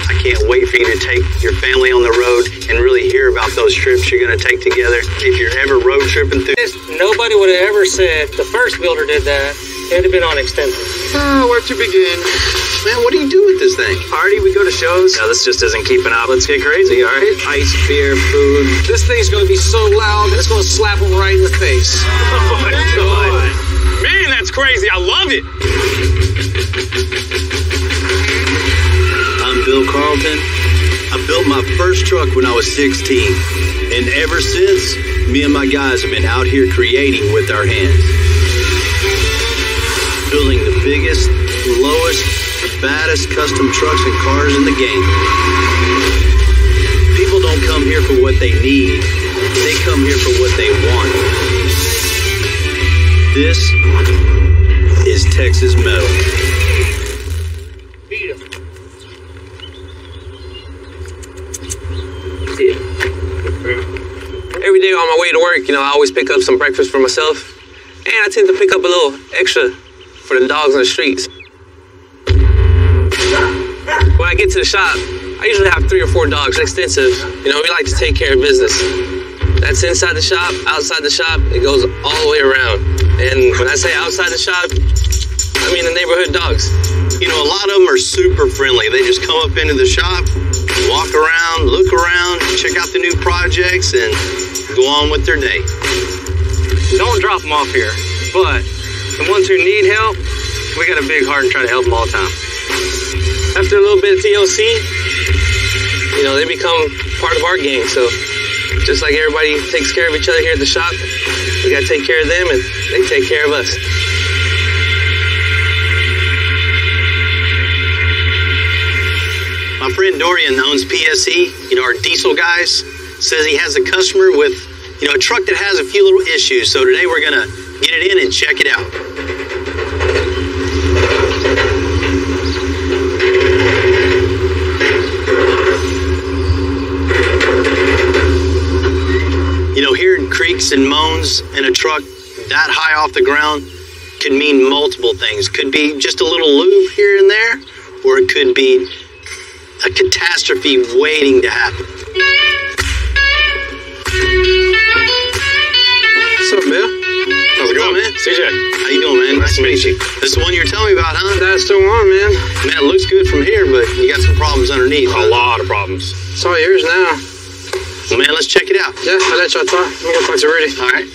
I can't wait for you to take your family on the road and really hear about those trips you're gonna take together. If you're ever road tripping through. Nobody would have ever said the first builder did that. It would have been on extended. Where to begin? Man, what do you do with this thing? Party, we go to shows. No, this just isn't keeping up. Let's get crazy, all right? Ice, beer, food. This thing's gonna be so loud, it's gonna slap them right in the face. Oh my God. Man, that's crazy. I love it. I'm Bill Carlton. I built my first truck when I was 16. And ever since, me and my guys have been out here creating with our hands. Building the biggest, lowest, baddest custom trucks and cars in the game. People don't come here for what they need. They come here for what they want. This is Texas Metal. Every day on my way to work, I always pick up some breakfast for myself. And I tend to pick up a little extra for the dogs on the streets. When I get to the shop, I usually have 3 or 4 dogs, extensive. We like to take care of business. That's inside the shop, outside the shop, it goes all the way around. And when I say outside the shop, I mean the neighborhood dogs. A lot of them are super friendly. They just come up into the shop, walk around, look around, check out the new projects, and go on with their day. Don't drop them off here, but the ones who need help, we got a big heart and try to help them all the time. After a little bit of TLC, they become part of our gang. So just like everybody takes care of each other here at the shop, we got to take care of them and they take care of us. My friend Dorian owns PSE, our diesel guys, says he has a customer with, a truck that has a few little issues. So today we're gonna get it in and check it out. Hearing creaks and moans in a truck that high off the ground could mean multiple things. Could be just a little lube here and there, or it could be a catastrophe waiting to happen. What's up, Bill? How's it going, man? CJ. How you doing, man? Nice to meet you. This is the one you were telling me about, huh? That's the one, man. Man, it looks good from here, but you got some problems underneath. A lot of problems. It's all yours now. Well, man, let's check it out. Yeah, I'll let y'all talk. Let me go talk to Rudy. All right.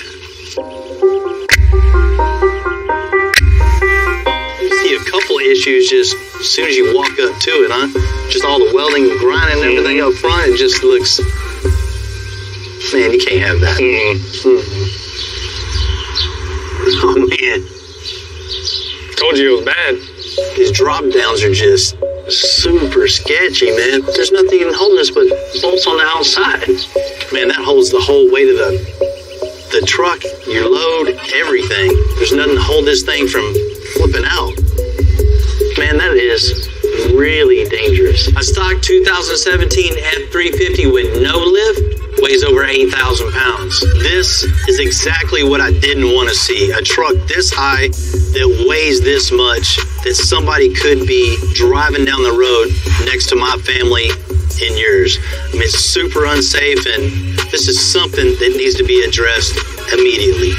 You see a couple issues just as soon as you walk up to it, huh? Just all the welding and grinding and everything up front. It just looks... Man, you can't have that. Oh, man. Told you it was bad. These drop downs are just super sketchy, man. There's nothing even holding this but bolts on the outside. Man, that holds the whole weight of the truck, your load, everything. There's nothing to hold this thing from flipping out. Man, that is really dangerous. A stock 2017 F350 with no lift weighs over 8,000 pounds. This is exactly what I didn't want to see. A truck this high that weighs this much, that somebody could be driving down the road next to my family and yours. I mean, it's super unsafe, and this is something that needs to be addressed immediately.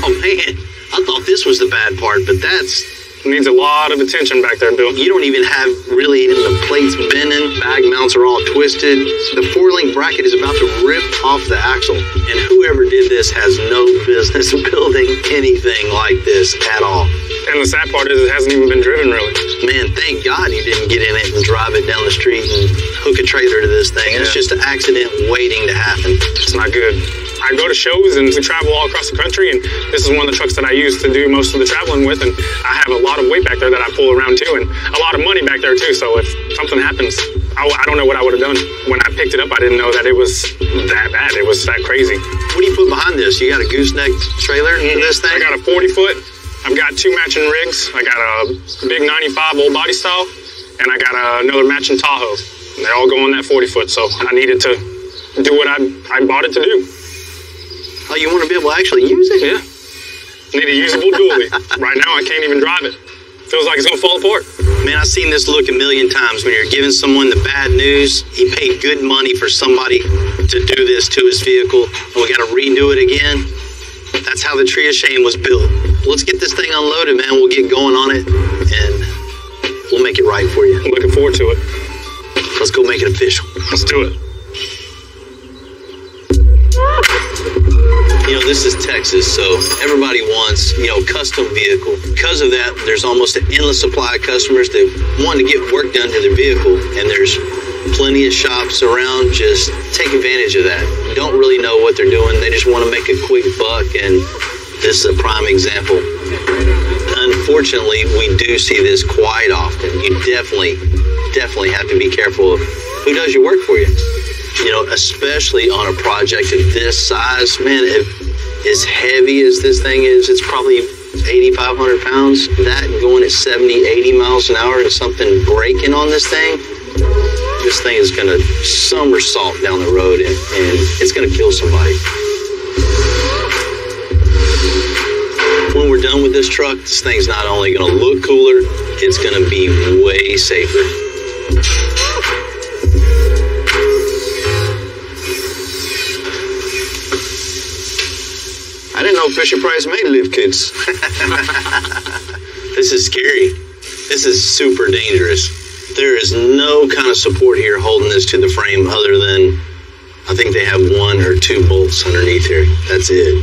Oh, man, I thought this was the bad part, but that's... Needs a lot of attention back there, Bill. You don't even have really any of the plates bending. Bag mounts are all twisted. The 4-link bracket is about to rip off the axle. And whoever did this has no business building anything like this at all. And the sad part is it hasn't even been driven, really. Man, thank God you didn't get in it and drive it down the street and hook a trailer to this thing. Yeah. It's just an accident waiting to happen. It's not good. I go to shows and we travel all across the country, and this is one of the trucks that I use to do most of the traveling with, and I have a lot of weight back there that I pull around too, and a lot of money back there too, so if something happens, I don't know what I would have done. When I picked it up, I didn't know that it was that bad. It was that crazy. What do you put behind this? You got a gooseneck trailer for this thing? I got a 40-foot. I've got 2 matching rigs. I got a big 95 old body style, and I got another matching Tahoe. They all go on that 40-foot, so I needed to do what I bought it to do. Oh, you want to be able to actually use it? Yeah. Need a usable dually. Right now, I can't even drive it. Feels like it's going to fall apart. Man, I've seen this look a million times when you're giving someone the bad news. He paid good money for somebody to do this to his vehicle, and we got to redo it again. That's how the Tree of Shame was built. Let's get this thing unloaded, man. We'll get going on it, and we'll make it right for you. I'm looking forward to it. Let's go make it official. Let's do it. You know, this is Texas, so everybody wants, custom vehicle. Because of that, there's almost an endless supply of customers that want to get work done to their vehicle, and there's plenty of shops around. Just take advantage of that. Don't really know what they're doing. They just want to make a quick buck, and this is a prime example. Unfortunately, we do see this quite often. You definitely have to be careful of who does your work for you. Especially on a project of this size, man, as heavy as this thing is, it's probably 8,500 pounds. That going at 70, 80 miles an hour and something breaking on this thing is going to somersault down the road and it's going to kill somebody. When we're done with this truck, this thing's not only going to look cooler, it's going to be way safer. I didn't know Fisher Price made lift kits. This is scary. This is super dangerous. There is no kind of support here holding this to the frame other than, I think they have 1 or 2 bolts underneath here. That's it.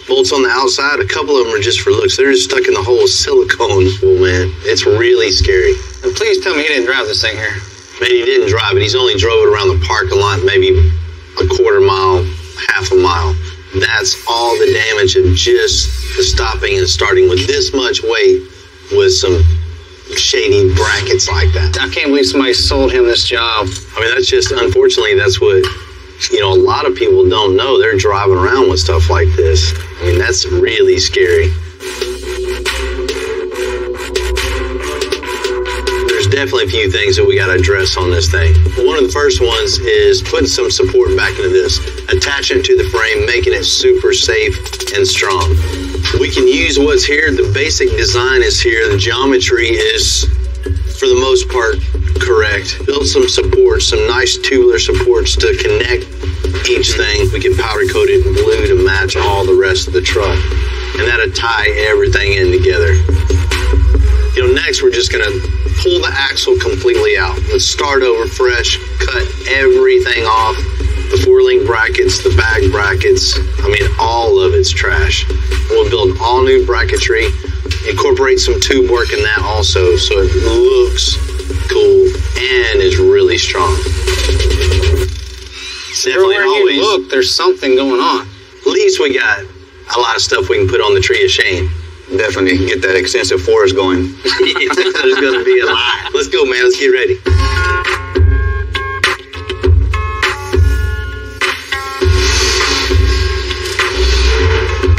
Bolts on the outside, a couple of them are just for looks. They're just stuck in the hole of silicone. Well, man, it's really scary. And please tell me he didn't drive this thing here. Man, he didn't drive it. He's only drove it around the parking lot, maybe a quarter mile, half a mile. That's all the damage of just the stopping and starting with this much weight with some shady brackets like that. I can't believe somebody sold him this job. I mean, that's just, unfortunately, that's what, a lot of people don't know. They're driving around with stuff like this. I mean, that's really scary. There's definitely a few things that we got to address on this thing. One of the first ones is putting some support back into this, attaching it to the frame, making it super safe and strong. We can use what's here. The basic design is here. The geometry is, for the most part, correct. Build some supports, some nice tubular supports to connect each thing. We can powder coat it in blue to match all the rest of the truck, and that'll tie everything in together. Next we're just gonna pull the axle completely out. Let's start over fresh, cut everything off. The 4-link brackets, the bag brackets, I mean, all of it's trash. We'll build all new bracketry, incorporate some tube work in that also, so it looks cool and is really strong. Definitely always look, there's something going on. At least we got a lot of stuff we can put on the Tree of Shame. Definitely get that extensive forest going. There's going to be a lot. Let's go, man. Let's get ready.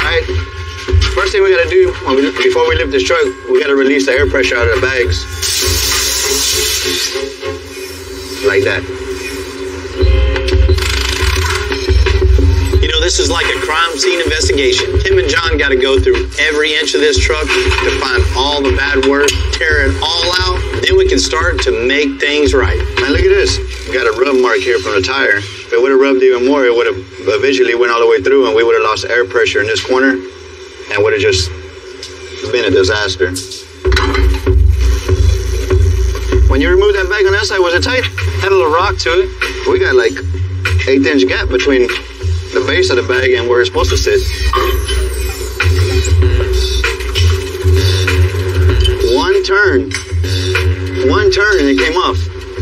Alright, first thing we got to do, before we lift this truck, we got to release the air pressure out of the bags. Like that. This is like a crime scene investigation. Tim and John got to go through every inch of this truck to find all the bad work, tear it all out, then we can start to make things right. Man, look at this. We got a rub mark here from the tire. If it would have rubbed even more, it would have eventually went all the way through and we would have lost air pressure in this corner and would have just been a disaster. When you remove that bag on that side, was it tight? Had a little rock to it. We got like 1/8-inch gap between the base of the bag and where it's supposed to sit. One turn and it came off.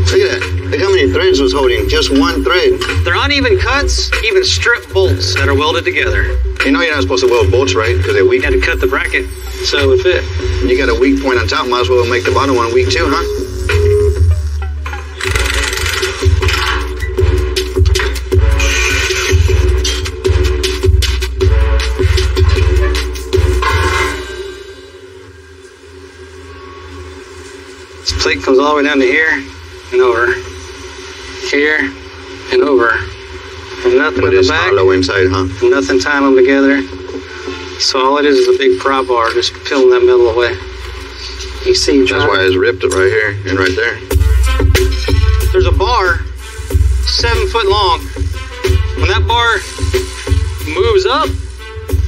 Look at that. Look how many threads was holding, just one thread. They're uneven cuts, even strip bolts that are welded together. You know you're not supposed to weld bolts, right? Because they're weak. You had to cut the bracket so it would fit. You got a weak point on top, might as well make the bottom one weak too, huh? This plate comes all the way down to here and over. Here and over. And nothing in the back. Hollow inside, huh? Nothing tying them together. So all it is a big prop bar just peeling that metal away. You see, that's why it's ripped right here and right there. There's a bar 7 foot long. When that bar moves up,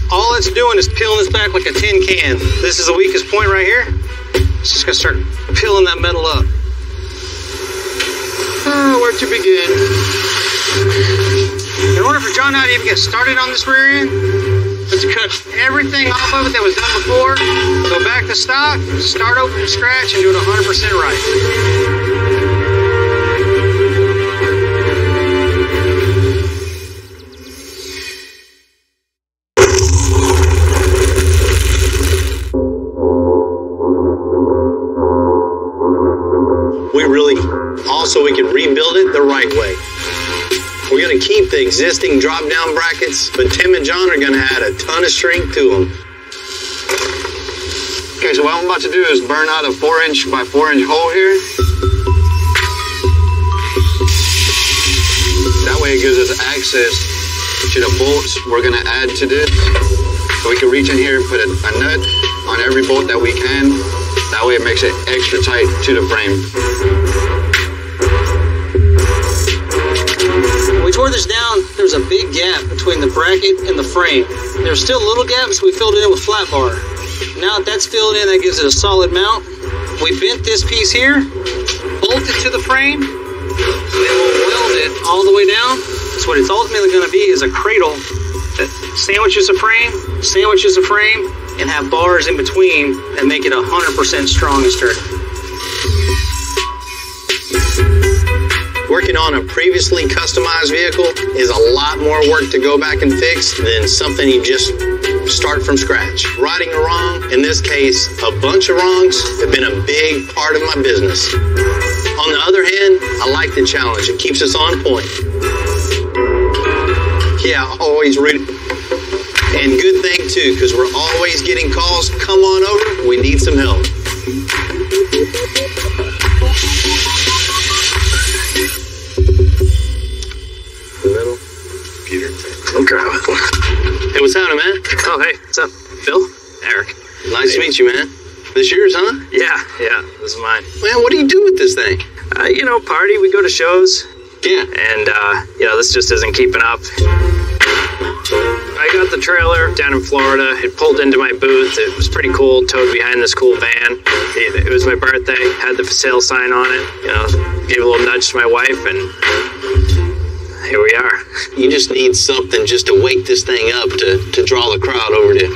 all it's doing is peeling this back like a tin can. This is the weakest point right here. It's just gonna start peeling that metal up. Where to begin? In order for John and I to even get started on this rear end, let's cut everything off of it that was done before, go back to stock, start over from scratch, and do it 100% right. So we can rebuild it the right way. We're going to keep the existing drop-down brackets, but Tim and John are going to add a ton of strength to them. Okay, so what I'm about to do is burn out a 4-inch by 4-inch hole here. That way it gives us access to the bolts we're going to add to this. So we can reach in here and put a nut on every bolt that we can. That way it makes it extra tight to the frame. When we tore this down, there was a big gap between the bracket and the frame. There's still little gaps, so we filled it in with flat bar. Now that that's filled in, that gives it a solid mount. We bent this piece here, bolted to the frame, then we'll weld it all the way down. So what it's ultimately going to be is a cradle that sandwiches a frame, and have bars in between that make it 100% strong and sturdy. Working on a previously customized vehicle is a lot more work to go back and fix than something you just start from scratch. Righting a wrong, in this case, a bunch of wrongs, have been a big part of my business. On the other hand, I like the challenge. It keeps us on point. Yeah, always read. And good thing too, because we're always getting calls, come on over, we need some help. Hey, what's happening, man? Oh, hey, what's up? Phil? Eric. Nice to meet you, man. This yours, huh? Yeah, this is mine. Man, what do you do with this thing? Party, we go to shows. Yeah. And, this just isn't keeping up. I got the trailer down in Florida. It pulled into my booth. It was pretty cool, towed behind this cool van. It was my birthday, had the for sale sign on it. Gave a little nudge to my wife, and here we are. You just need something just to wake this thing up to draw the crowd over to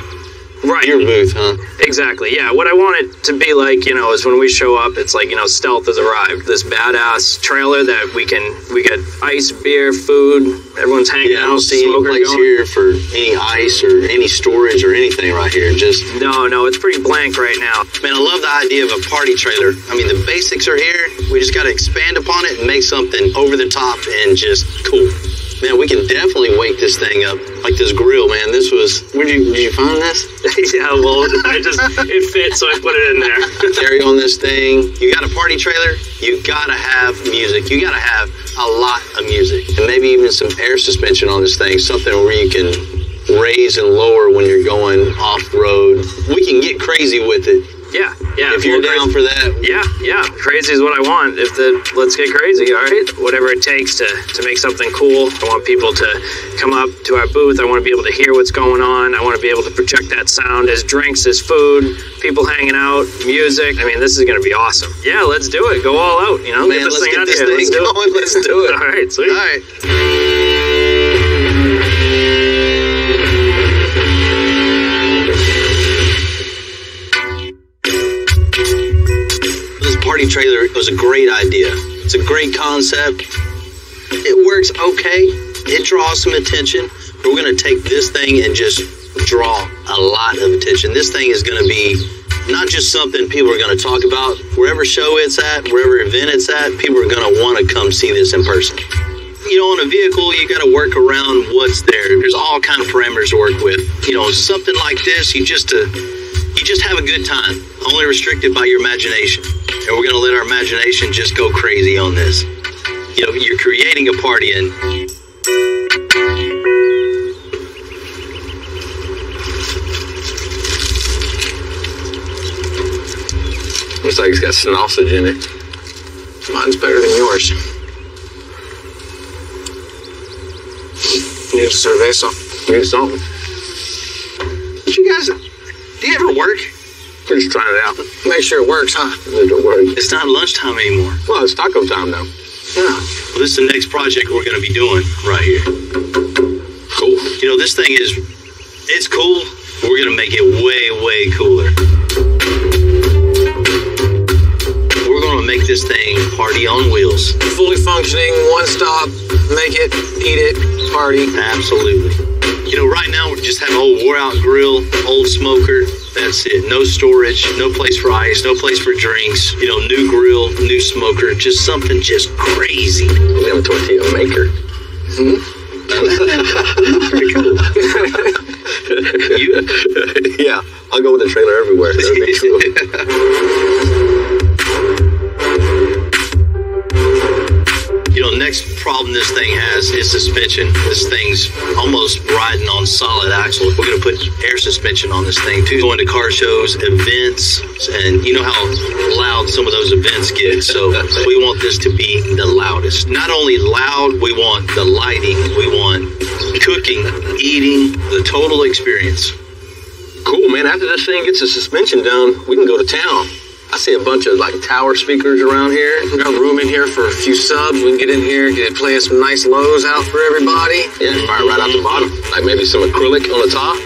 your booth, huh? Exactly, yeah. What I want it to be like, is when we show up, it's like, stealth has arrived. This badass trailer that we get ice, beer, food, everyone's hanging out. I don't see any place here for any ice or any storage or anything right here. Just No, it's pretty blank right now. Man, I love the idea of a party trailer. I mean, the basics are here. We just got to expand upon it and make something over the top and just cool. Man, we can definitely wake this thing up. Like this grill, man. This was, did you find this? Yeah, well, it fit, so I put it in there. Carry on this thing. You got a party trailer, you gotta have music. You gotta have a lot of music. And maybe even some air suspension on this thing. Something where you can raise and lower when you're going off-road. We can get crazy with it. Yeah. If you're down for that. Yeah. Crazy is what I want. Let's get crazy, all right? Whatever it takes to make something cool. I want people to come up to our booth. I want to be able to hear what's going on. I want to be able to project that sound as drinks, as food, people hanging out, music. I mean, this is going to be awesome. Yeah, let's do it. Go all out, Man, get this thing out here. Let's do it. Let's do it. All right, sweet. All right. Party trailer was a great idea. It's a great concept. It works okay. It draws some attention. But we're going to take this thing and just draw a lot of attention. This thing is going to be not just something people are going to talk about. Wherever show it's at, wherever event it's at, people are going to want to come see this in person. You know, on a vehicle, you got to work around what's there. There's all kind of parameters to work with. You know, something like this, you just have a good time, only restricted by your imagination. And we're going to let our imagination just go crazy on this. You know, you're creating a party and looks like it's got sausage in it. Mine's better than yours. Need a cerveza. Need something. But you guys, do you ever work? We're just trying it out. Make sure it works, huh? Don't worry. It's not lunchtime anymore. Well, it's taco time now. Yeah. Well, this is the next project we're going to be doing right here. Cool. You know, this thing is, it's cool. We're going to make it way, way cooler. We're going to make this thing party on wheels. Fully functioning, one stop, make it, eat it, party. Absolutely. You know, right now we just have an old wore out grill, old smoker. That's it. No storage, no place for ice, no place for drinks. You know, new grill, new smoker, just something just crazy. We have a tortilla maker. Pretty cool. Yeah, I'll go with the trailer everywhere. That'd be cool. You know, next problem this thing has is suspension. This thing's almost riding on solid axles. We're going to put air suspension on this thing too. Going to car shows, events, and you know how loud some of those events get. So we want this to be the loudest. Not only loud, we want the lighting, we want cooking, eating, the total experience. Cool, man. After this thing gets the suspension down, we can go to town. I see a bunch of like tower speakers around here. We got room in here for a few subs. We can get in here, get it playing some nice lows out for everybody. Yeah, fire right out the bottom. Like maybe some acrylic on the top.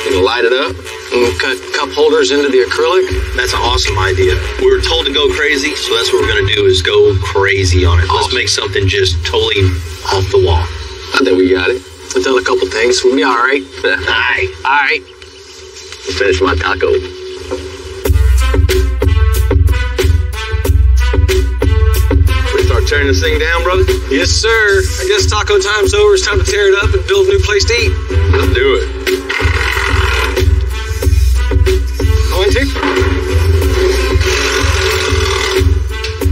You can light it up. And we'll cut cup holders into the acrylic. That's an awesome idea. We were told to go crazy, so that's what we're going to do is go crazy on it. Let's make something just totally off the wall. I think we got it. I've done a couple things. We'll be all right. All right. All right. Finish my taco. Start tearing this thing down, brother? Yes, sir. I guess taco time's over. It's time to tear it up and build a new place to eat. Let's do it.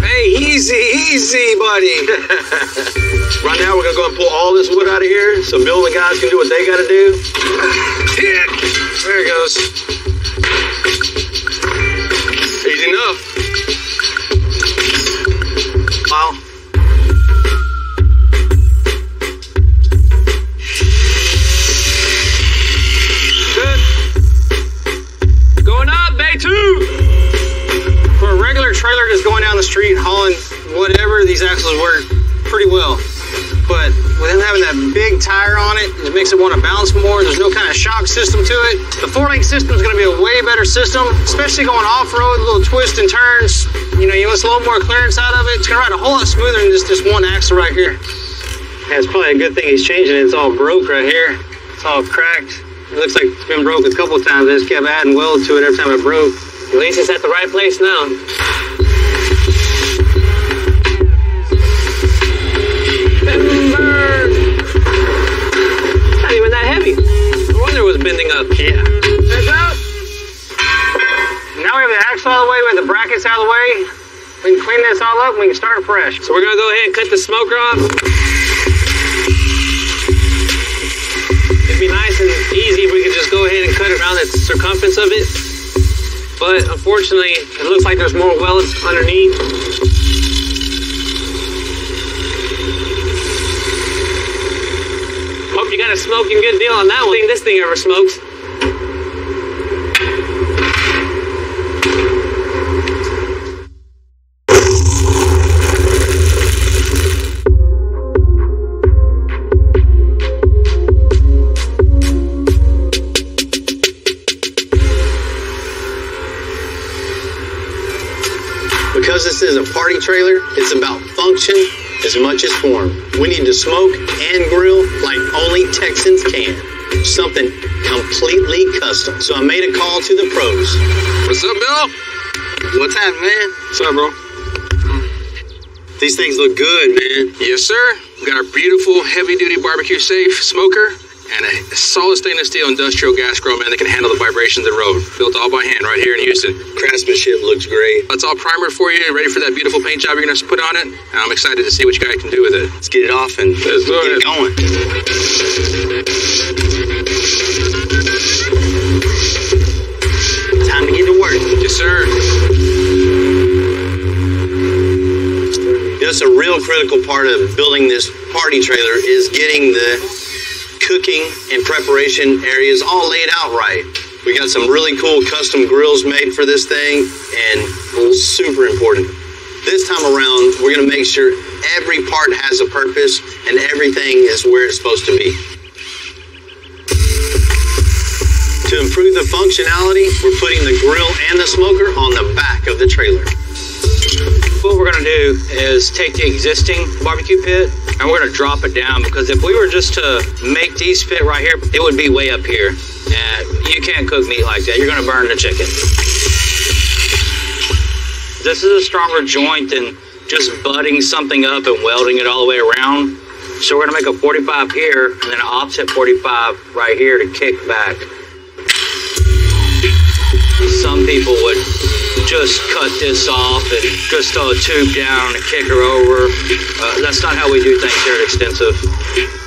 Hey, easy, buddy. Right now, we're going to go and pull all this wood out of here so Bill and the guys can do what they got to do. There it goes. Easy enough. Wow. Good. Going up, day 2. For a regular trailer just going down the street hauling whatever, these axles work pretty well. But with them having that big tire on it, it makes it want to bounce more. There's no kind of shock system to it. The 4-link system is going to be a way better system, especially going off-road, little twists and turns. You know, you want a little more clearance out of it. It's going to ride a whole lot smoother than just this one axle right here. Yeah, it's probably a good thing he's changing it. It's all broke right here. It's all cracked. It looks like it's been broke a couple of times. I just kept adding weld to it every time it broke. At least it's at the right place now. Not even that heavy. No wonder it was bending up. Yeah. Heads up. Now we have the axle out of the way, we have the brackets out of the way. We can clean this all up and we can start fresh. So we're going to go ahead and cut the smoker off. It'd be nice and easy if we could just go ahead and cut around the circumference of it. But unfortunately, it looks like there's more welds underneath. Hope you got a smoking good deal on that one. This thing ever smokes. Because this is a party trailer, it's about function as much as form. We need to smoke and grill like only Texans can. Something completely custom. So I made a call to the pros. What's up, Bill? What's happening, man? What's up, bro? These things look good, man. Yes, sir. We got our beautiful heavy-duty barbecue safe smoker and a solid stainless steel industrial gas grill, man, that can handle the vibrations of the road. Built all by hand right here in Houston. Craftsmanship looks great. It's all primer for you, ready for that beautiful paint job you're going to put on it. And I'm excited to see what you guys can do with it. Let's get it off and get it going. Time to get to work. Yes, sir. That's a real critical part of building this party trailer is getting the cooking and preparation areas all laid out right. We got some really cool custom grills made for this thing, and super important. This time around, we're gonna make sure every part has a purpose and everything is where it's supposed to be. To improve the functionality, we're putting the grill and the smoker on the back of the trailer. What we're gonna do is take the existing barbecue pit and we're gonna drop it down, because if we were just to make these fit right here, it would be way up here. And you can't cook meat like that. You're gonna burn the chicken. This is a stronger joint than just butting something up and welding it all the way around. So we're gonna make a 45 here and then an offset 45 right here to kick back. Some people would just cut this off and just throw a tube down and kick her over. That's not how we do things here at Extensive.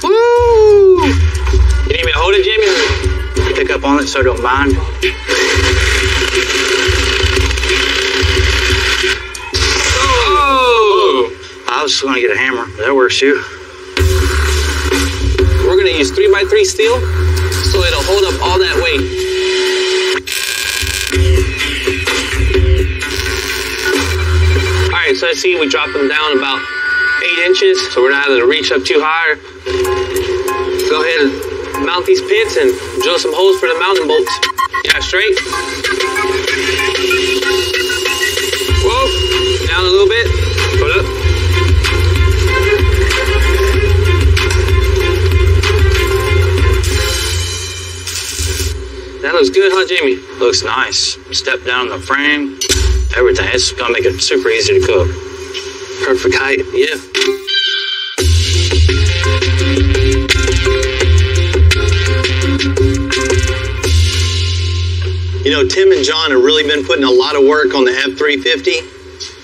Woo! You need me to hold it, Jimmy? Pick up on it so I don't mind. Oh! I was just gonna get a hammer. That works too. We're gonna use 3x3 steel so it'll hold up all that weight. Alright, so I see we dropped them down about 8 inches, so we're not having to reach up too high. Go ahead and mount these pins and drill some holes for the mounting bolts. Yeah, straight. Whoa, down a little bit. Put it up. That looks good, huh, Jamie? Looks nice. Step down the frame. Everything. It's gonna make it super easy to cook. Perfect height, yeah. You know, Tim and John have really been putting a lot of work on the F350,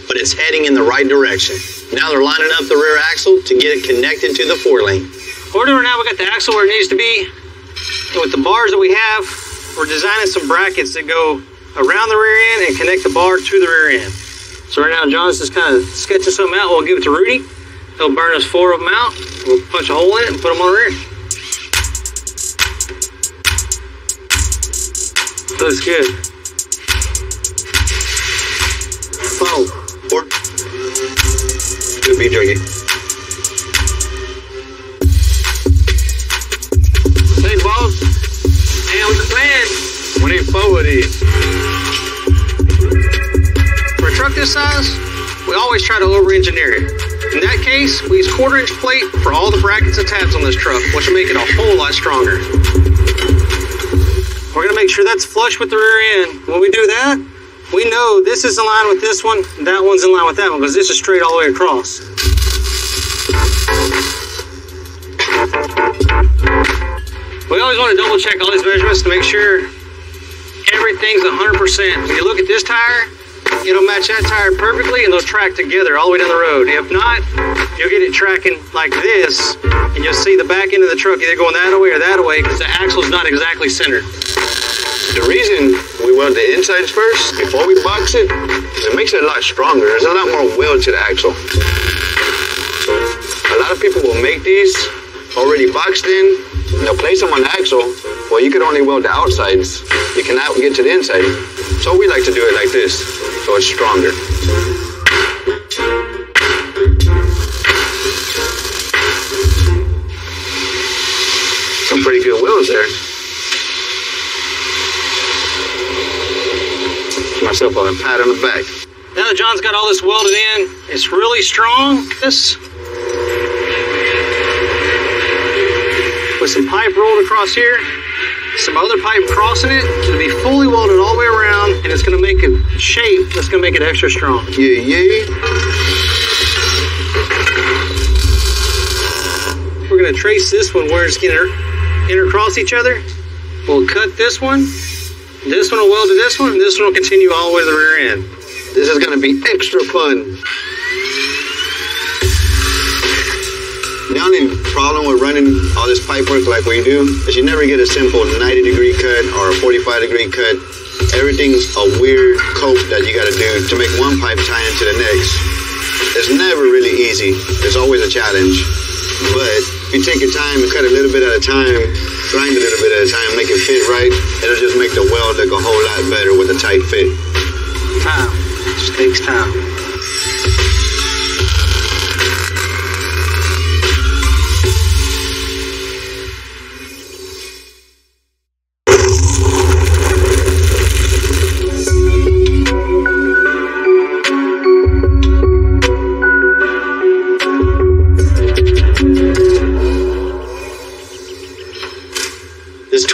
but it's heading in the right direction. Now they're lining up the rear axle to get it connected to the 4-lane. What we're doing now, we got the axle where it needs to be. And with the bars that we have, we're designing some brackets that go around the rear end and connect the bar to the rear end. So right now, John's just kind of sketching something out. We'll give it to Rudy. He'll burn us 4 of them out. We'll punch a hole in it and put them on the rear end. Looks good. 4. Good beat jerky. Hey, boss. And with the plan, We need 4 of these. for a truck this size, we always try to over-engineer it. In that case, we use 1/4-inch plate for all the brackets and tabs on this truck, which will make it a whole lot stronger. We're gonna make sure that's flush with the rear end. When we do that, we know this is in line with this one, that one's in line with that one, because this is straight all the way across. We always want to double check all these measurements to make sure everything's 100%. When you look at this tire, it'll match that tire perfectly and they'll track together all the way down the road. If not, you'll get it tracking like this and you'll see the back end of the truck either going that way or that way because the axle's not exactly centered. The reason we weld the insides first before we box it is it makes it a lot stronger. There's a lot more weld to the axle. A lot of people will make these already boxed in. They'll place them on the axle. Well, you could only weld the outsides. You cannot get to the inside. So we like to do it like this, so it's stronger. Some pretty good welds there. Myself a pat on the back. Now that John's got all this welded in, it's really strong. With some pipe rolled across here, some other pipe crossing it, it'll be fully welded all the way around, and it's gonna make a shape that's gonna make it extra strong. Yeah. We're gonna trace this one where it's gonna intercross each other. We'll cut this one will weld to this one, and this one will continue all the way to the rear end. This is gonna be extra fun. The only problem with running all this pipe work like we do is you never get a simple 90-degree cut or a 45-degree cut. Everything's a weird coat that you gotta do to make one pipe tie into the next. It's never really easy. There's always a challenge. But if you take your time and cut a little bit at a time, grind a little bit at a time, make it fit right, it'll just make the weld look a whole lot better with a tight fit. Time. Just takes time.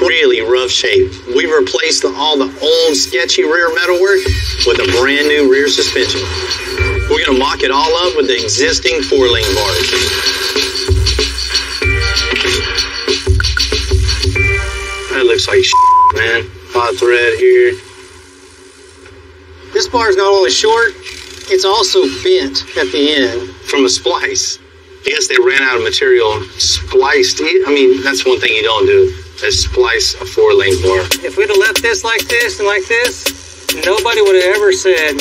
Really rough shape. We've replaced all the old sketchy rear metalwork with a brand new rear suspension. We're gonna mock it all up with the existing 4-lane bars. That looks like shit, man. Hot thread here. This bar is not only short, it's also bent at the end from a splice. I guess they ran out of material spliced. I mean, that's one thing you don't do. Is splice a 4-lane bar. If we'd have left this like this and like this, nobody would have ever said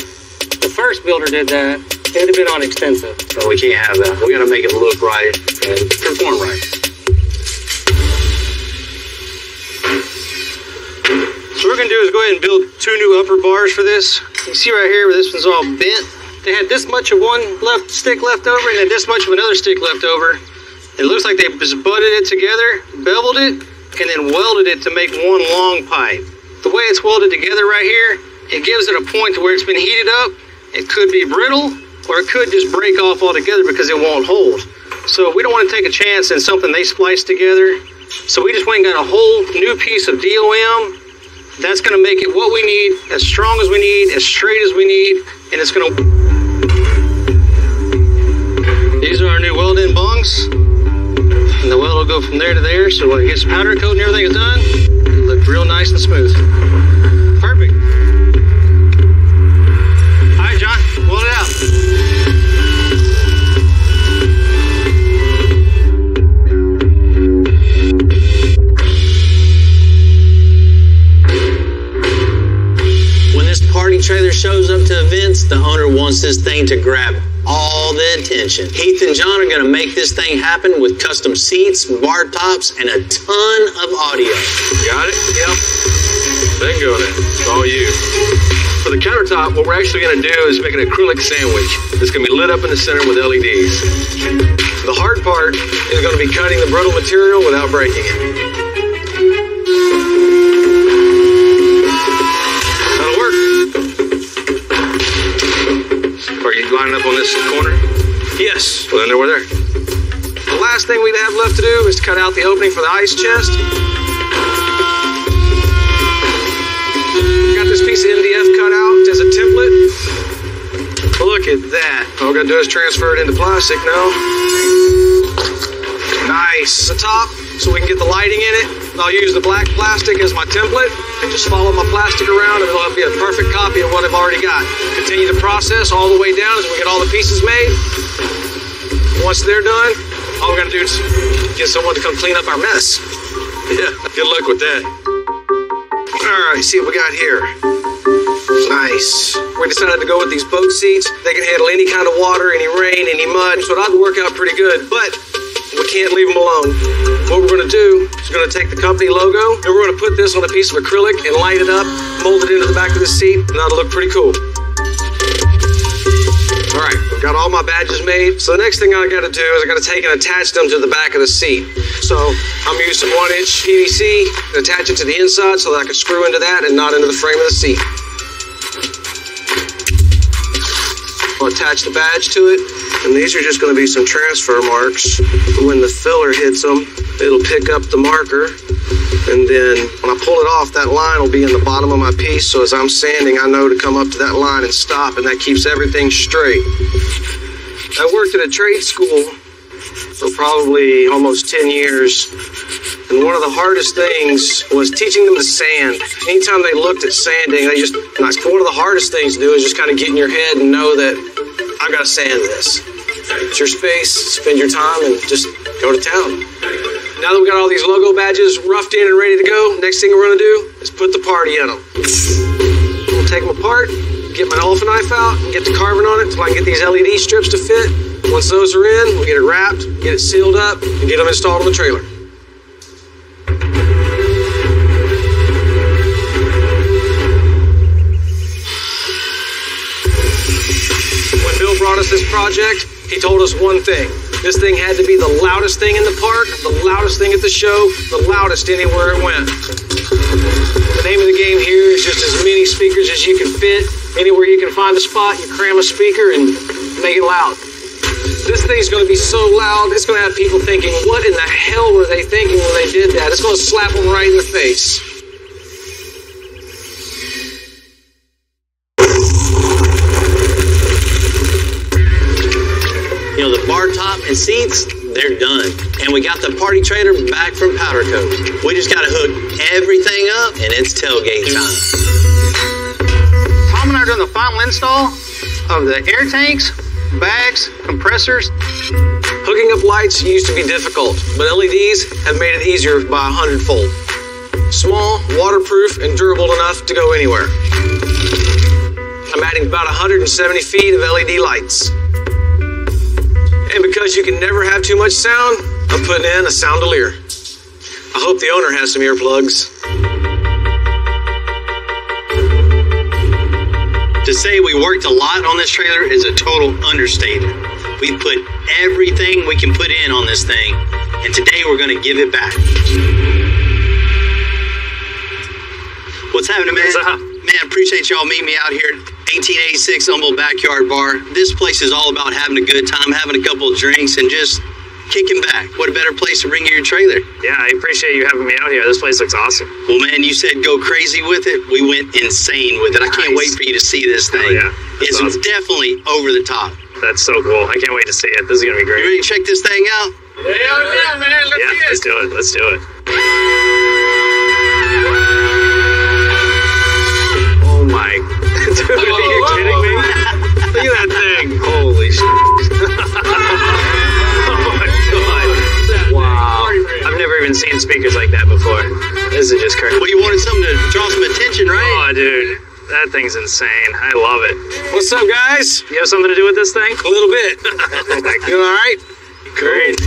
the first builder did that. It'd have been on extensive. So we can't have that. We gotta make it look right and perform right. So what we're gonna do is go ahead and build 2 new upper bars for this. You see right here where this one's all bent. They had this much of one stick left over and then this much of another stick left over. It looks like they just butted it together, beveled it, and then welded it to make one long pipe. The way it's welded together right here, it gives it a point to where it's been heated up. It could be brittle, or it could just break off altogether because it won't hold. So we don't want to take a chance in something they spliced together. So we just went and got a whole new piece of DOM. That's gonna make it what we need, as strong as we need, as straight as we need, and it's gonna... These are our new weld-in bungs. And the weld will go from there to there, so when it gets powder coat and everything is done, it'll look real nice and smooth. Perfect. All right, John, weld it out. When this party trailer shows up to events, the owner wants this thing to grab all the attention. Heath and John are gonna make this thing happen with custom seats, bar tops, and a ton of audio. Got it? Yep. Bingo then. It's all you. For the countertop, what we're actually gonna do is make an acrylic sandwich. It's gonna be lit up in the center with LEDs. The hard part is gonna be cutting the brittle material without breaking it. That'll work. Are you lining up on this corner? Yes. Well, then we're there. The last thing we have left to do is to cut out the opening for the ice chest. Got this piece of MDF cut out as a template. Look at that. All we're going to do is transfer it into plastic now. Nice. The top, so we can get the lighting in it. I'll use the black plastic as my template. Just follow my plastic around and it'll be a perfect copy of what I've already got. Continue the process all the way down as we get all the pieces made. Once they're done, all we're gonna do is get someone to come clean up our mess. Yeah, good luck with that. All right, see what we got here. Nice. We decided to go with these boat seats. They can handle any kind of water, any rain, any mud, so that'd work out pretty good, but we can't leave them alone. What we're gonna do is we're gonna take the company logo and we're gonna put this on a piece of acrylic and light it up, mold it into the back of the seat, and that'll look pretty cool. All right, we've got all my badges made. So the next thing I gotta do is I gotta take and attach them to the back of the seat. So I'm gonna use some 1-inch PVC and attach it to the inside so that I can screw into that and not into the frame of the seat. I'll attach the badge to it, and these are just going to be some transfer marks. When the filler hits them, it'll pick up the marker, and then when I pull it off, that line will be in the bottom of my piece, so as I'm sanding, I know to come up to that line and stop, and that keeps everything straight. I worked at a trade school for probably almost 10 years, and one of the hardest things was teaching them to sand. Anytime they looked at sanding, one of the hardest things to do is just kind of get in your head and know that I gotta sand this. It's your space, spend your time, and just go to town. Now that we got all these logo badges roughed in and ready to go, next thing we're gonna do is put the party in them. We'll take them apart, get my elephant knife out, and get to carving on it until I can get these LED strips to fit. Once those are in, we'll get it wrapped, get it sealed up, and get them installed on the trailer. When Bill brought us this project, he told us one thing. This thing had to be the loudest thing in the park, the loudest thing at the show, the loudest anywhere it went. The name of the game here is just as many speakers as you can fit. Anywhere you can find a spot, you cram a speaker and make it loud. This thing's going to be so loud, it's going to have people thinking, what in the hell were they thinking when they did that? It's going to slap them right in the face. You know, the bar top and seats, they're done. And we got the party trailer back from Powder Coat. We just got to hook everything up, and it's tailgate time. Tom and I are doing the final install of the air tanks, bags, compressors. Hooking up lights used to be difficult, but LEDs have made it easier by 100-fold. Small, waterproof, and durable enough to go anywhere. I'm adding about 170 feet of LED lights. And because you can never have too much sound, I'm putting in a soundelier. I hope the owner has some earplugs. To say we worked a lot on this trailer is a total understatement. We put everything we can put in on this thing, and today we're going to give it back. What's happening, man? What's up? Man, appreciate y'all meeting me out here at 1886 Humboldt Backyard Bar. This place is all about having a good time, having a couple of drinks, and just kicking back. What a better place to bring your trailer. Yeah, I appreciate you having me out here. This place looks awesome. Well, man, you said go crazy with it. We went insane with it. I can't wait for you to see this thing. Oh, yeah. It's awesome. Definitely over the top. That's so cool. I can't wait to see it. This is going to be great. You ready to check this thing out? Yeah, man. Let's do it. Let's do it. Oh, my. Dude, are you kidding me? Look at that thing. Holy shit. Wow. I've never even seen speakers like that before. This is just crazy. Well, you wanted something to draw some attention, right? Oh, dude. That thing's insane. I love it. What's up, guys? You have something to do with this thing? A little bit. You all right? Great.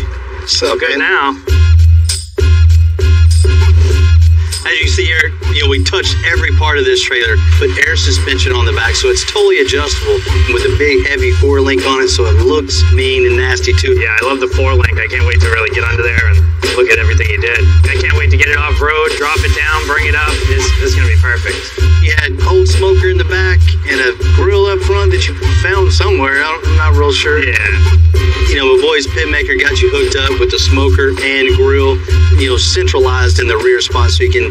So good now. As you see here, we touched every part of this trailer, put air suspension on the back, so it's totally adjustable with a big, heavy 4-link on it, so it looks mean and nasty too. Yeah, I love the 4-link. I can't wait to really get under there and look at everything you did. I can't wait to get it off-road, drop it down, bring it up. This is going to be perfect. You had cold smoker in the back and a grill up front that you found somewhere. I'm not real sure. Yeah. My boy's Pitmaker got you hooked up with the smoker and grill, centralized in the rear spot so you can,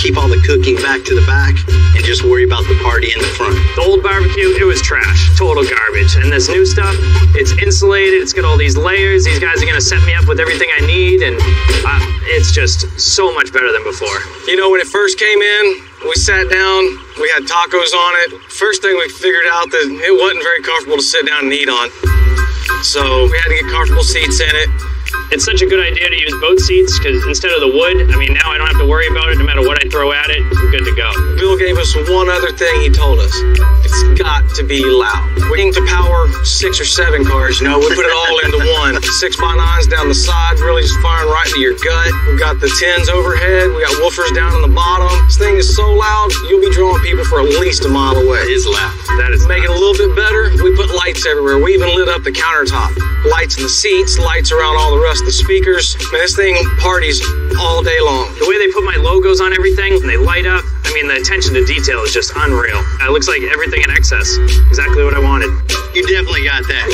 keep all the cooking back to the back and just worry about the party in the front. The old barbecue, it was trash. Total garbage. And this new stuff, it's insulated. It's got all these layers. These guys are going to set me up with everything I need. And it's just so much better than before. When it first came in, we sat down, we had tacos on it. First thing we figured out that it wasn't very comfortable to sit down and eat on. So we had to get comfortable seats in it. It's such a good idea to use boat seats because instead of the wood, now I don't have to worry about it. No matter what I throw at it, I'm good to go. Bill gave us one other thing he told us. It's got to be loud. We need to power 6 or 7 cars, we put it all into one. 6x9s down the side, really just firing right into your gut. We've got the 10s overhead. We got woofers down on the bottom. This thing is so loud, you'll be drawing people looking for at least a mile away. It is loud. That is make it a little bit better. We put lights everywhere. We even lit up the countertop. Lights in the seats, lights around all the rest of the speakers. Man, this thing parties all day long. The way they put my logos on everything and they light up, I mean, the attention to detail is just unreal. It looks like everything in excess. Exactly what I wanted. You definitely got that.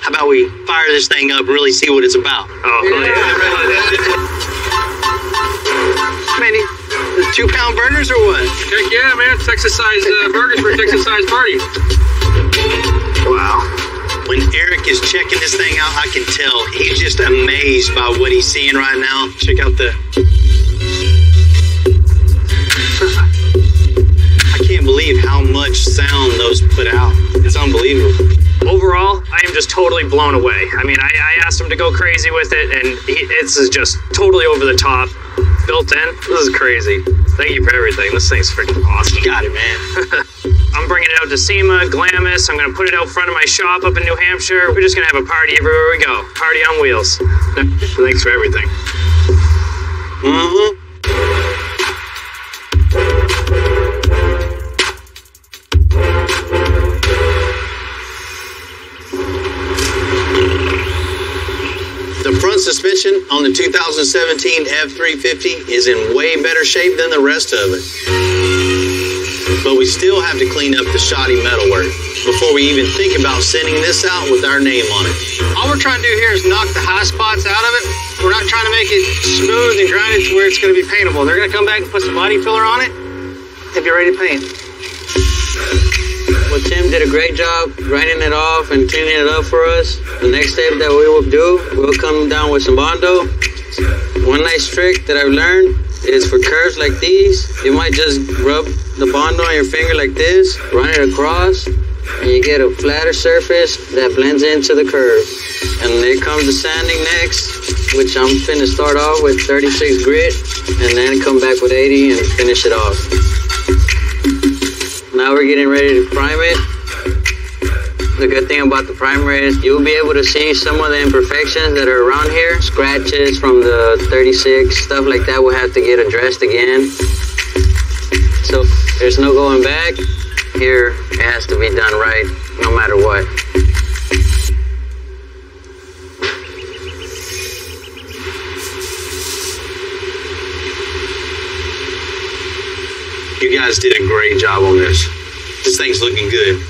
How about we fire this thing up and really see what it's about? Oh, yeah. Many 2-pound burgers or what? Heck yeah, man. Texas-sized burgers for a Texas-sized party. Wow. When Eric is checking this thing out, I can tell he's just amazed by what he's seeing right now. Check out the... I can't believe how much sound those put out. It's unbelievable. Overall, I am just totally blown away. I mean, I asked him to go crazy with it, and this is just totally over the top. Built in. This is crazy. Thank you for everything. This thing's freaking awesome. Got it, man. I'm bringing it out to SEMA, Glamis. I'm going to put it out front of my shop up in New Hampshire. We're just going to have a party everywhere we go. Party on wheels. Thanks for everything. Mm-hmm. The front suspension on the 2017 F350 is in way better shape than the rest of it. But we still have to clean up the shoddy metalwork before we even think about sending this out with our name on it. All we're trying to do here is knock the high spots out of it. We're not trying to make it smooth and grind it to where it's going to be paintable. They're going to come back and put some body filler on it and be ready to paint. Well, Tim did a great job grinding it off and cleaning it up for us. The next step that we will do, we'll come down with some Bondo. One nice trick that I've learned is for curves like these, you might just rub the Bondo on your finger like this, run it across, and you get a flatter surface that blends into the curve. And there comes the sanding next, which I'm finna start off with 36 grit, and then come back with 80 and finish it off. Now we're getting ready to prime it. The good thing about the primer is you'll be able to see some of the imperfections that are around here. Scratches from the 36, stuff like that will have to get addressed again. So there's no going back. Here it has to be done right, no matter what. You guys did a great job on this. This thing's looking good.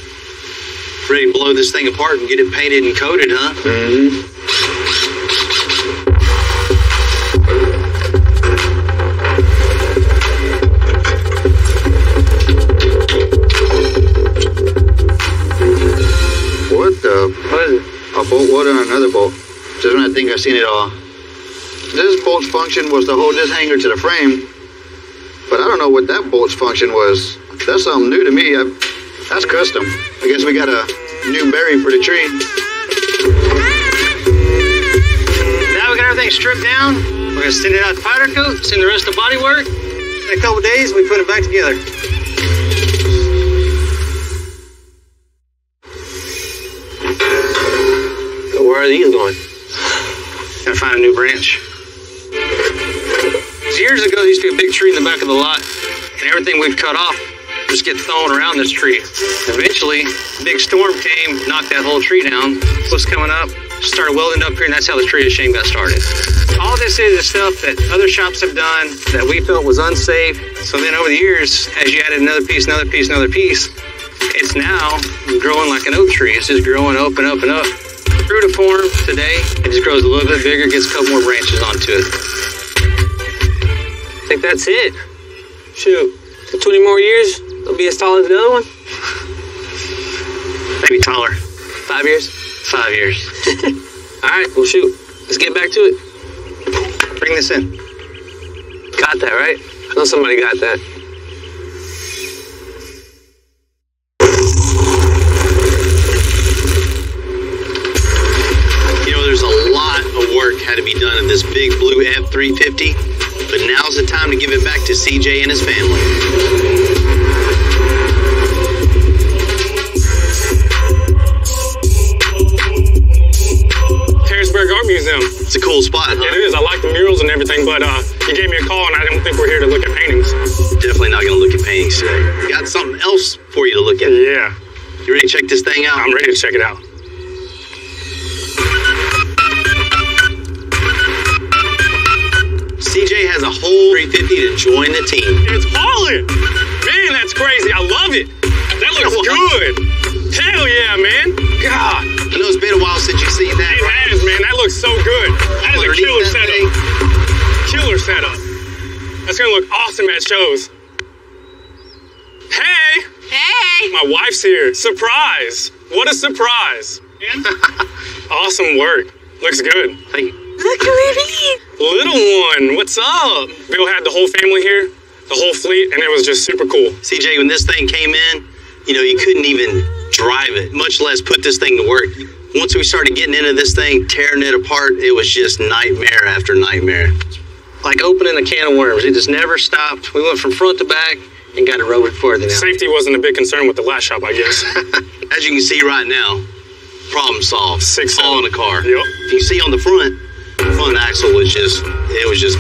Ready to blow this thing apart and get it painted and coated, huh? Mm-hmm. What the? What is it? A bolt weld on another bolt. Just when I think I've seen it all. This bolt's function was to hold this hanger to the frame, but I don't know what that bolt's function was. That's something new to me. That's custom. I guess we got a new berry for the tree. Now we got everything stripped down. We're gonna send it out to powder coat, send the rest of the body work. In a couple days, we put it back together. Where are these going? Gotta find a new branch. Years ago, there used to be a big tree in the back of the lot, and everything we've cut off just get thrown around this tree. Eventually, a big storm came, knocked that whole tree down. What's coming up? Started welding up here, and that's how the Tree of Shame got started. All this is stuff that other shops have done that we felt was unsafe. So then over the years, as you added another piece, another piece, another piece, it's now growing like an oak tree. It's just growing up and up and up. True to form today, it just grows a little bit bigger, gets a couple more branches onto it. I think that's it. Shoot, 20 more years, it'll be as tall as the other one? Maybe taller. 5 years? 5 years. All right, well, shoot. Let's get back to it. Bring this in. Got that, right? I know somebody got that. You know, there's a lot of work had to be done in this big blue F350. But now's the time to give it back to CJ and his family. Harrisburg Art Museum. It's a cool spot, huh? It is. I like the murals and everything, but you gave me a call, and I don't think we're here to look at paintings. Definitely not going to look Thanks. Got something else for you to look at. Yeah. You ready to check this thing out? I'm ready to check it out. CJ has a whole 350 to join the team. It's hauling! Man, that's crazy. I love it. That looks good. Hell yeah, man. God. I know it's been a while since you've seen that. It has, man. That looks so good. That is a killer setup. Killer setup. That's going to look awesome at shows. Hey! Hey! My wife's here. Surprise! What a surprise. Awesome work. Looks good. Thank you. Look, Lily! Little one, what's up? Bill had the whole family here, the whole fleet, and it was just super cool. CJ, when this thing came in, you couldn't even drive it, much less put this thing to work. Once we started getting into this thing, tearing it apart, it was just nightmare after nightmare. Like opening a can of worms. It just never stopped. We went from front to back and got it rolling further now. Safety wasn't a big concern with the last shop, I guess. As you can see right now, problem solved. All in the car. Yep. You see on the front axle was just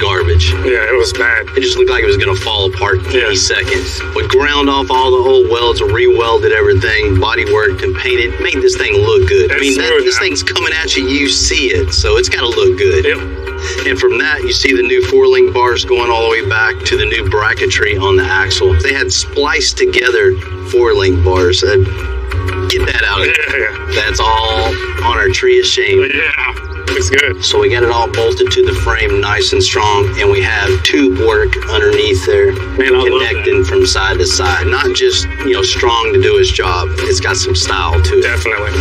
garbage. Yeah, it was bad. It just looked like it was gonna fall apart any second. We ground off all the old welds, re-welded everything, body worked and painted, made this thing look good. This thing's coming at you, you see it, so it's gotta look good. Yep. And from that, you see the new 4-link bars going all the way back to the new bracketry on the axle. They had spliced together 4-link bars. Get that out of there. That's all on our tree of shame. Yeah. Looks good. So we got it all bolted to the frame nice and strong, and we have tube work underneath there, connecting from side to side. Not just, strong to do its job. It's got some style to it. Definitely.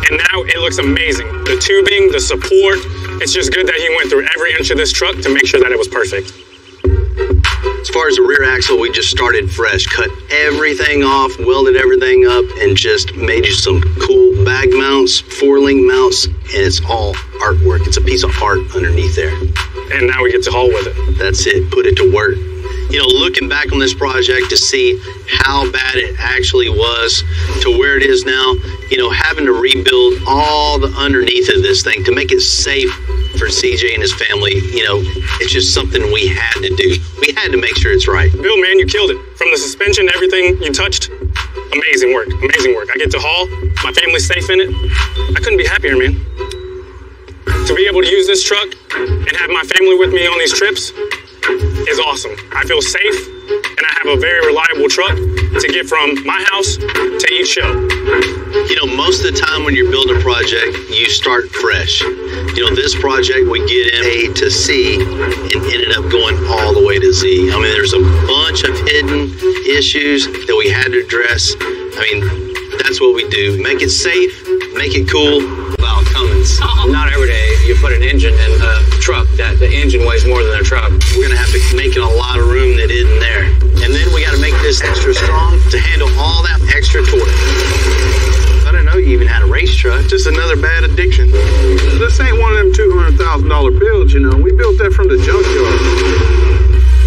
And now it looks amazing. The tubing, the support, it's just good that he went through every inch of this truck to make sure that it was perfect. As far as the rear axle, we just started fresh, cut everything off, welded everything up, and just made you some cool bag mounts, 4-link mounts, and it's all artwork. It's a piece of art underneath there. And now we get to haul with it. That's it. Put it to work. Looking back on this project to see how bad it actually was to where it is now, having to rebuild all the underneath of this thing to make it safe for CJ and his family, it's just something we had to do. We had to make sure it's right. Bill, man, you killed it. From the suspension, everything you touched, amazing work, amazing work. I get to haul, my family's safe in it. I couldn't be happier, man. To be able to use this truck and have my family with me on these trips is awesome. I feel safe, and I have a very reliable truck to get from my house to each show. Most of the time when you're building a project, you start fresh. This project we get in A to C and ended up going all the way to Z. There's a bunch of hidden issues that we had to address. That's what we do. Make it safe, make it cool. Wow, Cummins. Not every day you put an engine in a truck that the engine weighs more than a truck. We're gonna have to make it a lot of room that isn't there. And then we gotta make this extra strong to handle all that extra torque. I didn't know you even had a race truck. Just another bad addiction. This ain't one of them $200,000 builds, We built that from the junkyard.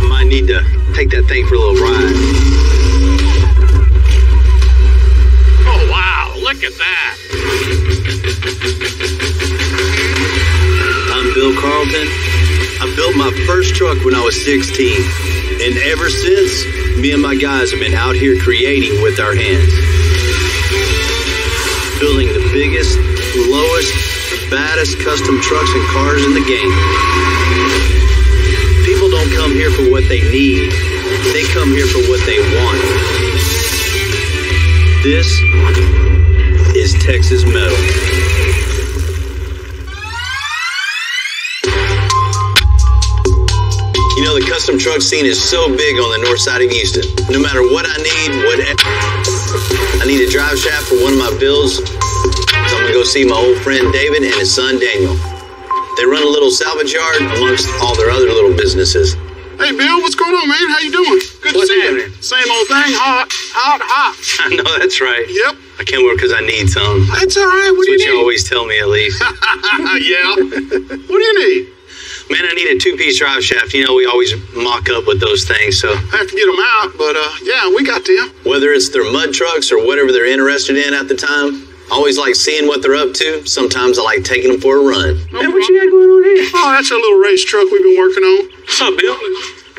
Might need to take that thing for a little ride. Oh, wow, look at that. I'm Bill Carlton. I built my first truck when I was 16. And ever since, me and my guys have been out here creating with our hands. Building the biggest, lowest, baddest custom trucks and cars in the game. People don't come here for what they need. They come here for what they want. This is Texas Metal. The custom truck scene is so big on the north side of Houston. No matter what I need, I need a drive shaft for one of my builds. So I'm gonna go see my old friend David and his son Daniel. They run a little salvage yard amongst all their other little businesses. Hey Bill, what's going on, man? How you doing? Good to see you. Same old thing, hot. I know, that's right. Yep. I came over because I need some. That's all right. What do you need? That's what you always tell me, at least. Yeah. What do you need? Man, I need a 2-piece drive shaft. We always mock up with those things, so. I have to get them out, but yeah, we got them. Whether it's their mud trucks or whatever they're interested in at the time, I always like seeing what they're up to. Sometimes I like taking them for a run. Hey, what you got going on here? Oh, that's a little race truck we've been working on. What's up, Bill?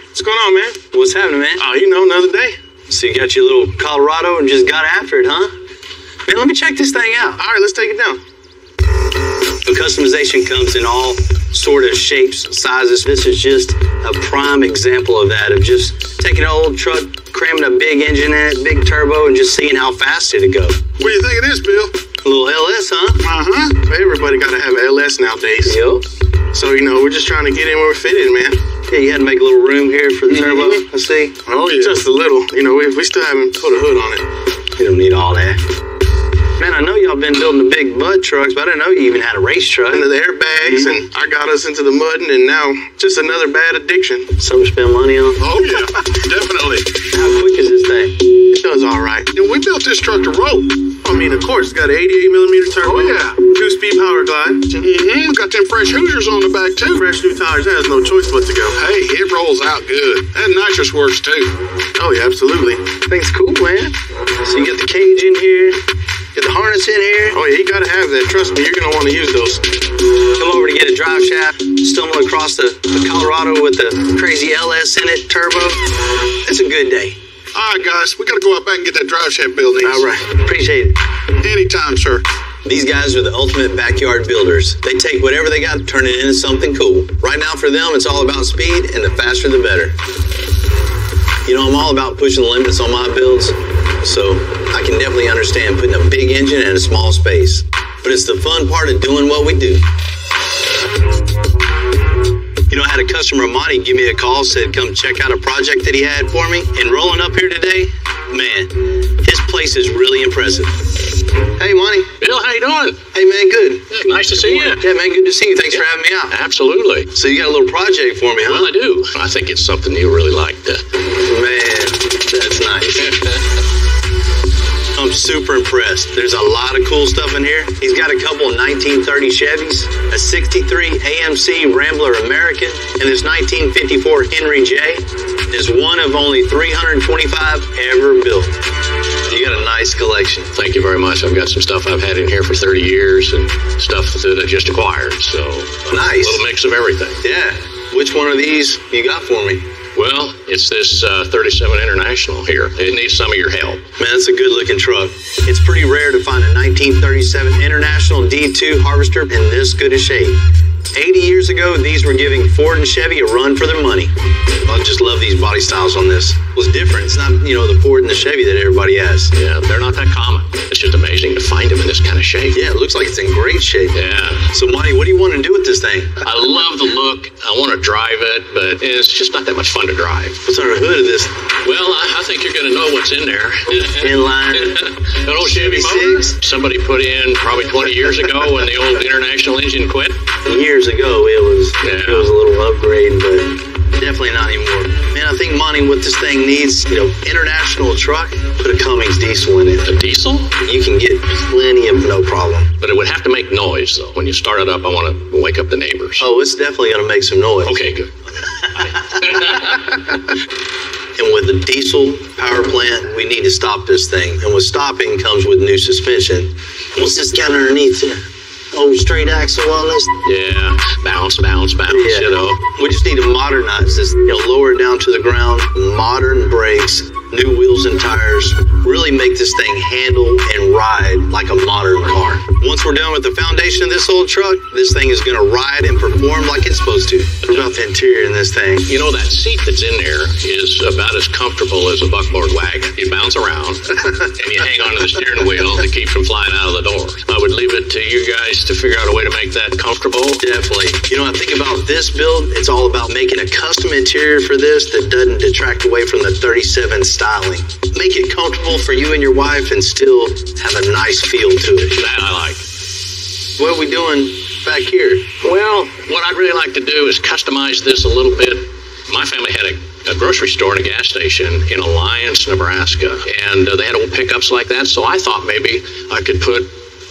What's going on, man? What's happening, man? Oh, another day. So you got your little Colorado and just got after it, huh? Man, let me check this thing out. All right, let's take it down. The customization comes in all sort of shapes, sizes. This is just a prime example of that, of just taking an old truck, cramming a big engine in it, big turbo, and just seeing how fast it'd go. What do you think it is, Bill? A little LS, huh? Uh-huh. Everybody got to have an LS nowadays. Yup. So, we're just trying to get in where we're fitted, man. Yeah, you had to make a little room here for the turbo, I see. Oh, yeah. Just a little. We still haven't put a hood on it. You don't need all that. Man, I know y'all been building the big mud trucks, but I didn't know you even had a race truck. Into the airbags, and I got us into the mudding, and now just another bad addiction. Something to spend money on? Oh, yeah. Definitely. How quick is this thing? It does all right. We built this truck to roll. I mean, of course, it's got an 88mm turbo. Oh, yeah. 2-speed power glide. Mm-hmm. Got them fresh Hoosiers on the back, too. Fresh new tires. That has no choice but to go. Hey, it rolls out good. That nitrous works, too. Oh, yeah, absolutely. Thing's cool, man. So you got the cage in here. Get the harness in here. Oh, yeah, you gotta have that. Trust me, you're gonna want to use those. Come over to get a drive shaft, stumble across the Colorado with the crazy LS in it, turbo. It's a good day. All right, guys, we gotta go out back and get that drive shaft built. All right, appreciate it. Anytime, sir. These guys are the ultimate backyard builders. They take whatever they got and turn it into something cool. Right now for them, it's all about speed, and the faster the better. I'm all about pushing the limits on my builds, so I can definitely understand putting a big engine in a small space. But it's the fun part of doing what we do. I had a customer, Monty, give me a call, said come check out a project that he had for me. And rolling up here today, man, his place is really impressive. Hey, Monty. Bill, how you doing? Hey, man, good. Yeah, nice to see you. Yeah, man, good to see you. Thanks for having me out. Absolutely. So you got a little project for me, huh? Well, I do. I think it's something you really like. Man, that's nice. I'm super impressed. There's a lot of cool stuff in here. He's got a couple of 1930 Chevys, a 63 AMC Rambler American, and this 1954 Henry J is one of only 325 ever built. You got a nice collection. Thank you very much. I've got some stuff I've had in here for 30 years and stuff that I just acquired. So nice. A little mix of everything. Yeah. Which one of these you got for me? Well, it's this 37 International here. It needs some of your help. Man, that's a good-looking truck. It's pretty rare to find a 1937 International D2 Harvester in this good a shape. 80 years ago, these were giving Ford and Chevy a run for their money. I just love these body styles on this. It was different. It's not, the Ford and the Chevy that everybody has. Yeah, they're not that common. It's just amazing to find them in this kind of shape. Yeah, it looks like it's in great shape. Yeah. So, Monty, what do you want to do with this thing? I love the look. I want to drive it, but it's just not that much fun to drive. What's under the hood of this? Well, I think you're going to know what's in there. Inline. An old Chevy motor. Somebody put in probably 20 years ago when the old International engine quit. Years ago, it was a little upgrade, but definitely not anymore. Man, I think Monty, what this thing needs, international truck, put a Cummins diesel in it. A diesel? You can get plenty of no problem. But it would have to make noise, though. When you start it up, I want to wake up the neighbors. Oh, it's definitely going to make some noise. Okay, good. And with the diesel power plant, we need to stop this thing. And with stopping comes with new suspension. What's this got underneath here? Oh, straight axle on this? Yeah, bounce, Yeah. We just need to modernize this, lower it down to the ground, modern brakes, new wheels and tires, really make this thing handle and ride like a modern car. Once we're done with the foundation of this old truck, this thing is going to ride and perform like it's supposed to. What about the interior in this thing? That seat that's in there is about as comfortable as a buckboard wagon. You bounce around, and you hang onto the steering wheel to keep from flying out of the door. I would leave it to you guys to figure out a way to make that comfortable. Definitely. I think about this build, it's all about making a custom interior for this that doesn't detract away from the 37 styling. Make it comfortable for you and your wife and still have a nice feel to it. That I like. What are we doing back here? Well, what I'd really like to do is customize this a little bit. My family had a grocery store and a gas station in Alliance, Nebraska, and they had old pickups like that, so I thought maybe I could put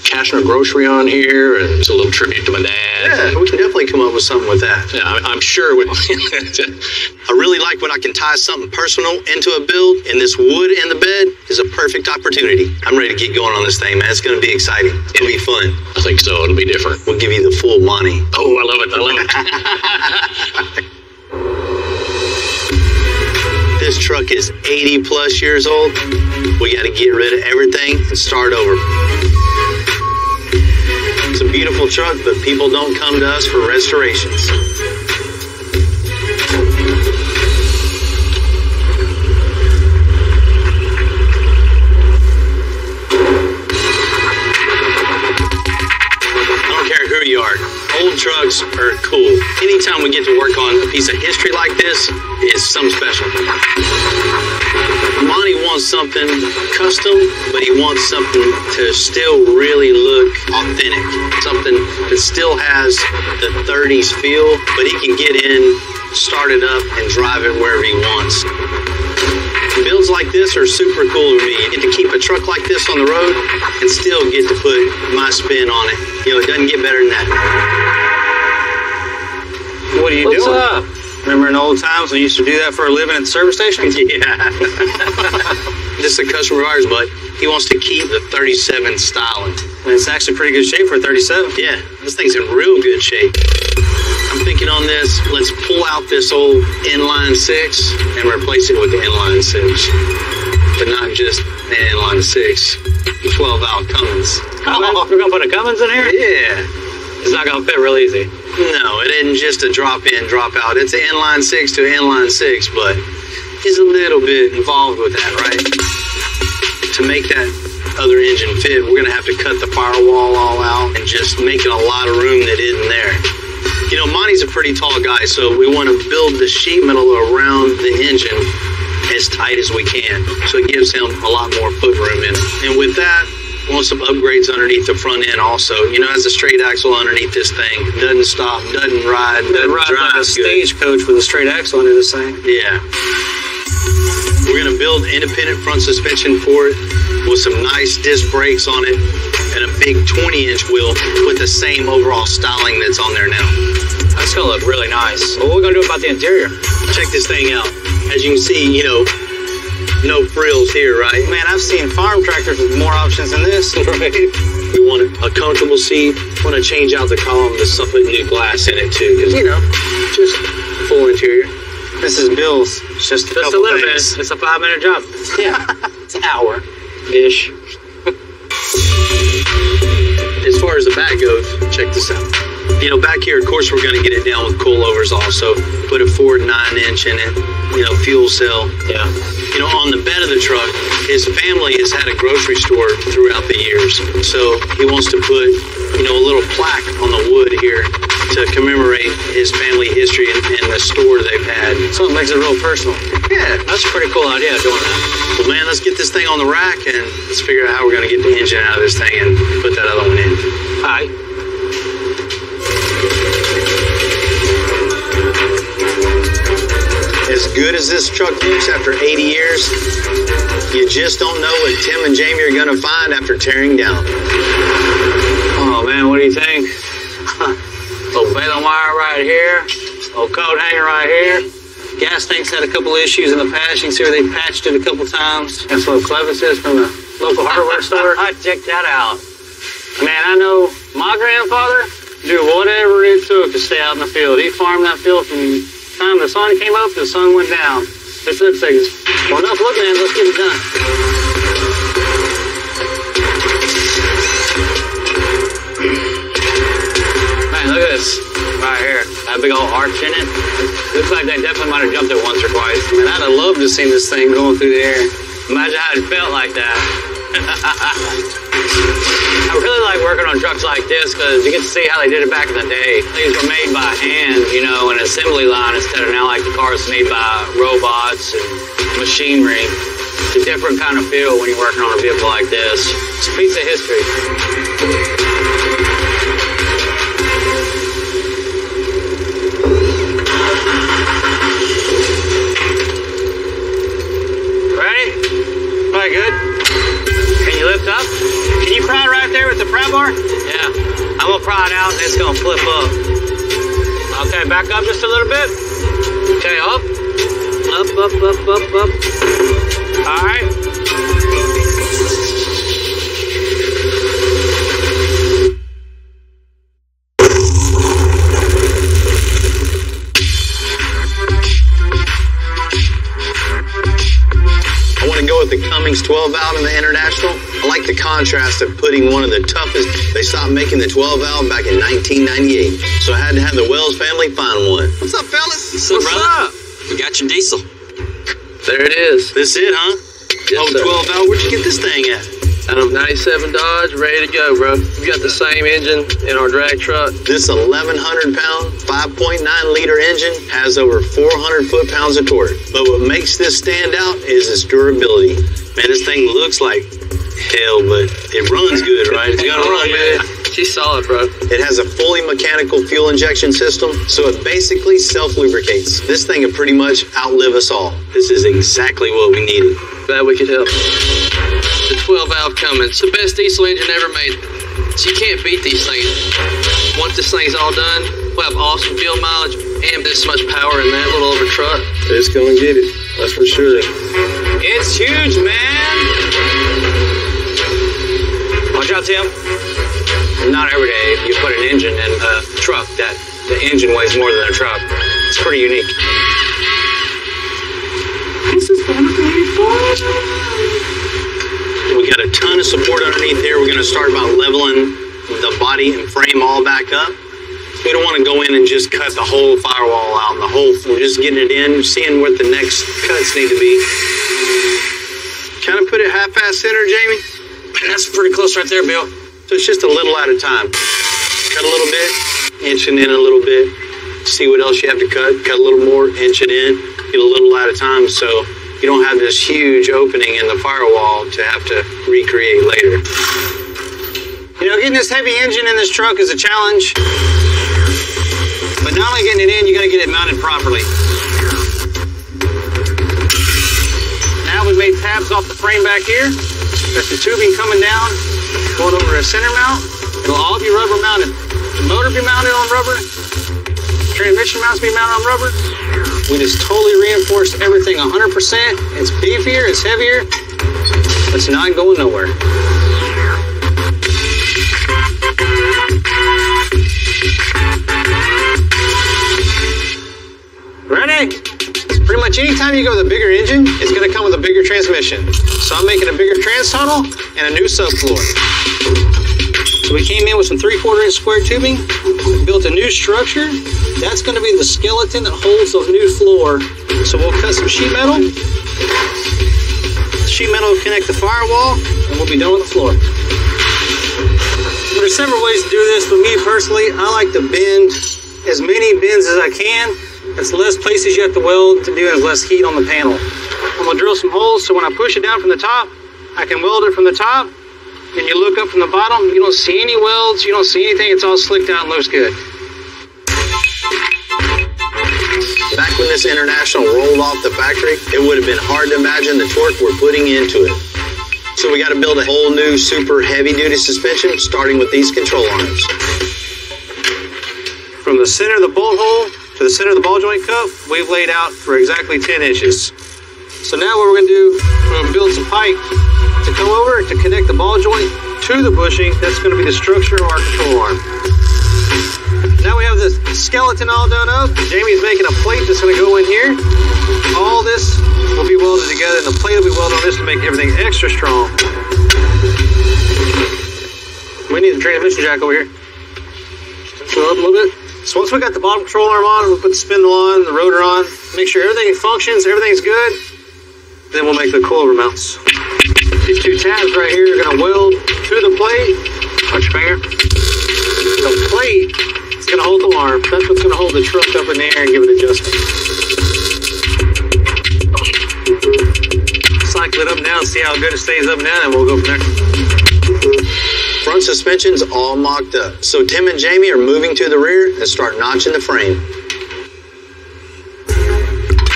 Cashner Grocery on here, and it's a little tribute to my dad. Yeah, we can definitely come up with something with that. Yeah, I'm sure. I really like when I can tie something personal into a build, and this wood in the bed is a perfect opportunity. I'm ready to get going on this thing, man. It's going to be exciting. It'll be fun. I think so. It'll be different. We'll give you the full money. Oh, I love it. I love it. this truck is 80 plus years old, we got to get rid of everything and start over. It's a beautiful truck, but people don't come to us for restorations. You are. Old trucks are cool. Anytime we get to work on a piece of history like this, it's something special. Monty wants something custom, but he wants something to still really look authentic. Something that still has the 30s feel, but he can get in, start it up, and drive it wherever he wants. Builds like this are super cool to me. You get to keep a truck like this on the road and still get to put my spin on it. You know, it doesn't get better than that. What are you doing? Up? Remember in old times when you used to do that for a living at the service station? Yeah. Just a customer of ours, but he wants to keep the 37 styling. And it's actually pretty good shape for a 37. Yeah, this thing's in real good shape. I'm thinking on this, let's pull out this old inline 6 and replace it with the inline 6. But not just an inline 6, 12-valve Cummins. We're going to put a Cummins in here? Yeah. It's not going to fit real easy. No, it isn't just a drop in, drop out. It's an inline 6 to inline 6, but he's a little bit involved with that, right? To make that other engine fit, we're going to have to cut the firewall all out and just make it a lot of room that isn't there. You know, Monty's a pretty tall guy, so we want to build the sheet metal around the engine as tight as we can. So it gives him a lot more foot room in it. And with that, we want some upgrades underneath the front end also. You know, as a straight axle underneath this thing. Doesn't stop, doesn't ride, doesn't drive like a stagecoach with a straight axle under this thing. Yeah. We're going to build independent front suspension for it with some nice disc brakes on it and a big 20-inch wheel with the same overall styling that's on there now. That's going to look really nice. What are we going to do about the interior? Check this thing out. As you can see, you know, no frills here, right? Man, I've seen farm tractors with more options than this. Right. We want a comfortable seat. Want to change out the column to put new glass in it too, because, you know, just full interior. This is Bill's. It's just a little bit. It's a 5-minute job. Yeah, it's an hour-ish. As far as the back goes, check this out. You know, back here, of course, we're going to get it down with coilovers also. Put a Ford 9-inch in it, you know, fuel cell. Yeah. You know, on the bed of the truck, his family has had a grocery store throughout the years. So he wants to put, you know, a little plaque on the wood here to commemorate his family history and the store they've had. So it makes it real personal. Yeah. That's a pretty cool idea doing that. Well, man, let's get this thing on the rack and let's figure out how we're going to get the engine out of this thing and put that other one in. All right. As good as this truck looks after 80 years, you just don't know what Tim and Jamie are going to find after tearing down. Oh, man, what do you think? Old baling wire right here. Old coat hanger right here. Gas tank's had a couple issues in the past. You can see where they patched it a couple times. That's what Clevis is from the local hardware store. Check that out. Man, I know my grandfather do whatever it took to stay out in the field. He farmed that field from the time the sun came up to the sun went down. This looks like, well, enough look, man, let's get it done. Man, look at this right here. That big old arch in it. Looks like they definitely might have jumped it once or twice. I mean, I'd have loved to have seen this thing going through the air. Imagine how it felt like that. I really like working on trucks like this because you get to see how they did it back in the day. These were made by hand, you know, an assembly line instead of now like the cars made by robots and machinery. It's a different kind of feel when you're working on a vehicle like this. It's a piece of history. Ready? Probably good. Can you lift up? Can you pry right there with the pry bar? Yeah. I'm going to pry it out and it's going to flip up. Okay, back up just a little bit. Okay, up. Up, up, up, up, up. All right. want to go with the Cummins 12 valve in the International? I like the contrast of putting one of the toughest. They stopped making the 12 valve back in 1998. So I had to have the Wells family find one. What's up, fellas? What's up? We got your diesel. There it is. This it, huh? Yes, sir. 12 valve. Where'd you get this thing at? Out of 97 Dodge, ready to go, bro. We got the same engine in our drag truck. This 1,100-pound, 5.9-liter engine has over 400 foot-pounds of torque. But what makes this stand out is its durability. Man, this thing looks like hell, but it runs good, right? It's gonna run good. She's solid, bro. It has a fully mechanical fuel injection system, so it basically self-lubricates. This thing will pretty much outlive us all. This is exactly what we needed. Glad we could help. The 12 valve Cummins, the best diesel engine ever made. So you can't beat these things. Once this thing's all done, we'll have awesome fuel mileage and this much power in that little over truck. It's gonna get it, that's for sure. It's huge, man. Watch out, Tim. Not every day you put an engine in a truck that the engine weighs more than a truck. It's pretty unique. This is gonna be fun. We got a ton of support underneath here. We're going to start by leveling the body and frame all back up. We don't want to go in and just cut the whole firewall out. We're just getting it in, seeing what the next cuts need to be. Kind of put it half-ass center, Jamie? That's pretty close right there, Bill. So it's just a little at a time. Cut a little bit, inching in a little bit. See what else you have to cut. Cut a little more, inch it in. Get a little at a time, so you don't have this huge opening in the firewall to have to recreate later. You know, getting this heavy engine in this truck is a challenge. But not only getting it in, you got to get it mounted properly. Now we've made tabs off the frame back here. There's the tubing coming down, going over a center mount. It'll all be rubber mounted. The motor be mounted on rubber. Transmission mounts be mounted on rubber. We just totally reinforced everything 100%. It's beefier, it's heavier. It's not going nowhere. Ready? Pretty much anytime you go with a bigger engine, it's going to come with a bigger transmission. So I'm making a bigger trans tunnel and a new subfloor. So we came in with some 3/4 inch square tubing, built a new structure. That's going to be the skeleton that holds the new floor. So we'll cut some sheet metal. Sheet metal will connect the firewall, and we'll be done with the floor. There's several ways to do this, but me personally, I like to bend as many bends as I can. It's less places you have to weld to do and less heat on the panel. I'm going to drill some holes so when I push it down from the top, I can weld it from the top. And you look up from the bottom, you don't see any welds, you don't see anything, it's all slicked out and looks good. Back when this International rolled off the factory, it would have been hard to imagine the torque we're putting into it. So we got to build a whole new super heavy-duty suspension, starting with these control arms. From the center of the bolt hole to the center of the ball joint cup, we've laid out for exactly 10 inches. So now what we're going to do, we're going to build some pipe to come over to connect the ball joint to the bushing. That's going to be the structure of our control arm. Now we have the skeleton all done up. Jamie's making a plate that's going to go in here. All this will be welded together, and the plate will be welded on this to make everything extra strong. We need the transmission jack over here. Go up a little bit. So once we got the bottom control arm on, we'll put the spindle on, the rotor on, make sure everything functions, everything's good. Then we'll make the coilover mounts. These two tabs right here are going to weld to the plate. Watch your finger. The plate is going to hold the arm. That's what's going to hold the truck up in the air and give it adjustment. Cycle it up and down, see how good it stays up and down, and we'll go from there. Front suspension's all mocked up. So Tim and Jamie are moving to the rear and start notching the frame.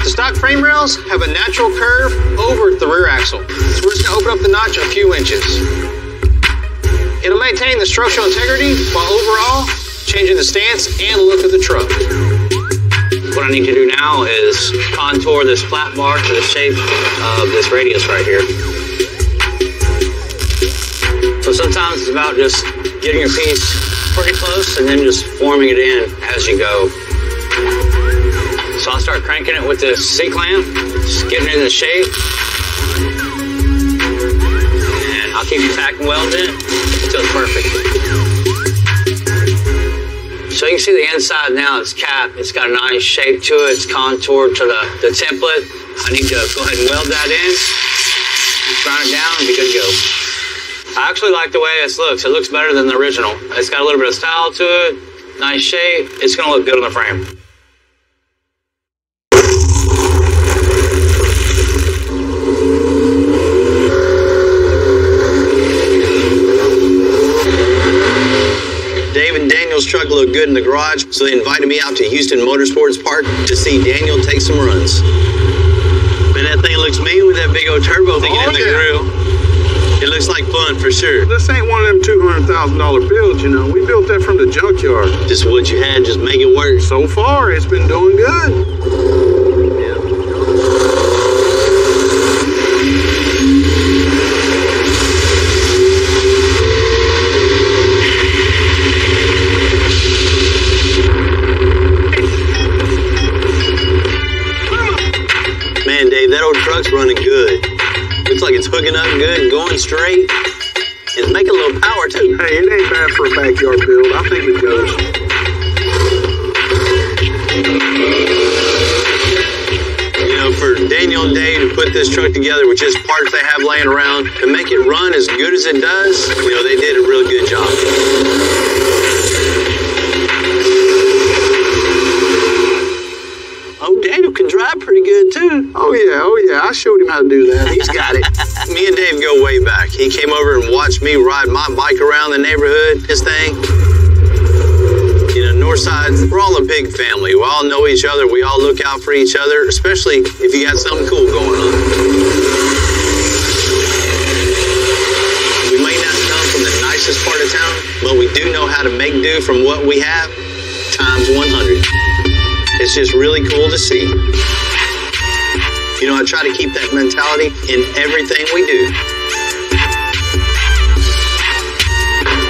The stock frame rails have a natural curve over the rear axle. So we're just going to open up the notch a few inches. It'll maintain the structural integrity while overall changing the stance and look of the truck. What I need to do now is contour this flat bar to the shape of this radius right here. So sometimes it's about just getting your piece pretty close and then just forming it in as you go. So I'll start cranking it with this C-clamp, just getting it in the shape. keep your tack and weld in. Feels perfect. So you can see the inside now, it's capped. It's got a nice shape to it. It's contoured to the template. I need to go ahead and weld that in, grind it down, and be good to go. I actually like the way this looks. It looks better than the original. It's got a little bit of style to it, nice shape. It's gonna look good on the frame. Dave and Daniel's truck looked good in the garage, so they invited me out to Houston Motorsports Park to see Daniel take some runs. Man, that thing looks mean with that big old turbo thing in the grill. It looks like fun for sure. This ain't one of them $200,000 builds, you know. We built that from the junkyard. Just what you had, just make it work. So far, it's been doing good. Man, Dave, that old truck's running good. Looks like it's hooking up good and going straight. It's making a little power, too. Hey, it ain't bad for a backyard build. I think it goes. You know, for Daniel and Dave to put this truck together with just parts they have laying around and make it run as good as it does, you know, they did a really good job. Oh, Daniel can drive pretty good, too. Oh, yeah. I showed him how to do that. He's got it. Me and Dave go way back. He came over and watched me ride my bike around the neighborhood, his thing. You know, Northside, we're all a big family. We all know each other. We all look out for each other, especially if you got something cool going on. We may not come from the nicest part of town, but we do know how to make do from what we have times 100. It's just really cool to see. You know, I try to keep that mentality in everything we do.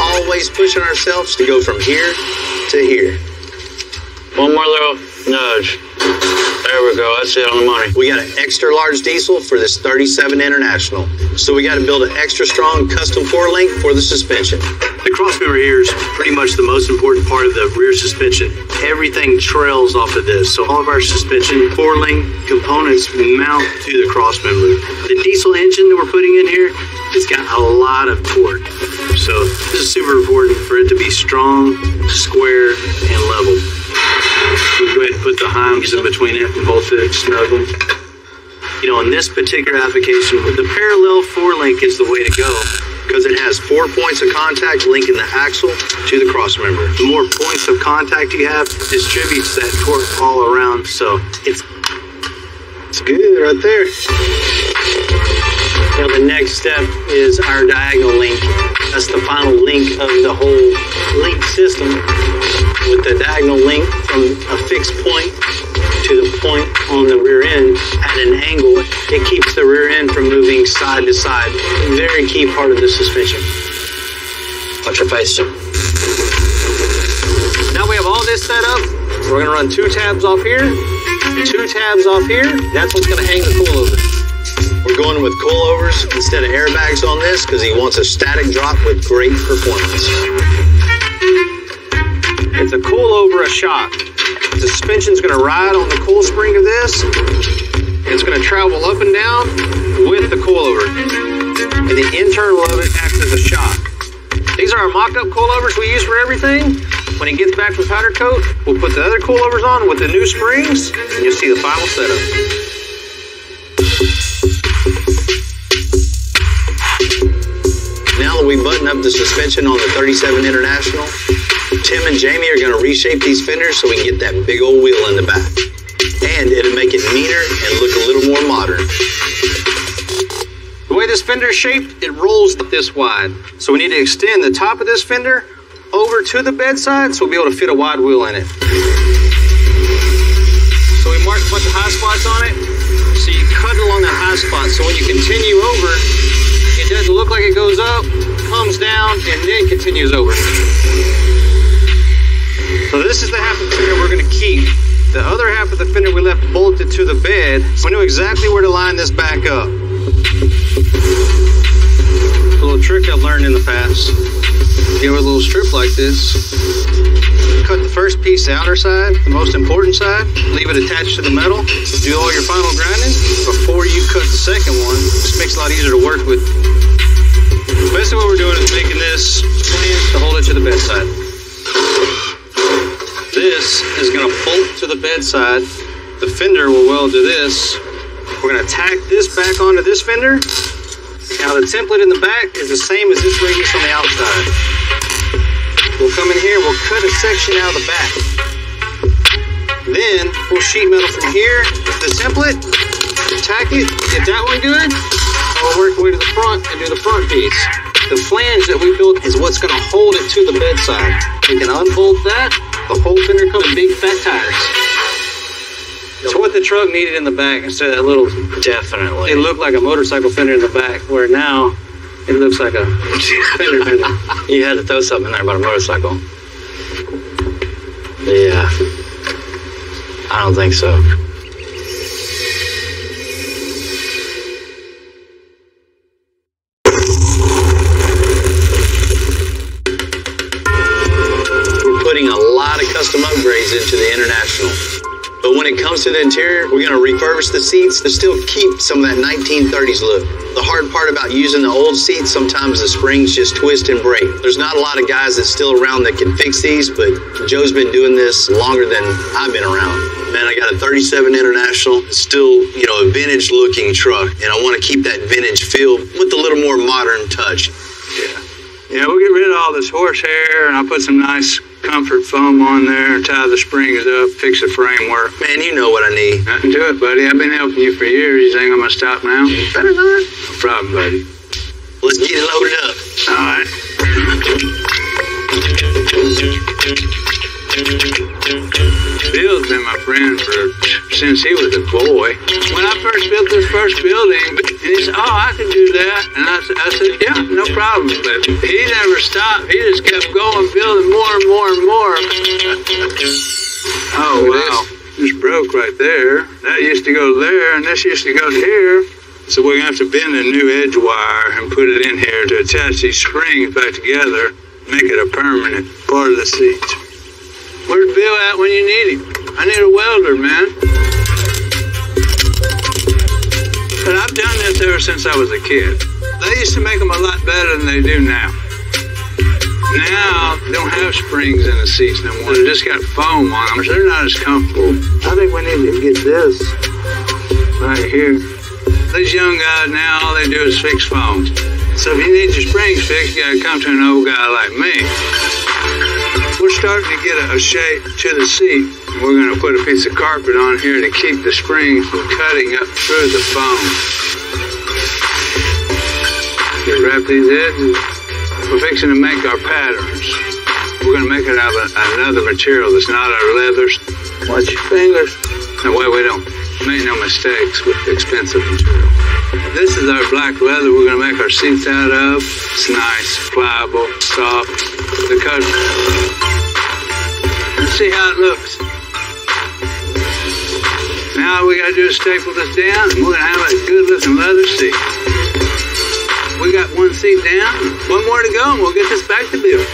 Always pushing ourselves to go from here to here. One more little nudge. There we go. That's it on the money. We got an extra large diesel for this 37 International. So we got to build an extra strong custom 4-link for the suspension. The crossmember here is pretty much the most important part of the rear suspension. Everything trails off of this, so all of our suspension 4-link components mount to the crossmember. The diesel engine that we're putting in here, it's got a lot of torque. So this is super important for it to be strong, square, and level. We'll go ahead and put the heims in between it and bolt it, snug them. You know, in this particular application, the parallel 4-link is the way to go because it has 4 points of contact linking the axle to the crossmember. The more points of contact you have, distributes that torque all around, so it's good right there. Now the next step is our diagonal link. That's the final link of the whole link system, with the diagonal link from a fixed point to the point on the rear end at an angle. It keeps the rear end from moving side to side. Very key part of the suspension. Watch your face, Jim. Now we have all this set up. We're gonna run 2 tabs off here, 2 tabs off here. That's what's gonna hang the coilover. We're going with coilovers instead of airbags on this because he wants a static drop with great performance. It's a coilover, a shock. The suspension's going to ride on the coil spring of this. It's going to travel up and down with the coilover. And the internal of it acts as a shock. These are our mock-up coilovers we use for everything. When it gets back from powder coat, we'll put the other coilovers on with the new springs, and you'll see the final setup. Now that we button up the suspension on the 37 International, Tim and Jamie are going to reshape these fenders so we can get that big old wheel in the back. And it'll make it meaner and look a little more modern. The way this fender is shaped, it rolls this wide. So we need to extend the top of this fender over to the bedside so we'll be able to fit a wide wheel in it. So we marked a bunch of high spots on it. So you cut along that high spot. So when you continue over, it doesn't look like it goes up, comes down, and then continues over. So this is the half of the fender we're going to keep. The other half of the fender we left bolted to the bed. So we knew exactly where to line this back up. A little trick trick I've learned in the past. Give it a little strip like this. Cut the first piece, the outer side, the most important side. Leave it attached to the metal. Do all your final grinding before you cut the second one. Just makes it a lot easier to work with. Basically what we're doing is making this flange to hold it to the bedside. This is going to bolt to the bedside. The fender will weld to this. We're going to tack this back onto this fender. Now the template in the back is the same as this radius on the outside. We'll come in here, we'll cut a section out of the back. Then we'll sheet metal from here to the template, tack it, get that one good, and we'll work our way to the front and do the front piece. The flange that we built is what's going to hold it to the bedside. We can unbolt that, the whole fender comes with big fat tires. It's what the truck needed in the back instead of that little... Definitely. It looked like a motorcycle fender in the back, where now it looks like a fender. You had to throw something in there about a motorcycle. Yeah. I don't think so. We're putting a lot of custom upgrades into the International. But when it comes to the interior, we're going to refurbish the seats to still keep some of that 1930s look. The hard part about using the old seats, sometimes the springs just twist and break. There's not a lot of guys that's still around that can fix these, but Joe's been doing this longer than I've been around. Man, I got a 37 International, still, you know, a vintage looking truck, and I want to keep that vintage feel with a little more modern touch. Yeah, we'll get rid of all this horsehair, and I'll put some nice comfort foam on there, tie the springs up, fix the framework. Man, you know what I need. Nothing to it, buddy. I've been helping you for years. You think I'm going to stop now? Better not. No problem, buddy. Let's get it loaded up. All right. Bill's been my friend since he was a boy. When I first built this first building, he said, "Oh, I can do that." And I said, "Yeah, no problem." But he never stopped. He just kept going, building more and more and more. Oh, wow. This broke right there. That used to go there, and this used to go here. So we're going to have to bend a new edge wire and put it in here to attach these springs back together, make it a permanent part of the seat. Where's Bill at when you need him? I need a welder, man. But I've done this ever since I was a kid. They used to make them a lot better than they do now. Now, they don't have springs in the seats no more. They just got foam on them, so they're not as comfortable. I think we need to get this right here. These young guys now, all they do is fix foam. So if you need your springs fixed, you gotta come to an old guy like me. We're starting to get a shape to the seat. We're gonna put a piece of carpet on here to keep the springs from cutting up through the foam. Just wrap these edges. We're fixing to make our patterns. We're gonna make it out of another material that's not our leathers. Watch your fingers. That way we don't make no mistakes with expensive material. This is our black leather we're going to make our seats out of. It's nice, pliable, soft. The cut. Let's see how it looks. Now all we got to do is staple this down, and we're going to have a good looking leather seat. We got one seat down, one more to go, and we'll get this back to Bill.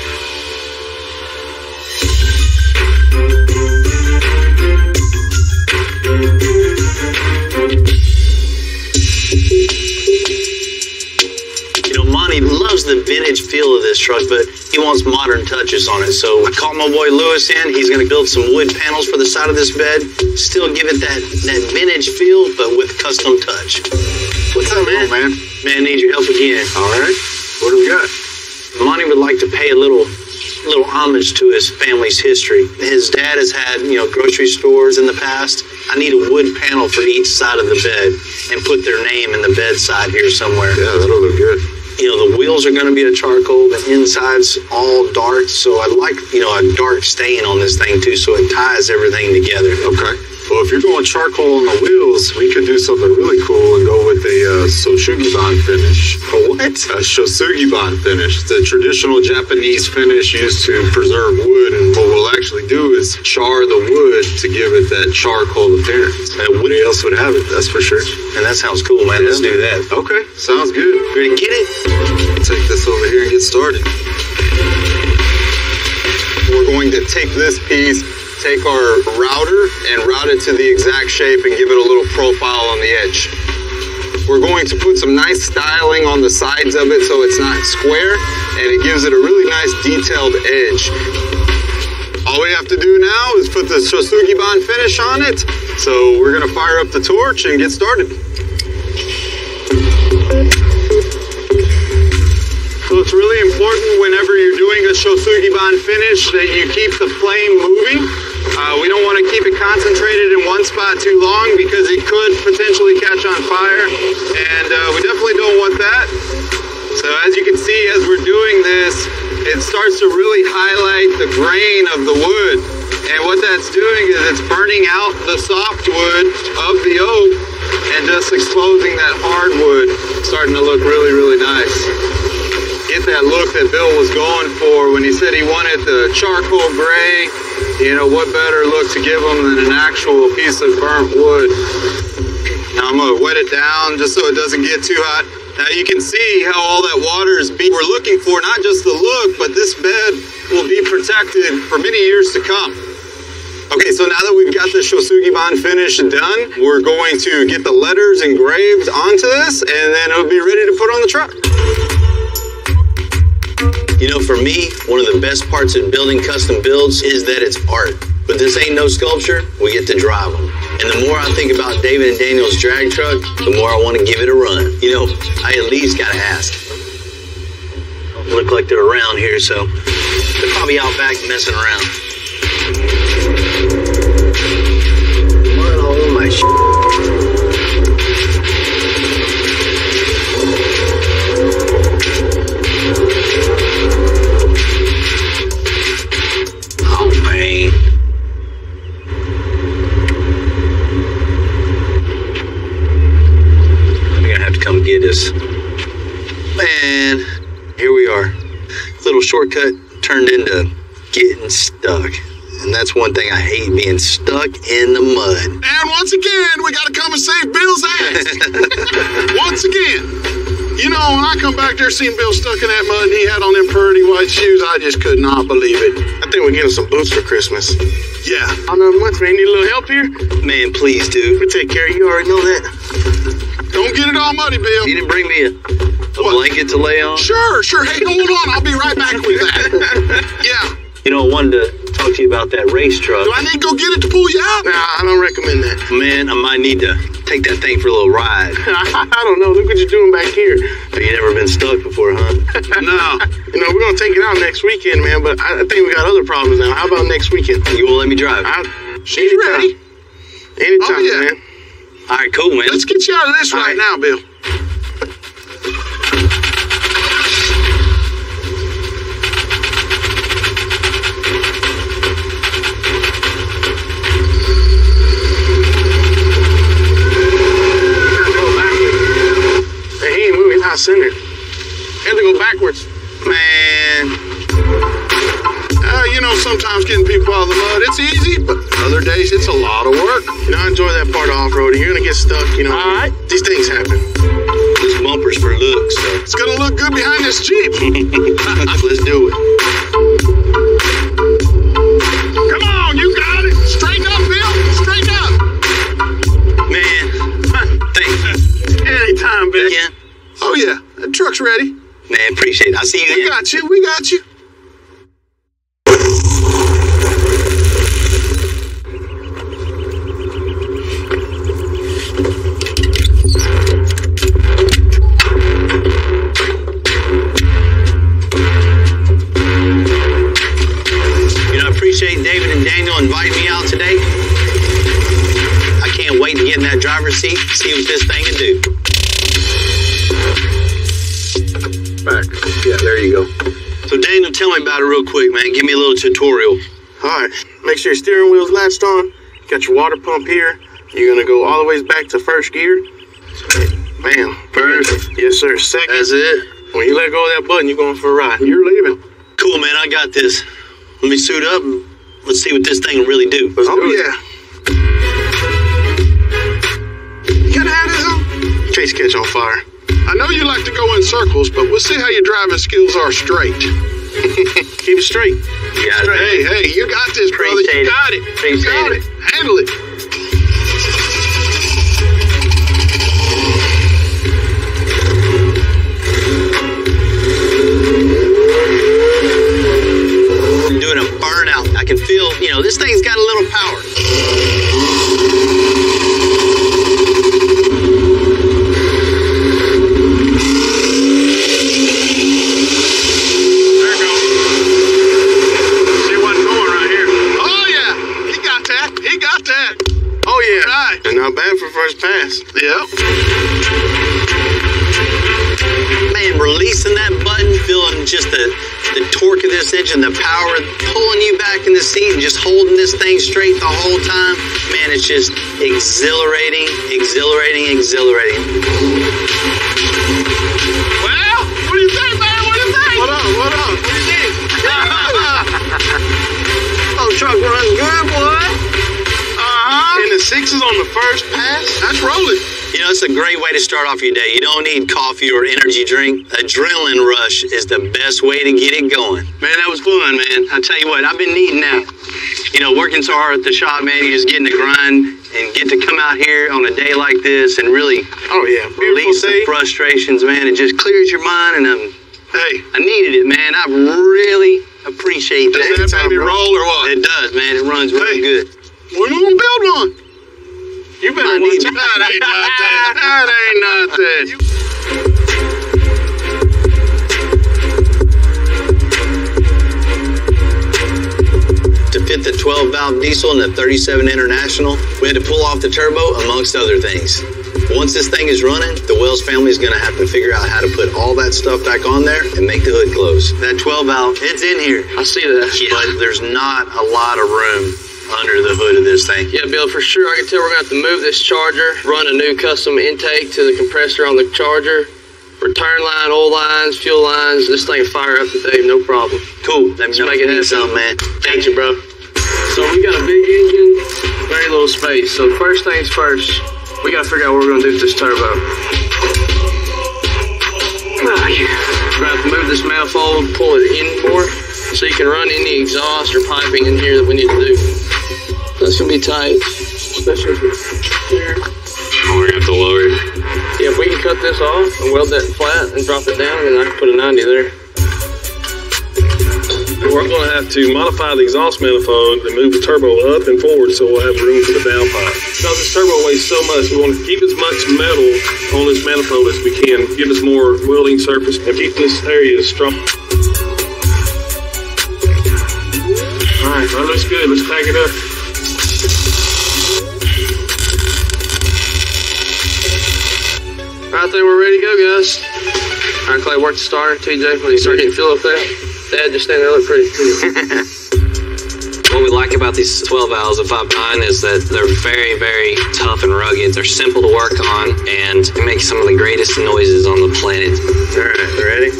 Monty loves the vintage feel of this truck, but he wants modern touches on it. So I called my boy Lewis in. He's going to build some wood panels for the side of this bed. Still give it that vintage feel, but with custom touch. What's up, man? Man, need your help again. All right. What do we got? Monty would like to pay a little homage to his family's history. His dad has had, grocery stores in the past. I need a wood panel for each side of the bed and put their name in the bedside here somewhere. Yeah, that'll look good. The wheels are going to be a charcoal. The inside's all dark, so I'd like, a dark stain on this thing too, so it ties everything together. Okay. Well, if you're going charcoal on the wheels, we could do something really cool and go with a Shosugiban finish. What? A Shosugiban finish. The traditional Japanese finish used to preserve wood, and what we'll actually do is char the wood to give it that charcoal appearance. Nobody else would have it, that's for sure. And that sounds cool, man. Let's do that. Okay, sounds good. Ready to get it? take this over here and get started. We're going to take this piece, take our router, and route it to the exact shape and give it a little profile on the edge. We're going to put some nice styling on the sides of it so it's not square, and it gives it a really nice detailed edge. All we have to do now is put the Shosugi-ban finish on it. So we're gonna fire up the torch and get started. So it's really important whenever you're doing a Shosugi-ban finish that you keep the flame moving. We don't want to keep it concentrated in one spot too long because it could potentially catch on fire, and we definitely don't want that. So as you can see, as we're doing this, it starts to really highlight the grain of the wood. And what that's doing is it's burning out the softwood of the oak and just exposing that hardwood, starting to look really, really nice. Get that look that Bill was going for when he said he wanted the charcoal gray. You know, what better look to give him than an actual piece of burnt wood. Now I'm gonna wet it down just so it doesn't get too hot. Now you can see how all that water is we're looking for not just the look, but this bed will be protected for many years to come. Okay, so now that we've got the Shosugi-ban finish done, we're going to get the letters engraved onto this, and then it'll be ready to put on the truck. You know, for me, one of the best parts of building custom builds is that it's art. But this ain't no sculpture, we get to drive them. And the more I think about David and Daniel's drag truck, the more I want to give it a run. You know, I at least gotta ask. Look like they're around here, so they're probably out back messing around. Mud all over my Oh, man. They're gonna have to come get us. Man, here we are. Little shortcut turned into getting stuck. And that's one thing I hate, being stuck in the mud. And once again, we gotta come and save Bill's ass. Once again. You know, when I come back there seeing Bill stuck in that mud and he had on them pretty white shoes, I just could not believe it. I think we're getting some boots for Christmas. Yeah. I don't know much, man. Need a little help here? Man, please, dude. We'll take care of you. You already know that. Don't get it all muddy, Bill. You didn't bring me a blanket to lay on? Sure. Hey, hold on. I'll be right back with that. Yeah. You know, I wanted to talk to you about that race truck. Do I need to go get it to pull you out? Nah, I don't recommend that. Man, I might need to take that thing for a little ride. I don't know. Look what you're doing back here. Have you never been stuck before, huh? No. You know, we're going to take it out next weekend, man, but I think we got other problems now. How about next weekend? You won't let me drive? She's ready. Anytime, man. All right, cool, man. Let's get you out of this right now, Bill. Center. Had to go backwards. Man. You know, sometimes getting people out of the mud, it's easy, but other days it's a lot of work. You know, I enjoy that part of off-roading. You're going to get stuck, you know. All right. These things happen. This bumper's for looks. So. It's going to look good behind this Jeep. Let's do it. Come on, you got it. Straighten up, Bill. Straighten up. Man, thanks. Anytime, Bill. Yeah. Oh, yeah. The truck's ready. Man, appreciate it. I'll see you We got you. We got you. You know, I appreciate David and Daniel inviting me out today. I can't wait to get in that driver's seat, see what this thing can do. Back. Yeah, there you go. So Daniel, tell me about it real quick, man. Give me a little tutorial. All right. Make sure your steering wheel's latched on. Got your water pump here. You're going to go all the way back to first gear. Bam. First. Yes, sir. Second. That's it. When you let go of that button, you're going for a ride. You're leaving. Cool, man. I got this. Let me suit up and let's see what this thing will really do. Let's do it. Yeah. You gotta have this on? Case catch on fire. I know you like to go in circles, but we'll see how your driving skills are straight. Keep it straight. Hey, you got this, brother. You got it. You got it. Handle it. I'm doing a burnout. I can feel, this thing's got a little power. And not bad for first pass. Yep. Man, releasing that button, feeling just the torque of this engine, the power pulling you back in the seat and just holding this thing straight the whole time. Man, it's just exhilarating. Well, what do you think, man? What do you think? What up? What do you think? Oh, truck runs good, boy. And the 6 is on the first pass? That's rolling. It's a great way to start off your day. You don't need coffee or energy drink. Adrenaline rush is the best way to get it going. Man, that was fun, man. I tell you what, I've been needing that. Working so hard at the shop, man, you just get in the grind and get to come out here on a day like this and really release the frustrations, man. It just clears your mind, and I needed it, man. I really appreciate that. Does that baby roll or what? It does, man. It runs really good. We're gonna build one. You better watch it. That ain't nothing. That ain't nothing. To fit the 12-valve diesel and the 37 International, we had to pull off the turbo, amongst other things. Once this thing is running, the Wells family is going to have to figure out how to put all that stuff back on there and make the hood close. That 12-valve, it's in here. I see that. Yeah, but there's not a lot of room under the hood of this thing. Yeah, Bill, for sure. I can tell we're going to have to move this charger, run a new custom intake to the compressor on the charger, return line, oil lines, fuel lines. This thing will fire up today, no problem. Cool. Let's make it happen, man. Thank you, bro. So we got a big engine, very little space. So first things first, we got to figure out what we're going to do with this turbo. We're going to have to move this manifold, pull it in more, so you can run any exhaust or piping in here that we need to do. That's going to be tight, especially here. Oh, we're going to have to lower it. Yeah, if we can cut this off and weld that flat and drop it down, then I can put a 90 there. We're going to have to modify the exhaust manifold and move the turbo up and forward so we'll have room for the downpipe. Because this turbo weighs so much, we want to keep as much metal on this manifold as we can, give us more welding surface, and keep this area strong. All right, that looks good. Let's pack it up. All right, then we're ready to go, guys. All right, Clay, work the starter. TJ, when you start getting fuel up there, Dad, just stand there, look pretty. What we like about these 12 valves of 5.9 is that they're very, very tough and rugged. They're simple to work on, and they make some of the greatest noises on the planet. All right, ready?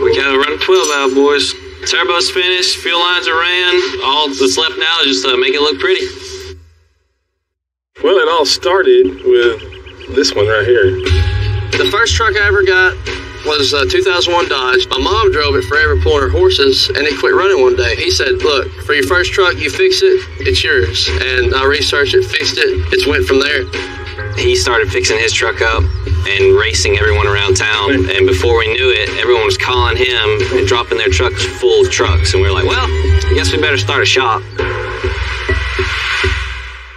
We gotta run a 12 valve, boys. Turbo's finished, fuel lines are ran. All that's left now is just to make it look pretty. Well, it all started with this one right here. The first truck I ever got was a 2001 Dodge. My mom drove it forever pulling her horses, and it quit running one day. He said, look, for your first truck, you fix it, it's yours. And I researched it, fixed it, it's went from there. He started fixing his truck up and racing everyone around town. And before we knew it, everyone was calling him and dropping their trucks full of trucks. And we were like, well, I guess we better start a shop.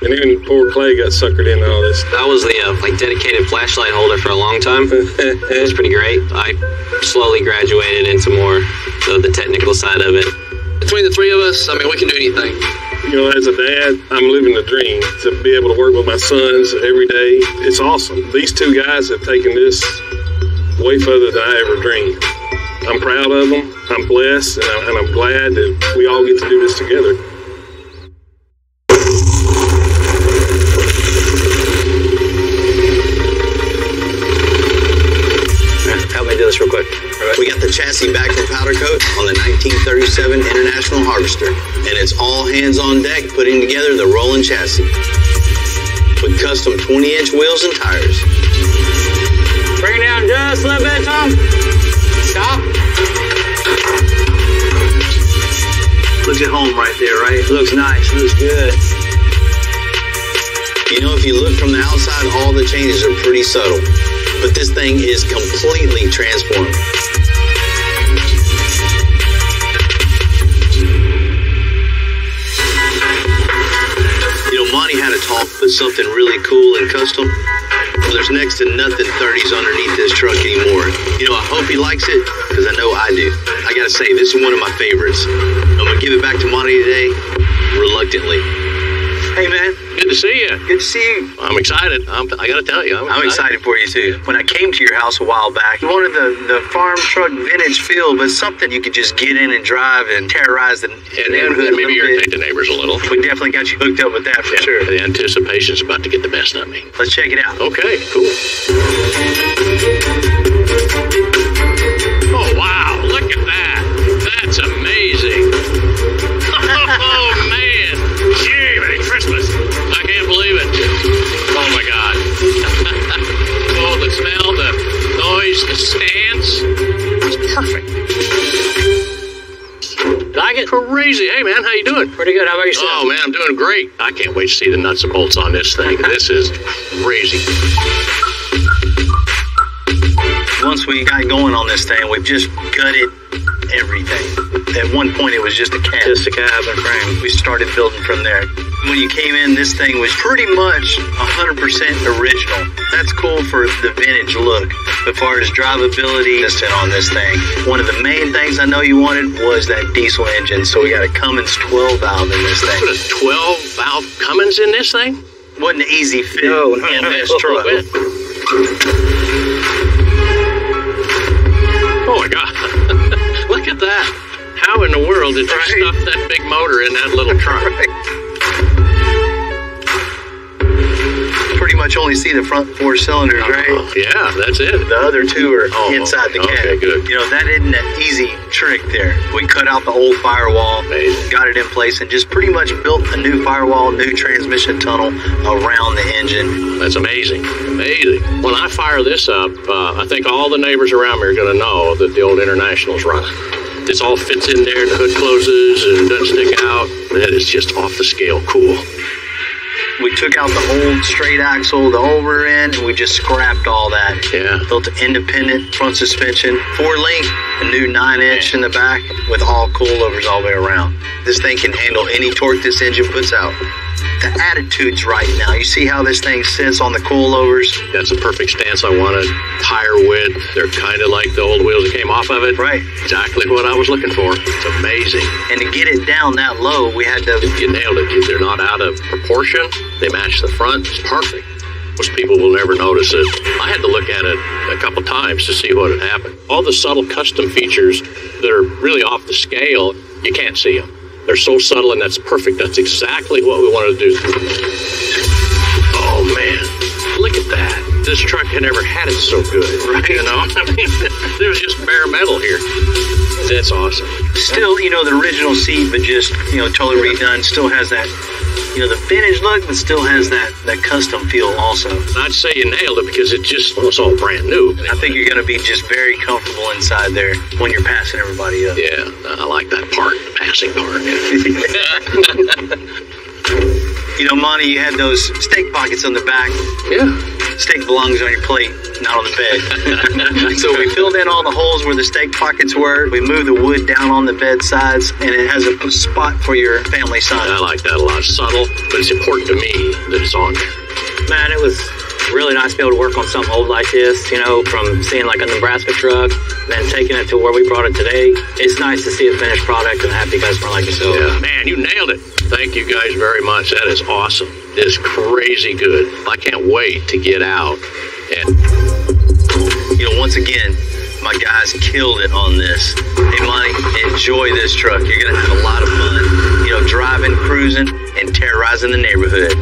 And even poor Clay got suckered into all this. I was the dedicated flashlight holder for a long time. It was pretty great. I slowly graduated into more the technical side of it. Between the three of us, I mean, we can do anything. You know, as a dad, I'm living the dream to be able to work with my sons every day. It's awesome. These two guys have taken this way further than I ever dreamed. I'm proud of them. I'm blessed, and I'm glad that we all get to do this together. chassis back from powder coat on the 1937 International Harvester. And it's all hands on deck putting together the rolling chassis with custom 20-inch wheels and tires. Bring it down just a little bit, Tom. Stop. Looks at home right there, right? Looks nice. Looks good. You know, if you look from the outside, all the changes are pretty subtle. But this thing is completely transformed. You know, Monty had a talk with something really cool and custom. Well, there's next to nothing 30s underneath this truck anymore. You know, I hope he likes it, because I know I do. I gotta say, this is one of my favorites. I'm gonna give it back to Monty today, reluctantly. Hey, man. Good to see you. Good to see you. I'm excited. I gotta tell you, I'm excited for you, too. When I came to your house a while back, you wanted the farm truck vintage feel, but something you could just get in and drive and terrorize the neighborhood and maybe irritate the neighbors a little. We definitely got you hooked up with that for sure. The anticipation's about to get the best of me. Let's check it out. Okay, cool. Oh, wow. Look at that. That's amazing. Oh, man. Gee, Merry Christmas. I can't believe it. Oh, my God. Oh, the smell, the noise, the stance. It's perfect. Like it? Crazy. Hey, man, how you doing? Pretty good. How about yourself? Oh, man, I'm doing great. I can't wait to see the nuts and bolts on this thing. This is crazy. Once we got going on this thing, we've just gutted everything. At one point, it was just a cab. Just a cab and frame. We started building from there. When you came in, this thing was pretty much 100% original. That's cool for the vintage look. As far as drivability on this thing, one of the main things I know you wanted was that diesel engine. So we got a Cummins 12 valve in this thing. Put a 12 valve Cummins in this thing? Wasn't an easy fit in this truck. Oh my God. Look at that. How in the world did you stuff that big motor in that little truck? Pretty much only see the front 4 cylinders, right? Yeah, that's it. The other 2 are inside the cab. Okay, good. You know, that isn't an easy trick there. We cut out the old firewall, got it in place, and just pretty much built a new firewall, new transmission tunnel around the engine. That's amazing. Amazing. When I fire this up, I think all the neighbors around me are going to know that the old International's running. This all fits in there, the hood closes and doesn't stick out. That is just off the scale cool. We took out the old straight axle, the over end, and we just scrapped all that. Yeah. Built an independent front suspension, 4-link, a new 9-inch in the back with all coilovers all the way around. This thing can handle any torque this engine puts out. The attitude's right now. You see how this thing sits on the coilovers? That's a perfect stance I wanted. Tire width. They're kind of like the old wheels that came off of it. Right. Exactly what I was looking for. It's amazing. And to get it down that low, we had to... You nailed it. They're not out of proportion. They match the front. It's perfect. Most people will never notice it. I had to look at it a couple times to see what had happened. All the subtle custom features that are really off the scale, you can't see them. They're so subtle, and that's perfect. That's exactly what we wanted to do. Oh, man. Look at that. This truck had never had it so good, right? You know? I mean, there was just bare metal here. That's awesome. Still, you know, the original seat, but just, you know, totally redone. Still has that, you know, the vintage look, but still has that custom feel also. I'd say you nailed it because it just was all brand new. I think you're going to be just very comfortable inside there when you're passing everybody up. Yeah, I like that part, the passing part. You know, Monty, you had those steak pockets on the back. Yeah. Steak belongs on your plate, not on the bed. So we filled in all the holes where the steak pockets were. We moved the wood down on the bed sides, and it has a spot for your family son. I like that a lot. Subtle, but it's important to me that it's on there. Man, it was really nice to be able to work on something old like this, you know, from seeing like a Nebraska truck, then taking it to where we brought it today. It's nice to see a finished product and a happy customer like yourself. Yeah, man, you nailed it. Thank you guys very much. That is awesome. It is crazy good. I can't wait to get out. And, you know, once again, my guys killed it on this. Hey, Monty, enjoy this truck. You're going to have a lot of fun, you know, driving, cruising, and terrorizing the neighborhood.